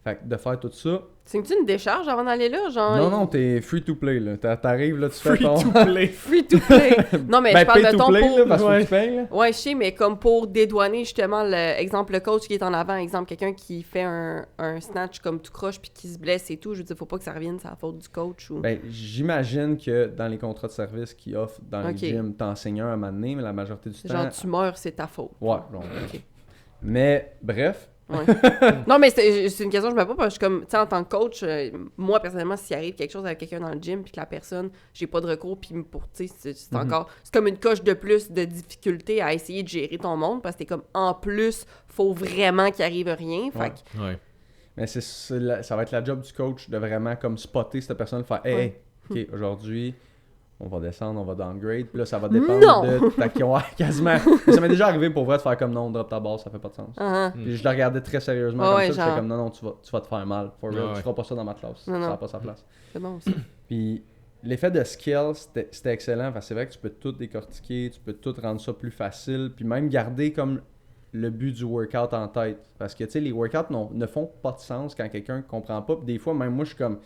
Speaker 3: Fait que de faire tout ça...
Speaker 1: C'est-tu une décharge avant d'aller là? Genre,
Speaker 3: Non, t'es free to play, là. T'arrives, là, tu fais
Speaker 2: Free
Speaker 3: ton...
Speaker 2: to play.
Speaker 1: Free to play. Non, mais
Speaker 3: Ben,
Speaker 1: je parle
Speaker 3: pay
Speaker 1: de
Speaker 3: to
Speaker 1: ton
Speaker 3: play,
Speaker 1: pour...
Speaker 3: là, parce que
Speaker 2: Ouais.
Speaker 3: tu payes, là.
Speaker 1: Ouais, je sais, mais comme pour dédouaner justement le coach qui est en avant, exemple, quelqu'un qui fait un snatch comme tout croche puis qui se blesse et tout, je veux dire, faut pas que ça revienne, c'est la faute du coach ou...
Speaker 3: Ben, j'imagine que dans les contrats de service qu'ils offrent dans
Speaker 1: Ok.
Speaker 3: les gyms, t'enseignes un à un moment donné, mais la majorité du temps...
Speaker 1: Genre, tu meurs, c'est ta faute.
Speaker 3: Ouais, bon.
Speaker 1: Ok.
Speaker 3: Mais, bref,
Speaker 1: Ouais. Non, mais c'est une question que je me pose parce que, comme, tu sais, en tant que coach, moi, personnellement, s'il arrive quelque chose avec quelqu'un dans le gym puis que la personne, j'ai pas de recours, puis pour, tu sais, c'est encore... C'est comme une coche de plus de difficulté à essayer de gérer ton monde parce que t'es comme, en plus, faut vraiment qu'il arrive rien. Fait que...
Speaker 2: Ouais.
Speaker 3: mais ça va être la job du coach de vraiment comme spotter cette personne, faire « Hey, OK, aujourd'hui... » on va descendre, on va downgrade. Puis là, ça va dépendre de ta... Ouais, quasiment. Mais ça m'est déjà arrivé pour vrai de faire comme non, drop ta base, ça fait pas de sens. Puis je la regardais très sérieusement comme ça. Puis j'étais comme non, tu vas te faire mal. For real, tu feras pas ça dans ma classe. Ça n'a pas sa place.
Speaker 1: C'est bon aussi.
Speaker 3: Puis l'effet de skill, c'était excellent. Parce que c'est vrai que tu peux tout décortiquer, tu peux tout rendre ça plus facile. Puis même garder comme le but du workout en tête. Parce que tu sais, les workouts ne font pas de sens quand quelqu'un comprend pas. Puis des fois, même moi, je suis comme.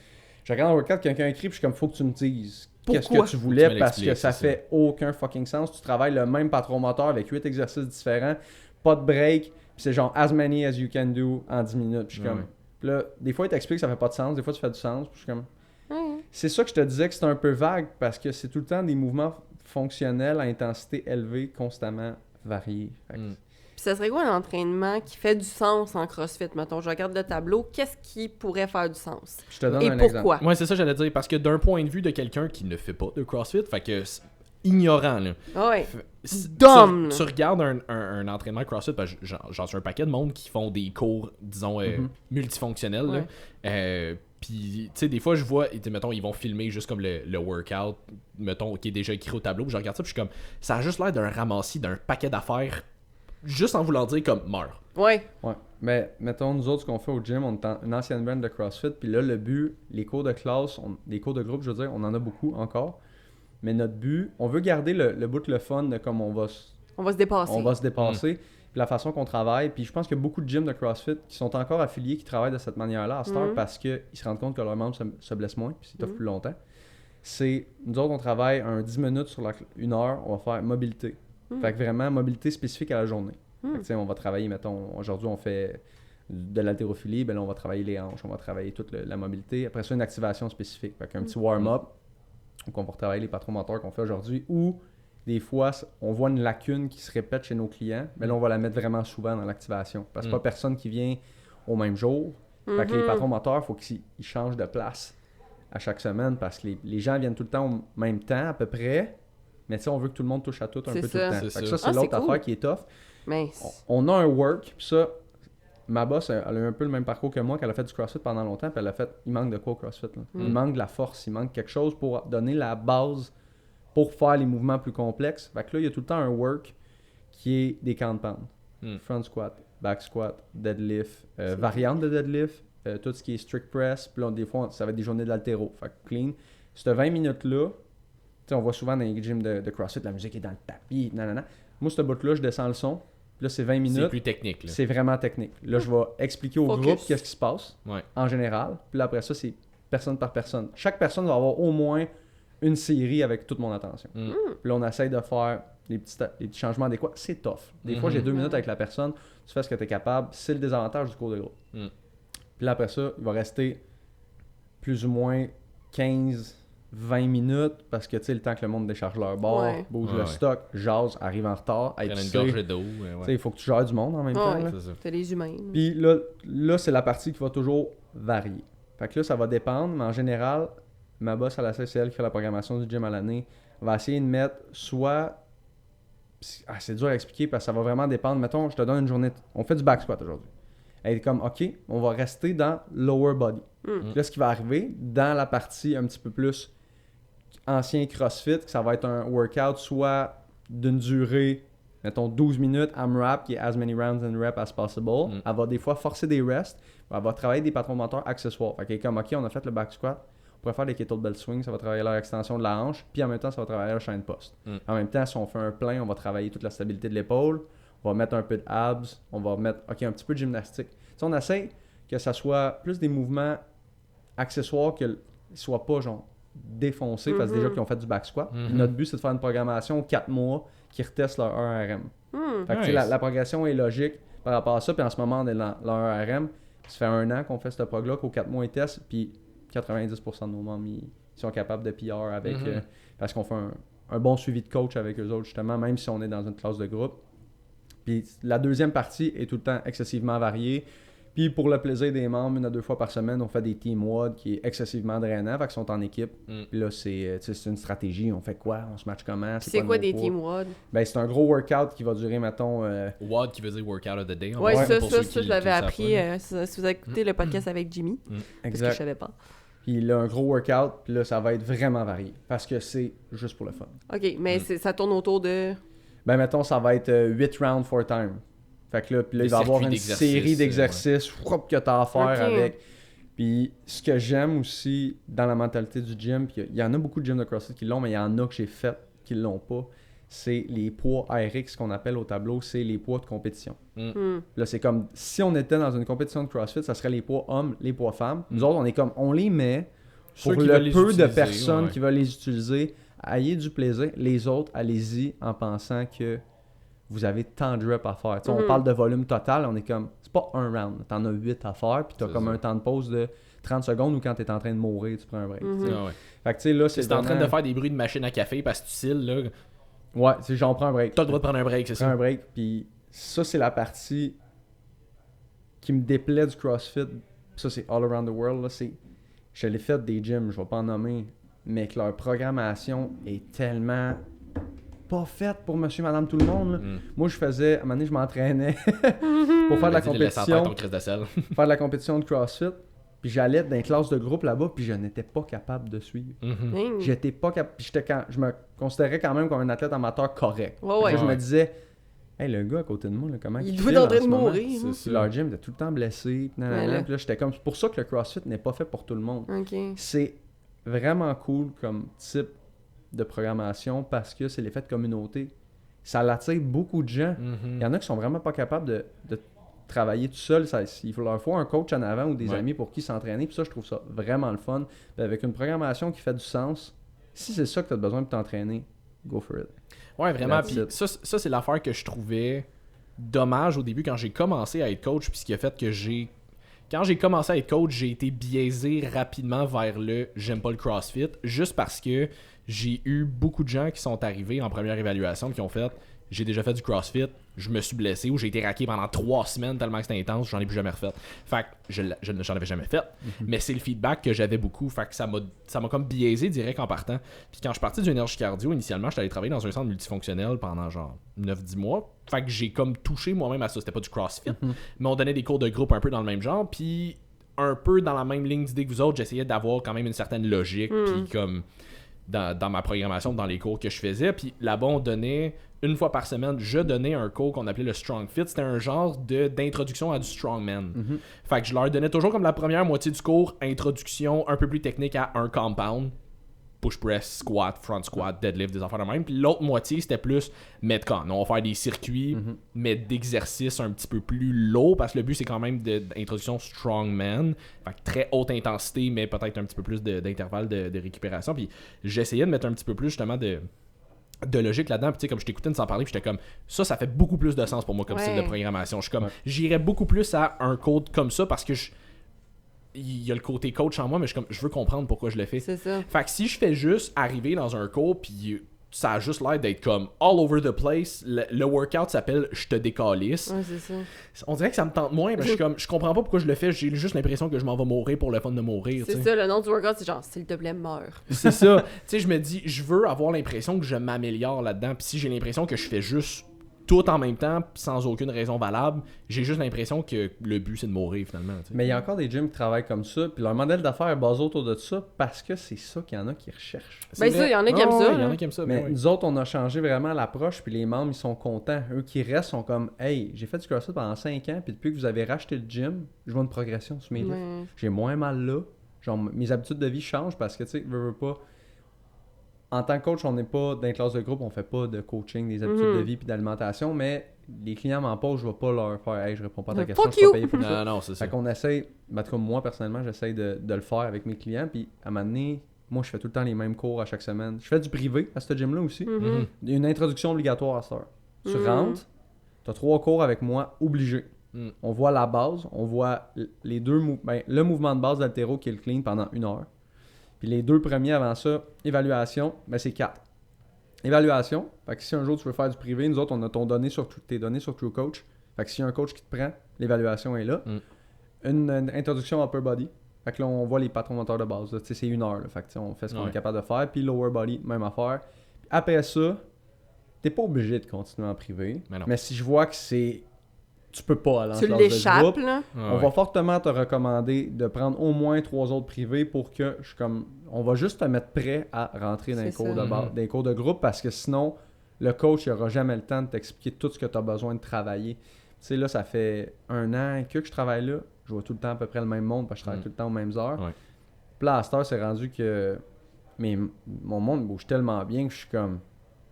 Speaker 3: Je regarde un workout, quelqu'un écrit, puis je suis comme, faut que tu me dises qu'est-ce que tu voulais,
Speaker 2: Tu me
Speaker 3: parce que
Speaker 2: l'expliques,
Speaker 3: ça fait aucun fucking sens. Tu travailles le même patron moteur avec 8 exercices différents, pas de break, puis c'est genre as many as you can do en 10 minutes. Puis je suis comme. Puis là, des fois, il t'explique que ça fait pas de sens, des fois, tu fais du sens, puis je suis comme. C'est ça que je te disais que c'est un peu vague, parce que c'est tout le temps des mouvements fonctionnels à intensité élevée, constamment variés. Fait que
Speaker 1: Puis ça serait quoi un entraînement qui fait du sens en CrossFit, mettons? Je regarde le tableau, qu'est-ce qui pourrait faire du sens?
Speaker 3: je te donne
Speaker 1: Et
Speaker 3: un
Speaker 1: pourquoi?
Speaker 3: exemple.
Speaker 2: Ouais, c'est ça que j'allais dire. Parce que d'un point de vue de quelqu'un qui ne fait pas de CrossFit, fait que ignorant, là.
Speaker 1: Ouais.
Speaker 2: Dumb!
Speaker 1: Dumb.
Speaker 2: Tu regardes un entraînement CrossFit, parce que j'en suis un paquet de monde qui font des cours, disons, multifonctionnels, là. Puis, tu sais, des fois, je vois, mettons, ils vont filmer juste comme le workout, mettons, qui est déjà écrit au tableau, puis je regarde ça, puis je suis comme, ça a juste l'air d'un ramassis d'un paquet d'affaires, juste en voulant dire comme, meurs.
Speaker 1: Ouais.
Speaker 3: Ouais. Mais mettons, nous autres, ce qu'on fait au gym, on est une ancienne brand de CrossFit, puis là, le but, les cours de classe, les cours de groupe, je veux dire, on en a beaucoup encore. Mais notre but, on veut garder le bout le fun de comme on va
Speaker 1: se dépasser.
Speaker 3: On va se dépasser. Puis la façon qu'on travaille. Puis je pense qu'il y a beaucoup de gyms de CrossFit qui sont encore affiliés, qui travaillent de cette manière-là à cette heure parce qu'ils se rendent compte que leurs membres se blessent moins, puis c'est plus longtemps. C'est, nous autres, on travaille un 10 minutes sur une heure, on va faire mobilité. Fait que vraiment, mobilité spécifique à la journée. Fait que, tu sais, on va travailler, mettons, aujourd'hui, on fait de l'haltérophilie, ben là, on va travailler les hanches, on va travailler toute la mobilité. Après ça, une activation spécifique. Fait qu'un petit warm-up, donc on va travailler les patrons moteurs qu'on fait aujourd'hui, ou des fois, on voit une lacune qui se répète chez nos clients, mais là, on va la mettre vraiment souvent dans l'activation. Parce que pas personne qui vient au même jour. Fait que les patrons moteurs, il faut qu'ils changent de place à chaque semaine parce que les gens viennent tout le temps au même temps, à peu près. Mais tu sais, on veut que tout le monde touche à tout un peu tout le temps. Fait que ça, c'est l'autre affaire qui est tough.
Speaker 1: Mais...
Speaker 3: On a un work, puis ça, ma boss, elle a eu un peu le même parcours que moi, qu'elle a fait du CrossFit pendant longtemps, puis elle a fait, il manque de quoi au CrossFit? Là? Il manque de la force, il manque quelque chose pour donner la base pour faire les mouvements plus complexes. Fait que là, il y a tout le temps un work qui est des compounds. Front squat, back squat, deadlift, variante de deadlift, tout ce qui est strict press, puis là, des fois, ça va être des journées de l'haltéro. Fait que clean. Cette 20 minutes-là, tu sais, on voit souvent dans les gyms de CrossFit, la musique est dans le tapis, nanana. Moi, ce bout-là, je descends le son. Puis là, c'est 20 minutes.
Speaker 2: C'est plus technique.
Speaker 3: C'est vraiment technique. Là, je vais expliquer au groupe qu'est-ce qui se passe en général. Puis là, après ça, c'est personne par personne. Chaque personne va avoir au moins une série avec toute mon attention. Puis là, on essaye de faire les petits changements adéquats. C'est tough. Des fois, j'ai 2 minutes avec la personne. Tu fais ce que tu es capable. C'est le désavantage du cours de groupe. Puis là, après ça, il va rester plus ou moins 15-20 minutes parce que tu sais, le temps que le monde décharge leur bord, bouge le stock, jase, arrive en retard,
Speaker 2: prenne une gorgée d'eau.
Speaker 3: Il faut que tu gères du monde en même temps.
Speaker 1: C'est les humains.
Speaker 3: Puis là, c'est la partie qui va toujours varier. Fait que là, ça va dépendre, mais en général, ma boss à la CCL qui fait la programmation du gym à l'année va essayer de mettre soit... c'est dur à expliquer parce que ça va vraiment dépendre. Mettons, je te donne une journée... On fait du back squat aujourd'hui. Elle est comme, OK, on va rester dans lower body. Puis là, ce qui va arriver, dans la partie un petit peu plus ancien CrossFit, ça va être un workout soit d'une durée, mettons 12 minutes, AMRAP, qui est as many rounds and reps as possible. Elle va des fois forcer des rests. Elle va travailler des patrons moteurs accessoires. Fait qu'elle est comme, OK, on a fait le back squat. On pourrait faire des kettlebell swings, ça va travailler leur extension de la hanche, puis en même temps, ça va travailler leur chaîne poste. En même temps, si on fait un plein, on va travailler toute la stabilité de l'épaule, on va mettre un peu de abs, on va mettre un petit peu de gymnastique. Tu sais, on essaie que ça soit plus des mouvements accessoires qu'ils soient pas genre défoncés parce que déjà qu'ils ont fait du back squat. Puis notre but, c'est de faire une programmation 4 mois qui reteste leur 1RM. Fait que tu sais, la progression est logique par rapport à ça. Puis en ce moment, on est dans leur 1RM. Ça fait 1 an qu'on fait ce prog-là, qu'aux 4 mois, ils testent. Puis 90% de nos membres, ils sont capables de PR avec... parce qu'on fait un bon suivi de coach avec eux autres, justement, même si on est dans une classe de groupe. Puis la deuxième partie est tout le temps excessivement variée. Puis pour le plaisir des membres, 1 à 2 fois par semaine, on fait des team WOD qui est excessivement drainant, fait qu'ils sont en équipe. Puis là, c'est une stratégie. On fait quoi? On se match comment?
Speaker 1: C'est quoi des team WOD?
Speaker 3: Ben, c'est un gros workout qui va durer, mettons...
Speaker 2: WOD qui veut dire Workout of the Day.
Speaker 1: Ouais, ça, je l'avais appris. Si vous avez écouté le podcast avec Jimmy. Parce que je savais pas.
Speaker 3: Puis là, un gros workout, puis là, ça va être vraiment varié. Parce que c'est juste pour le fun.
Speaker 1: OK, mais ça tourne autour de...
Speaker 3: Ben, mettons, ça va être 8 rounds 4 time. Fait que là, puis là il va y avoir une série d'exercices que tu as à faire avec. Puis ce que j'aime aussi dans la mentalité du gym, puis il y en a beaucoup de gyms de CrossFit qui l'ont, mais il y en a que j'ai fait qui l'ont pas, c'est les poids ARX qu'on appelle au tableau, c'est les poids de compétition. Là, c'est comme si on était dans une compétition de CrossFit, ça serait les poids hommes, les poids femmes. Nous autres, on est comme, on les met pour le peu de personnes qui veulent les utiliser, ayez du plaisir. Les autres, allez-y en pensant que vous avez tant de reps à faire. On parle de volume total, on est comme, c'est pas un round, t'en as 8 à faire, puis t'as comme un temps de pause de 30 secondes ou quand t'es en train de mourir, tu prends un break. Fait que tu sais, là, c'est
Speaker 2: en train de faire des bruits de machine à café parce que tu cils, là.
Speaker 3: Ouais, c'est genre, prends un break.
Speaker 2: T'as le droit de prendre un break, c'est ça.
Speaker 3: Prends un break, puis ça, c'est la partie qui me déplaît du CrossFit. Ça, c'est all around the world, là. Je l'ai fait des gyms, je vais pas en nommer, mais que leur programmation est tellement... pas faite pour monsieur, madame, tout le monde. Moi, je faisais... À un moment donné, je m'entraînais pour faire de la compétition. Faire de la compétition de CrossFit. Puis j'allais dans les classes de groupe là-bas, puis je n'étais pas capable de suivre. J'étais pas capable... Puis je me considérais quand même comme un athlète amateur correct. Je me disais... Hey, le gars à côté de moi, là, comment il
Speaker 1: doit être en train de mourir.
Speaker 3: Leur gym était tout le temps blessé. Puis là, j'étais comme... C'est pour ça que le CrossFit n'est pas fait pour tout le monde. C'est vraiment cool comme type de programmation parce que c'est l'effet de communauté. Ça l'attire beaucoup de gens. Il y en a qui sont vraiment pas capables de travailler tout seul. Il leur faut un coach en avant ou des amis pour qui s'entraîner. Puis ça, je trouve ça vraiment le fun. Puis avec une programmation qui fait du sens, si c'est ça que tu as besoin pour t'entraîner, go for it.
Speaker 2: Ouais, vraiment. Puis ça, c'est l'affaire que je trouvais dommage au début quand j'ai commencé à être coach. Puis ce qui a fait que quand j'ai commencé à être coach, j'ai été biaisé rapidement vers le « j'aime pas le CrossFit » juste parce que j'ai eu beaucoup de gens qui sont arrivés en première évaluation qui ont fait « j'ai déjà fait du CrossFit, je me suis blessé ou j'ai été raqué pendant 3 semaines tellement que c'était intense, j'en ai plus jamais refait. » Fait que j'en avais jamais fait, mais c'est le feedback que j'avais beaucoup. Fait que ça m'a comme biaisé direct en partant. Puis quand je suis parti du énergie cardio, initialement, j'étais allé travailler dans un centre multifonctionnel pendant genre 9-10 mois. Fait que j'ai comme touché moi-même à ça. C'était pas du CrossFit, mais on donnait des cours de groupe un peu dans le même genre. Puis un peu dans la même ligne d'idée que vous autres, j'essayais d'avoir quand même une certaine logique. Puis comme... Dans ma programmation, dans les cours que je faisais. Puis là-bas, on donnait, 1 fois par semaine, je donnais un cours qu'on appelait le Strong Fit. C'était un genre d'introduction à du Strongman. Fait que je leur donnais toujours comme la première moitié du cours, introduction un peu plus technique à un compound. Push press, squat, front squat, deadlift, des affaires de même. Puis l'autre moitié, c'était plus Metcon. On va faire des circuits, mais d'exercices un petit peu plus low, parce que le but, c'est quand même d'introduction strongman. Fait que très haute intensité, mais peut-être un petit peu plus d'intervalle de récupération. Puis j'essayais de mettre un petit peu plus, justement, de logique là-dedans. Puis tu sais, comme je t'écoutais sans parler, puis j'étais comme, ça fait beaucoup plus de sens pour moi comme style de programmation. Je suis comme, j'irais beaucoup plus à un code comme ça, parce que il y a le côté coach en moi, mais je veux comprendre pourquoi je le fais.
Speaker 1: C'est ça.
Speaker 2: Fait que si je fais juste arriver dans un cours, puis ça a juste l'air d'être comme all over the place, le workout s'appelle « Je te décalisse ».
Speaker 1: Ouais, c'est ça.
Speaker 2: On dirait que ça me tente moins, mais je comprends pas pourquoi je le fais, j'ai juste l'impression que je m'en vais mourir pour le fun de mourir.
Speaker 1: C'est ça, le nom du workout, c'est genre « S'il te plaît, meurs ».
Speaker 2: C'est ça. Tu sais, je me dis, je veux avoir l'impression que je m'améliore là-dedans, puis si j'ai l'impression que je fais juste tout en même temps, sans aucune raison valable, j'ai juste l'impression que le but, c'est de mourir, finalement. T'sais.
Speaker 3: Mais il y a encore des gyms qui travaillent comme ça, puis leur modèle d'affaires est basé autour de ça, parce que c'est ça qu'il y en a qui recherchent.
Speaker 1: Ben ça, il y en a qui aiment ça.
Speaker 2: Il y en a qui aiment ça.
Speaker 3: Mais nous autres, on a changé vraiment l'approche, puis les membres, ils sont contents. Eux qui restent sont comme « Hey, j'ai fait du CrossFit pendant 5 ans, puis depuis que vous avez racheté le gym, je vois une progression sur mes lifts. J'ai moins mal là. Genre, mes habitudes de vie changent, parce que, tu sais, veux pas... En tant que coach, on n'est pas dans les classes de groupe, on fait pas de coaching, des habitudes de vie puis d'alimentation, mais les clients m'en posent, je vais pas leur faire « Hey, je réponds pas à ta
Speaker 1: Fuck
Speaker 3: question, je suis
Speaker 1: you!
Speaker 3: pas payé pour ça. »
Speaker 2: Non, c'est ça.
Speaker 3: Fait qu'on essaye, en tout cas moi personnellement, j'essaye de le faire avec mes clients. Puis à un moment donné, moi je fais tout le temps les mêmes cours à chaque semaine. Je fais du privé à ce gym-là aussi.
Speaker 2: Mhm.
Speaker 3: Il y a une introduction obligatoire à cette heure. Tu
Speaker 1: Mhm.
Speaker 3: rentres, tu as 3 cours avec moi obligés.
Speaker 2: Mm.
Speaker 3: On voit la base, on voit les deux le mouvement de base d'haltéro qui est le clean pendant 1 heure. Puis les 2 premiers avant ça, évaluation, c'est 4. Évaluation, fait que si un jour tu veux faire du privé, nous autres on a tes données sur TrueCoach. Fait que s'il y a un coach qui te prend, l'évaluation est là. Une introduction upper body. Fait que là on voit les patrons moteurs de base. C'est 1 heure. Là. Fait que on fait ce qu'on est capable de faire. Puis lower body, même affaire. Puis après ça, t'es pas obligé de continuer en privé. Mais si je vois que tu peux pas aller en
Speaker 1: Tu
Speaker 3: classe de
Speaker 1: l'échappes,
Speaker 3: groupe,
Speaker 1: là.
Speaker 3: on va fortement te recommander de prendre au moins 3 autres privés pour que on va juste te mettre prêt à rentrer dans les cours de base, dans les cours de groupe, parce que sinon le coach n'aura jamais le temps de t'expliquer tout ce que tu as besoin de travailler. Tu sais, là, ça fait 1 an et que je travaille là. Je vois tout le temps à peu près le même monde parce que je travaille tout le temps aux mêmes heures.
Speaker 2: Ouais.
Speaker 3: Puis là, à cette heure, c'est rendu que mon monde bouge tellement bien que je suis comme...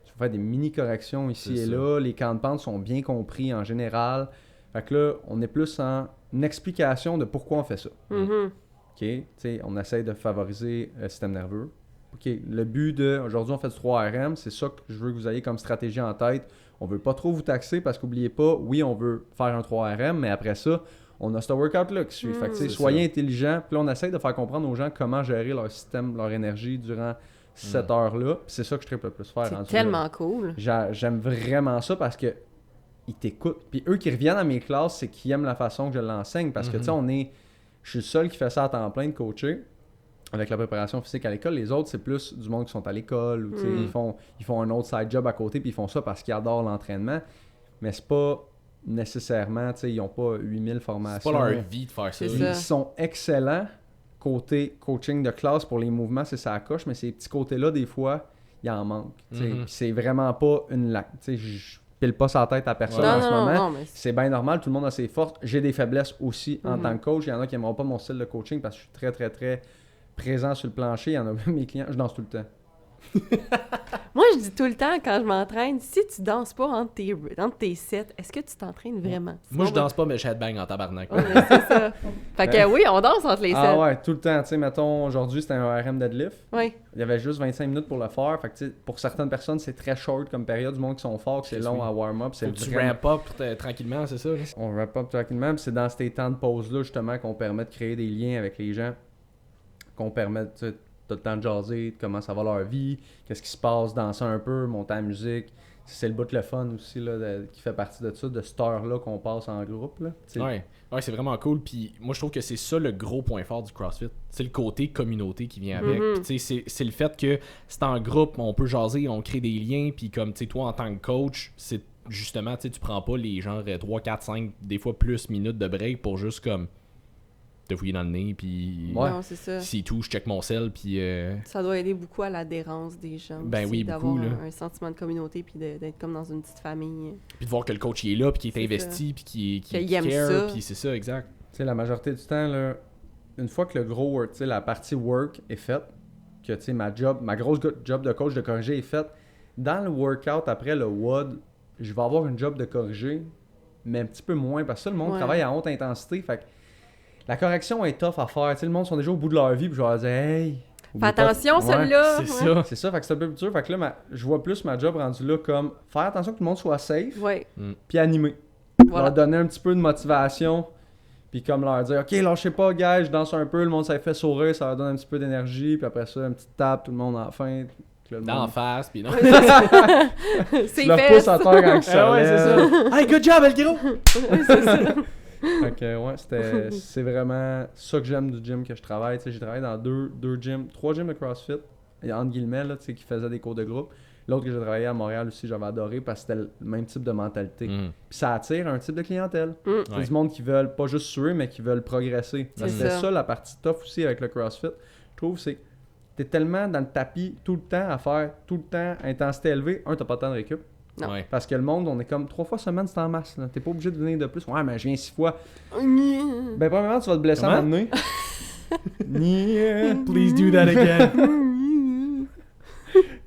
Speaker 3: Je vais faire des mini-corrections ici et là. Les camps de pente sont bien compris en général. Fait que là, on est plus en une explication de pourquoi on fait ça.
Speaker 1: Mhm.
Speaker 3: OK? T'sais, on essaye de favoriser le système nerveux. OK, le but aujourd'hui on fait du 3RM, c'est ça que je veux que vous ayez comme stratégie en tête. On veut pas trop vous taxer parce qu'oubliez pas, oui, on veut faire un 3RM, mais après ça, on a ce workout-là qui suit. Fait que, soyez intelligents. Puis là, on essaye de faire comprendre aux gens comment gérer leur système, leur énergie durant cette heure-là. Puis c'est ça que je tripe le plus faire.
Speaker 1: C'est tellement cool.
Speaker 3: J'aime vraiment ça parce que ils t'écoutent. Puis eux qui reviennent à mes classes, c'est qu'ils aiment la façon que je l'enseigne. Parce que, tu sais, je suis le seul qui fait ça à temps plein de coacher avec la préparation physique à l'école. Les autres, c'est plus du monde qui sont à l'école ou, tu sais, ils font un autre side job à côté puis ils font ça parce qu'ils adorent l'entraînement. Mais c'est pas nécessairement, tu sais, ils n'ont pas 8000 formations.
Speaker 2: C'est pas leur vie de faire ça.
Speaker 3: Ils sont excellents côté coaching de classe pour les mouvements, c'est ça à coche, mais ces petits côtés-là, des fois, il en manque. Puis c'est vraiment pas une lac. Tu sais, je pile pas sa tête à personne en ce moment.
Speaker 1: Mais
Speaker 3: c'est bien normal, tout le monde a ses forces. J'ai des faiblesses aussi en tant que coach. Il y en a qui n'aimeront pas mon style de coaching parce que je suis très, très, très présent sur le plancher. Il y en a mes clients, je danse tout le temps.
Speaker 1: Moi, je dis tout le temps quand je m'entraîne, si tu danses pas entre tes sets, est-ce que tu t'entraînes vraiment?
Speaker 2: Moi, je danse pas, mais je headbang en tabarnak.
Speaker 1: Ouais, c'est ça. Fait que oui, on danse entre les sets.
Speaker 3: Ah ouais, tout le temps. Tu sais, mettons, aujourd'hui, c'était un RM deadlift.
Speaker 1: Oui.
Speaker 3: Il y avait juste 25 minutes pour le faire. Fait que, tu sais, pour certaines personnes, c'est très short comme période. Du monde qui sont forts, que c'est long à warm-up.
Speaker 2: Faut que tu ramp up tranquillement, c'est ça?
Speaker 3: On ramp up tranquillement. Puis c'est dans ces temps de pause-là, justement, qu'on permet de créer des liens avec les gens. Qu'on permet, tu sais, t'as le temps de jaser, de comment ça va leur vie, qu'est-ce qui se passe, danser un peu, monter la musique. C'est le bout de le fun aussi là, qui fait partie de ça, de cette heure-là qu'on passe en groupe. Là,
Speaker 2: ouais, c'est vraiment cool. Puis moi, je trouve que c'est ça le gros point fort du CrossFit. C'est le côté communauté qui vient avec. Puis c'est le fait que c'est en groupe, on peut jaser, on crée des liens. Puis comme toi, en tant que coach, c'est justement, tu prends pas les genre 3, 4, 5, des fois plus minutes de break pour juste comme te fouiller dans le nez, puis
Speaker 1: non, c'est ça.
Speaker 2: C'est tout, je check mon sel, puis
Speaker 1: ça doit aider beaucoup à l'adhérence des gens.
Speaker 2: Ben oui, beaucoup,
Speaker 1: d'avoir
Speaker 2: là.
Speaker 1: un sentiment de communauté, puis d'être comme dans une petite famille.
Speaker 2: Puis de voir que le coach il est là, puis qu'il est investi, puis qu'il
Speaker 1: aime
Speaker 2: care,
Speaker 1: ça.
Speaker 2: puis c'est ça, exact.
Speaker 3: Tu sais, la majorité du temps, là, une fois que le gros work, tu sais, la partie work est faite, que tu sais, ma grosse job de coach de corriger est faite, dans le workout après le WOD, je vais avoir une job de corriger, mais un petit peu moins, parce que ça, le monde travaille à haute intensité, fait que la correction est tough à faire. Tu sais, le monde sont déjà au bout de leur vie, puis je vais leur dire, hey,
Speaker 1: fais attention, celle-là.
Speaker 2: C'est ça.
Speaker 3: C'est ça, fait que c'est un peu plus dur. Fait que là, je vois plus ma job rendue là comme faire attention que tout le monde soit safe, puis animer.
Speaker 1: Voilà.
Speaker 3: Leur donner un petit peu de motivation, puis comme leur dire, ok, lâchez pas, gars, je danse un peu, le monde ça fait sourire, ça leur donne un petit peu d'énergie, puis après ça, une petite tape, tout le monde en fin.
Speaker 2: D'en face, puis non.
Speaker 1: C'est
Speaker 3: le pouce à terre quand ça
Speaker 2: ouais, c'est ça. Hey, good job, El Gros!
Speaker 1: C'est ça.
Speaker 3: Fait que ouais, c'est vraiment ça que j'aime du gym que je travaille. Tu sais, j'ai travaillé dans trois gyms de CrossFit, et entre guillemets, là, tu sais, qui faisaient des cours de groupe. L'autre que j'ai travaillé à Montréal aussi, j'avais adoré parce que c'était le même type de mentalité. Puis ça attire un type de clientèle. C'est du monde qui veulent pas juste suer, mais qui veulent progresser. C'était ça la partie tough aussi avec le CrossFit. Je trouve c'est t'es tellement dans le tapis tout le temps à faire, tout le temps intensité élevée. T'as pas le temps de récup.
Speaker 1: Non.
Speaker 2: Ouais.
Speaker 3: Parce que le monde, on est comme 3 fois semaine, c'est en masse. Là. T'es pas obligé de venir de plus. Ouais, mais je viens 6 fois. Ben, premièrement, tu vas te blesser à m'amener.
Speaker 2: Please do that again.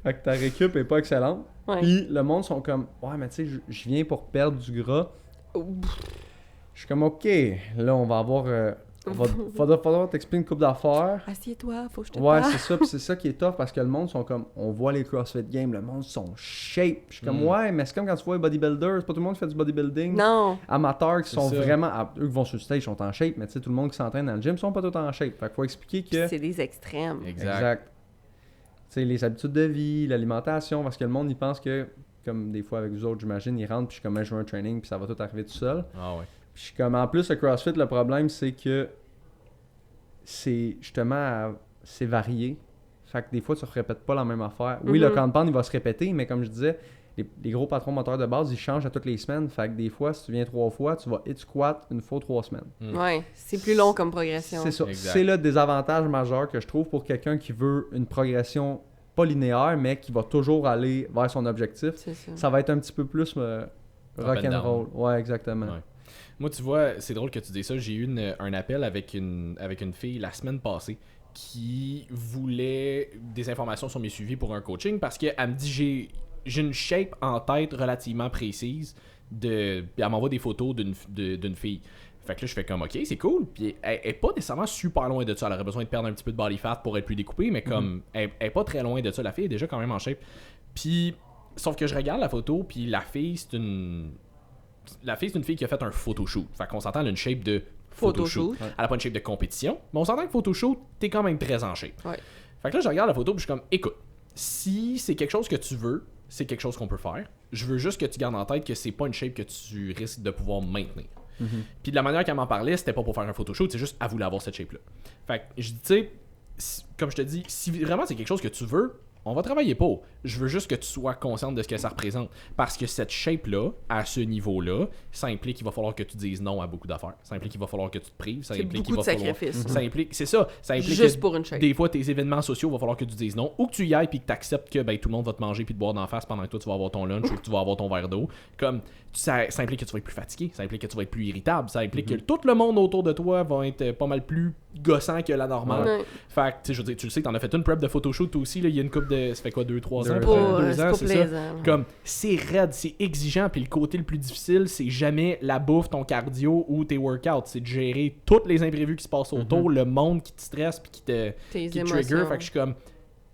Speaker 3: Fait que ta récup est pas excellente.
Speaker 1: Ouais.
Speaker 3: Puis le monde sont comme, ouais, mais tu sais, je viens pour perdre du gras. Je suis comme, ok, là, on va avoir. Faudra t'expliquer une couple d'affaires.
Speaker 1: Assieds-toi, faut que je te
Speaker 3: Ouais,
Speaker 1: parle.
Speaker 3: c'est ça, puis c'est ça qui est tough parce que le monde sont comme, on voit les CrossFit Games, le monde sont shape. Je suis comme, ouais, mais c'est comme quand tu vois les bodybuilders, c'est pas tout le monde qui fait du bodybuilding.
Speaker 1: Non.
Speaker 3: Amateurs qui sont
Speaker 2: ça.
Speaker 3: vraiment, eux qui vont sur le stage sont en shape, mais tu sais, tout le monde qui s'entraîne dans le gym sont pas tous en shape. Fait qu'il faut expliquer que.
Speaker 1: C'est des extrêmes.
Speaker 2: Exact.
Speaker 3: Tu sais, les habitudes de vie, l'alimentation, parce que le monde, il pense que, comme des fois avec vous autres, j'imagine, ils rentrent, puis je suis comme, je veux un training, puis ça va tout arriver tout seul.
Speaker 2: Ah ouais.
Speaker 3: Puis je suis comme, en plus, le CrossFit, le problème, c'est que c'est justement, c'est varié. Fait que des fois, tu ne répètes pas la même affaire. Oui, le compound, il va se répéter, mais comme je disais, les gros patrons moteurs de base, ils changent à toutes les semaines. Fait que des fois, si tu viens 3 fois, tu vas hit squat une fois 3 semaines.
Speaker 1: Ouais, c'est plus long comme progression.
Speaker 3: C'est ça.
Speaker 2: Exact.
Speaker 3: C'est le désavantage majeur que je trouve pour quelqu'un qui veut une progression pas linéaire, mais qui va toujours aller vers son objectif.
Speaker 1: C'est ça.
Speaker 3: Ça va être un petit peu plus rock'n'roll. Ouais, exactement.
Speaker 2: Ouais. Moi, tu vois, c'est drôle que tu dises ça. J'ai eu un appel avec une fille la semaine passée qui voulait des informations sur mes suivis pour un coaching parce qu'elle me dit j'ai une shape en tête relativement précise. Puis elle m'envoie des photos d'une fille. Fait que là, je fais comme, ok, c'est cool. Puis elle est pas nécessairement super loin de ça. Elle aurait besoin de perdre un petit peu de body fat pour être plus découpée, mais comme, elle est pas très loin de ça. La fille est déjà quand même en shape. Puis, sauf que je regarde la photo, puis la fille, c'est une fille qui a fait un photoshoot. Fait qu'on s'entend, elle a une shape de photoshoot.
Speaker 1: Photoshoot.
Speaker 2: Elle a pas une shape de compétition, mais on s'entend que photoshoot, t'es quand même très en shape.
Speaker 1: Ouais.
Speaker 2: Fait que là, je regarde la photo, puis je suis comme, écoute, si c'est quelque chose que tu veux, c'est quelque chose qu'on peut faire. Je veux juste que tu gardes en tête que c'est pas une shape que tu risques de pouvoir maintenir. Puis de la manière qu'elle m'en parlait, c'était pas pour faire un photoshoot, c'est juste, elle voulait avoir cette shape-là. Fait que je dis, tu sais, comme je te dis, si vraiment c'est quelque chose que tu veux, on va travailler pour. Je veux juste que tu sois consciente de ce que ça représente. Parce que cette shape-là, à ce niveau-là, ça implique qu'il va falloir que tu dises non à beaucoup d'affaires. Ça implique qu'il va falloir que tu te prives. Ça
Speaker 1: C'est
Speaker 2: implique
Speaker 1: beaucoup
Speaker 2: qu'il va
Speaker 1: de
Speaker 2: falloir...
Speaker 1: sacrifices.
Speaker 2: Ça implique... C'est ça. Ça implique
Speaker 1: Juste
Speaker 2: que
Speaker 1: pour une shape.
Speaker 2: des fois, tes événements sociaux, il va falloir que tu dises non. Ou que tu y ailles puis que tu acceptes que ben, tout le monde va te manger puis te boire d'en face pendant que toi, tu vas avoir ton lunch ou que tu vas avoir ton verre d'eau. Comme, ça implique que tu vas être plus fatigué. Ça implique que tu vas être plus irritable. Ça implique que tout le monde autour de toi va être pas mal plus gossant que la normale.
Speaker 1: Ouais.
Speaker 2: Fait que, tu sais, je veux dire, tu le sais, t'en as fait une prep de photoshoot toi aussi, là, il y a une couple de... Ça fait quoi, 2-3 ans?
Speaker 3: 2
Speaker 1: Pas,
Speaker 2: Deux
Speaker 1: c'est
Speaker 2: ans,
Speaker 1: pas
Speaker 2: c'est ça.
Speaker 1: plaisant.
Speaker 2: Comme, c'est raide, c'est exigeant, puis le côté le plus difficile, c'est jamais la bouffe, ton cardio ou tes workouts. C'est de gérer tous les imprévus qui se passent autour, le monde qui te stresse puis qui te
Speaker 1: Tes
Speaker 2: trigger.
Speaker 1: émotions.
Speaker 2: Fait que je suis comme,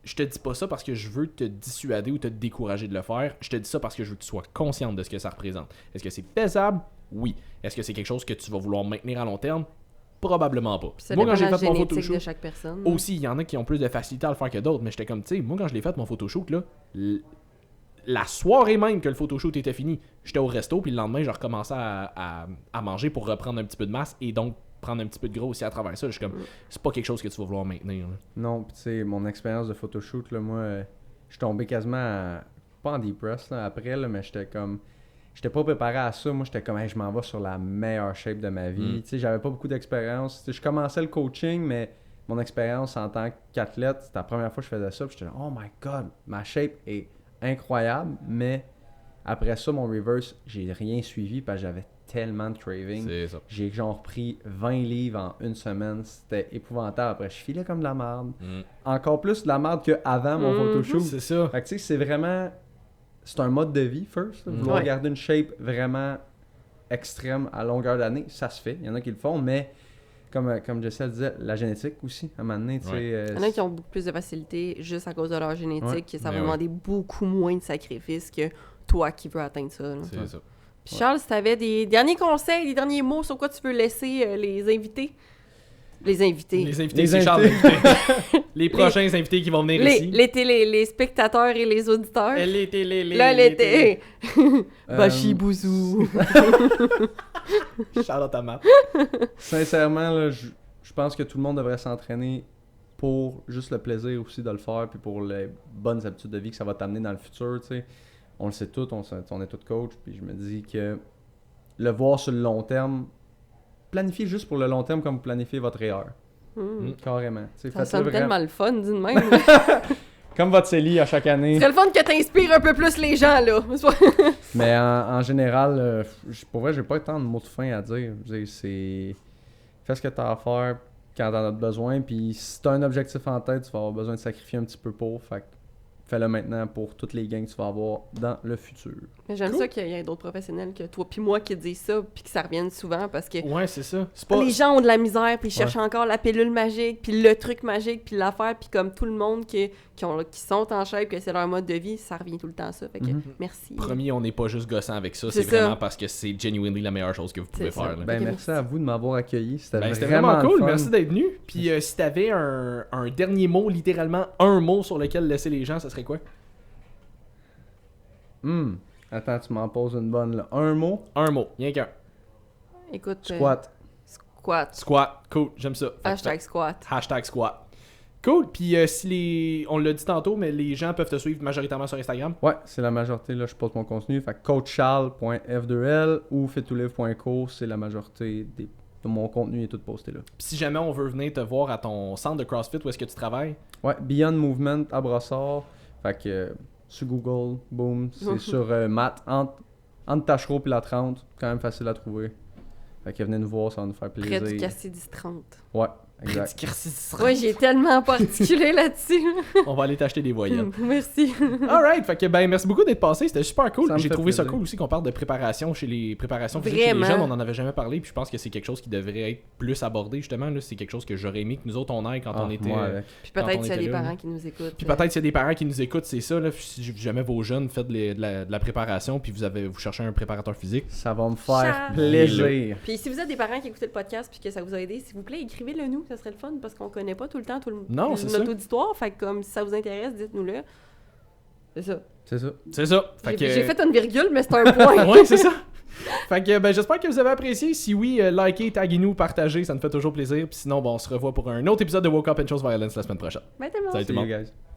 Speaker 2: je te dis pas ça parce que je veux te dissuader ou te décourager de le faire. Je te dis ça parce que je veux que tu sois consciente de ce que ça représente. Est-ce que c'est faisable? Oui. Est-ce que c'est quelque chose que tu vas vouloir maintenir à long terme? Probablement pas.
Speaker 1: Puis ça
Speaker 2: Moi,
Speaker 1: dépend
Speaker 2: quand j'ai
Speaker 1: de la
Speaker 2: fait mon
Speaker 1: génétique
Speaker 2: photoshoot,
Speaker 1: de chaque personne.
Speaker 2: aussi, il y en a qui ont plus de facilité à le faire que d'autres, mais j'étais comme, tu sais, moi, quand je l'ai fait, mon photoshoot, là, la soirée même que le photoshoot était fini, j'étais au resto, puis le lendemain, je recommençais à manger pour reprendre un petit peu de masse et donc prendre un petit peu de gros aussi à travers ça. Je suis comme, c'est pas quelque chose que tu vas vouloir maintenir. Là.
Speaker 3: Non, puis tu sais, mon expérience de photoshoot, là, moi, je suis tombé quasiment, pas en depress là, après, là, mais j'étais comme, j'étais pas préparé à ça. Moi, j'étais comme, hey, je m'en vais sur la meilleure shape de ma vie. Tu sais, j'avais pas beaucoup d'expérience. Tu sais, je commençais le coaching, mais mon expérience en tant qu'athlète, c'était la première fois que je faisais ça. Puis j'étais là, oh my god, ma shape est incroyable, mais après ça, mon reverse, j'ai rien suivi parce que j'avais tellement de craving.
Speaker 2: C'est ça.
Speaker 3: J'ai genre pris 20 livres en une semaine. C'était épouvantable. Après, je filais comme de la merde. Encore plus de la merde qu'avant mon photoshoot.
Speaker 2: C'est ça.
Speaker 3: Fait que tu sais, c'est vraiment... C'est un mode de vie, first. Là. Vouloir
Speaker 1: Ouais.
Speaker 3: garder une shape vraiment extrême à longueur d'année, ça se fait. Il y en a qui le font, mais comme Jessica le disait, la génétique aussi, à un moment donné, tu sais...
Speaker 2: Ouais.
Speaker 1: Il y en a qui ont beaucoup plus de facilité juste à cause de leur génétique,
Speaker 3: Ouais.
Speaker 1: que ça va
Speaker 2: Mais
Speaker 1: demander beaucoup moins de sacrifices que toi qui veux atteindre ça. là.
Speaker 2: C'est ça.
Speaker 1: Puis Charles, si tu avais des derniers conseils, des derniers mots sur quoi tu veux laisser les invités? Les invités.
Speaker 2: Les invités,
Speaker 3: Les
Speaker 2: c'est Charles
Speaker 3: invités.
Speaker 2: l'invité. Les prochains invités qui vont venir ici.
Speaker 1: Les spectateurs et les auditeurs. Là,
Speaker 2: L'été.
Speaker 1: l'été. Bachibouzou.
Speaker 2: Charlotte Amat.
Speaker 3: Sincèrement, là, je pense que tout le monde devrait s'entraîner pour juste le plaisir aussi de le faire, puis pour les bonnes habitudes de vie que ça va t'amener dans le futur, tu sais. On le sait tous, on est tous coach, puis je me dis que le voir sur le long terme, planifiez juste pour le long terme comme vous planifiez votre REER. Carrément. Tu sais,
Speaker 1: Ça
Speaker 3: faites-le
Speaker 1: sonne
Speaker 3: vraiment.
Speaker 1: tellement le fun, d'une même.
Speaker 3: Comme votre CELI à chaque année.
Speaker 1: C'est le fun que t'inspires un peu plus les gens, là.
Speaker 3: Mais en général, pour vrai, j'ai pas tant de mots de fin à dire. Je veux dire, c'est... Fais ce que t'as à faire quand t'en as besoin, puis si t'as un objectif en tête, tu vas avoir besoin de sacrifier un petit peu pour. Fait que fais-le maintenant pour toutes les gains que tu vas avoir dans le futur.
Speaker 1: Mais j'aime
Speaker 2: Cool.
Speaker 1: ça qu'il y ait d'autres professionnels que toi puis moi qui disent ça, puis que ça revienne souvent, parce que
Speaker 2: Ouais, c'est ça. C'est pas...
Speaker 1: les gens ont de la misère, puis ils cherchent encore la pilule magique, puis le truc magique, puis l'affaire, puis comme tout le monde qui sont en shape, que c'est leur mode de vie, ça revient tout le temps à ça. Fait que merci.
Speaker 2: Promis, on n'est pas juste gossant avec ça.
Speaker 1: C'est
Speaker 2: C'est
Speaker 1: ça.
Speaker 2: vraiment parce que c'est genuinely la meilleure chose que vous pouvez
Speaker 1: C'est ça.
Speaker 2: faire. là.
Speaker 3: Ben,
Speaker 1: Ok,
Speaker 3: merci
Speaker 1: merci.
Speaker 3: à vous de m'avoir accueilli. C'était
Speaker 2: C'était
Speaker 3: vraiment
Speaker 2: vraiment cool,
Speaker 3: le fun.
Speaker 2: merci d'être venu. Puis si t'avais un dernier mot, littéralement un mot sur lequel laisser les gens, ça serait quoi?
Speaker 3: Attends, tu m'en poses une bonne là. Un mot?
Speaker 2: Un mot, rien qu'un.
Speaker 1: Écoute.
Speaker 3: Squat.
Speaker 1: Squat.
Speaker 2: Squat, cool, j'aime ça.
Speaker 1: Hashtag squat.
Speaker 2: Hashtag squat. Cool, puis on l'a dit tantôt, mais les gens peuvent te suivre majoritairement sur Instagram.
Speaker 3: Ouais, c'est la majorité. Là, je poste mon contenu. Fait que coachcharles.f2l ou fittolive.co, c'est la majorité de mon contenu est tout posté là.
Speaker 2: Puis si jamais on veut venir te voir à ton centre de CrossFit, où est-ce que tu travailles?
Speaker 3: Ouais, Beyond Movement à Brossard. Fait que sur Google, boom, c'est sur Matt, entre Tachereau et la 30. Quand même facile à trouver. Fait que venez nous voir, ça va nous faire plaisir.
Speaker 1: Près du Cassidis 30.
Speaker 3: Ouais, exact.
Speaker 1: Ouais, j'ai tellement particulé là-dessus.
Speaker 2: On va aller t'acheter des voyelles.
Speaker 1: Merci.
Speaker 2: Alright, fait que merci beaucoup d'être passé, c'était super cool.
Speaker 3: Ça me
Speaker 2: J'ai
Speaker 3: fait
Speaker 2: trouvé ça
Speaker 3: plaisir.
Speaker 2: cool aussi qu'on parle de préparation chez les préparations physiques chez les
Speaker 1: Vraiment.
Speaker 2: jeunes, on en avait jamais parlé, puis je pense que c'est quelque chose qui devrait être plus abordé justement, là, c'est quelque chose que j'aurais aimé que nous autres on aille quand on était
Speaker 3: moi avec.
Speaker 1: Puis
Speaker 2: Quand on
Speaker 1: peut-être s'il y a
Speaker 2: était
Speaker 1: des
Speaker 2: là,
Speaker 1: parents qui nous écoutent.
Speaker 2: puis peut-être s'il y a des parents qui nous écoutent, c'est ça là, si jamais vos jeunes faites de la préparation puis vous cherchez un préparateur physique.
Speaker 3: Ça va me faire
Speaker 1: Ciao.
Speaker 3: plaisir.
Speaker 1: Puis si vous êtes des parents qui écoutaient le podcast puis que ça vous a aidé, s'il vous plaît, écrivez-le nous, ça serait le fun parce qu'on connaît pas tout le temps
Speaker 2: Non, c'est
Speaker 1: notre
Speaker 2: ça.
Speaker 1: auditoire. Fait que comme si ça vous intéresse, dites-nous-le. C'est ça.
Speaker 3: C'est ça.
Speaker 2: C'est ça. Fait que
Speaker 1: J'ai fait une virgule, mais c'est un point.
Speaker 2: ouais, c'est ça. Fait que j'espère que vous avez apprécié. Si oui, likez, taguez-nous, partagez, ça nous fait toujours plaisir. Puis sinon, on se revoit pour un autre épisode de Woke Up and Chose Violence la semaine prochaine.
Speaker 1: Bye tout le monde.
Speaker 2: Salut tout le
Speaker 3: See
Speaker 2: monde.
Speaker 3: you guys.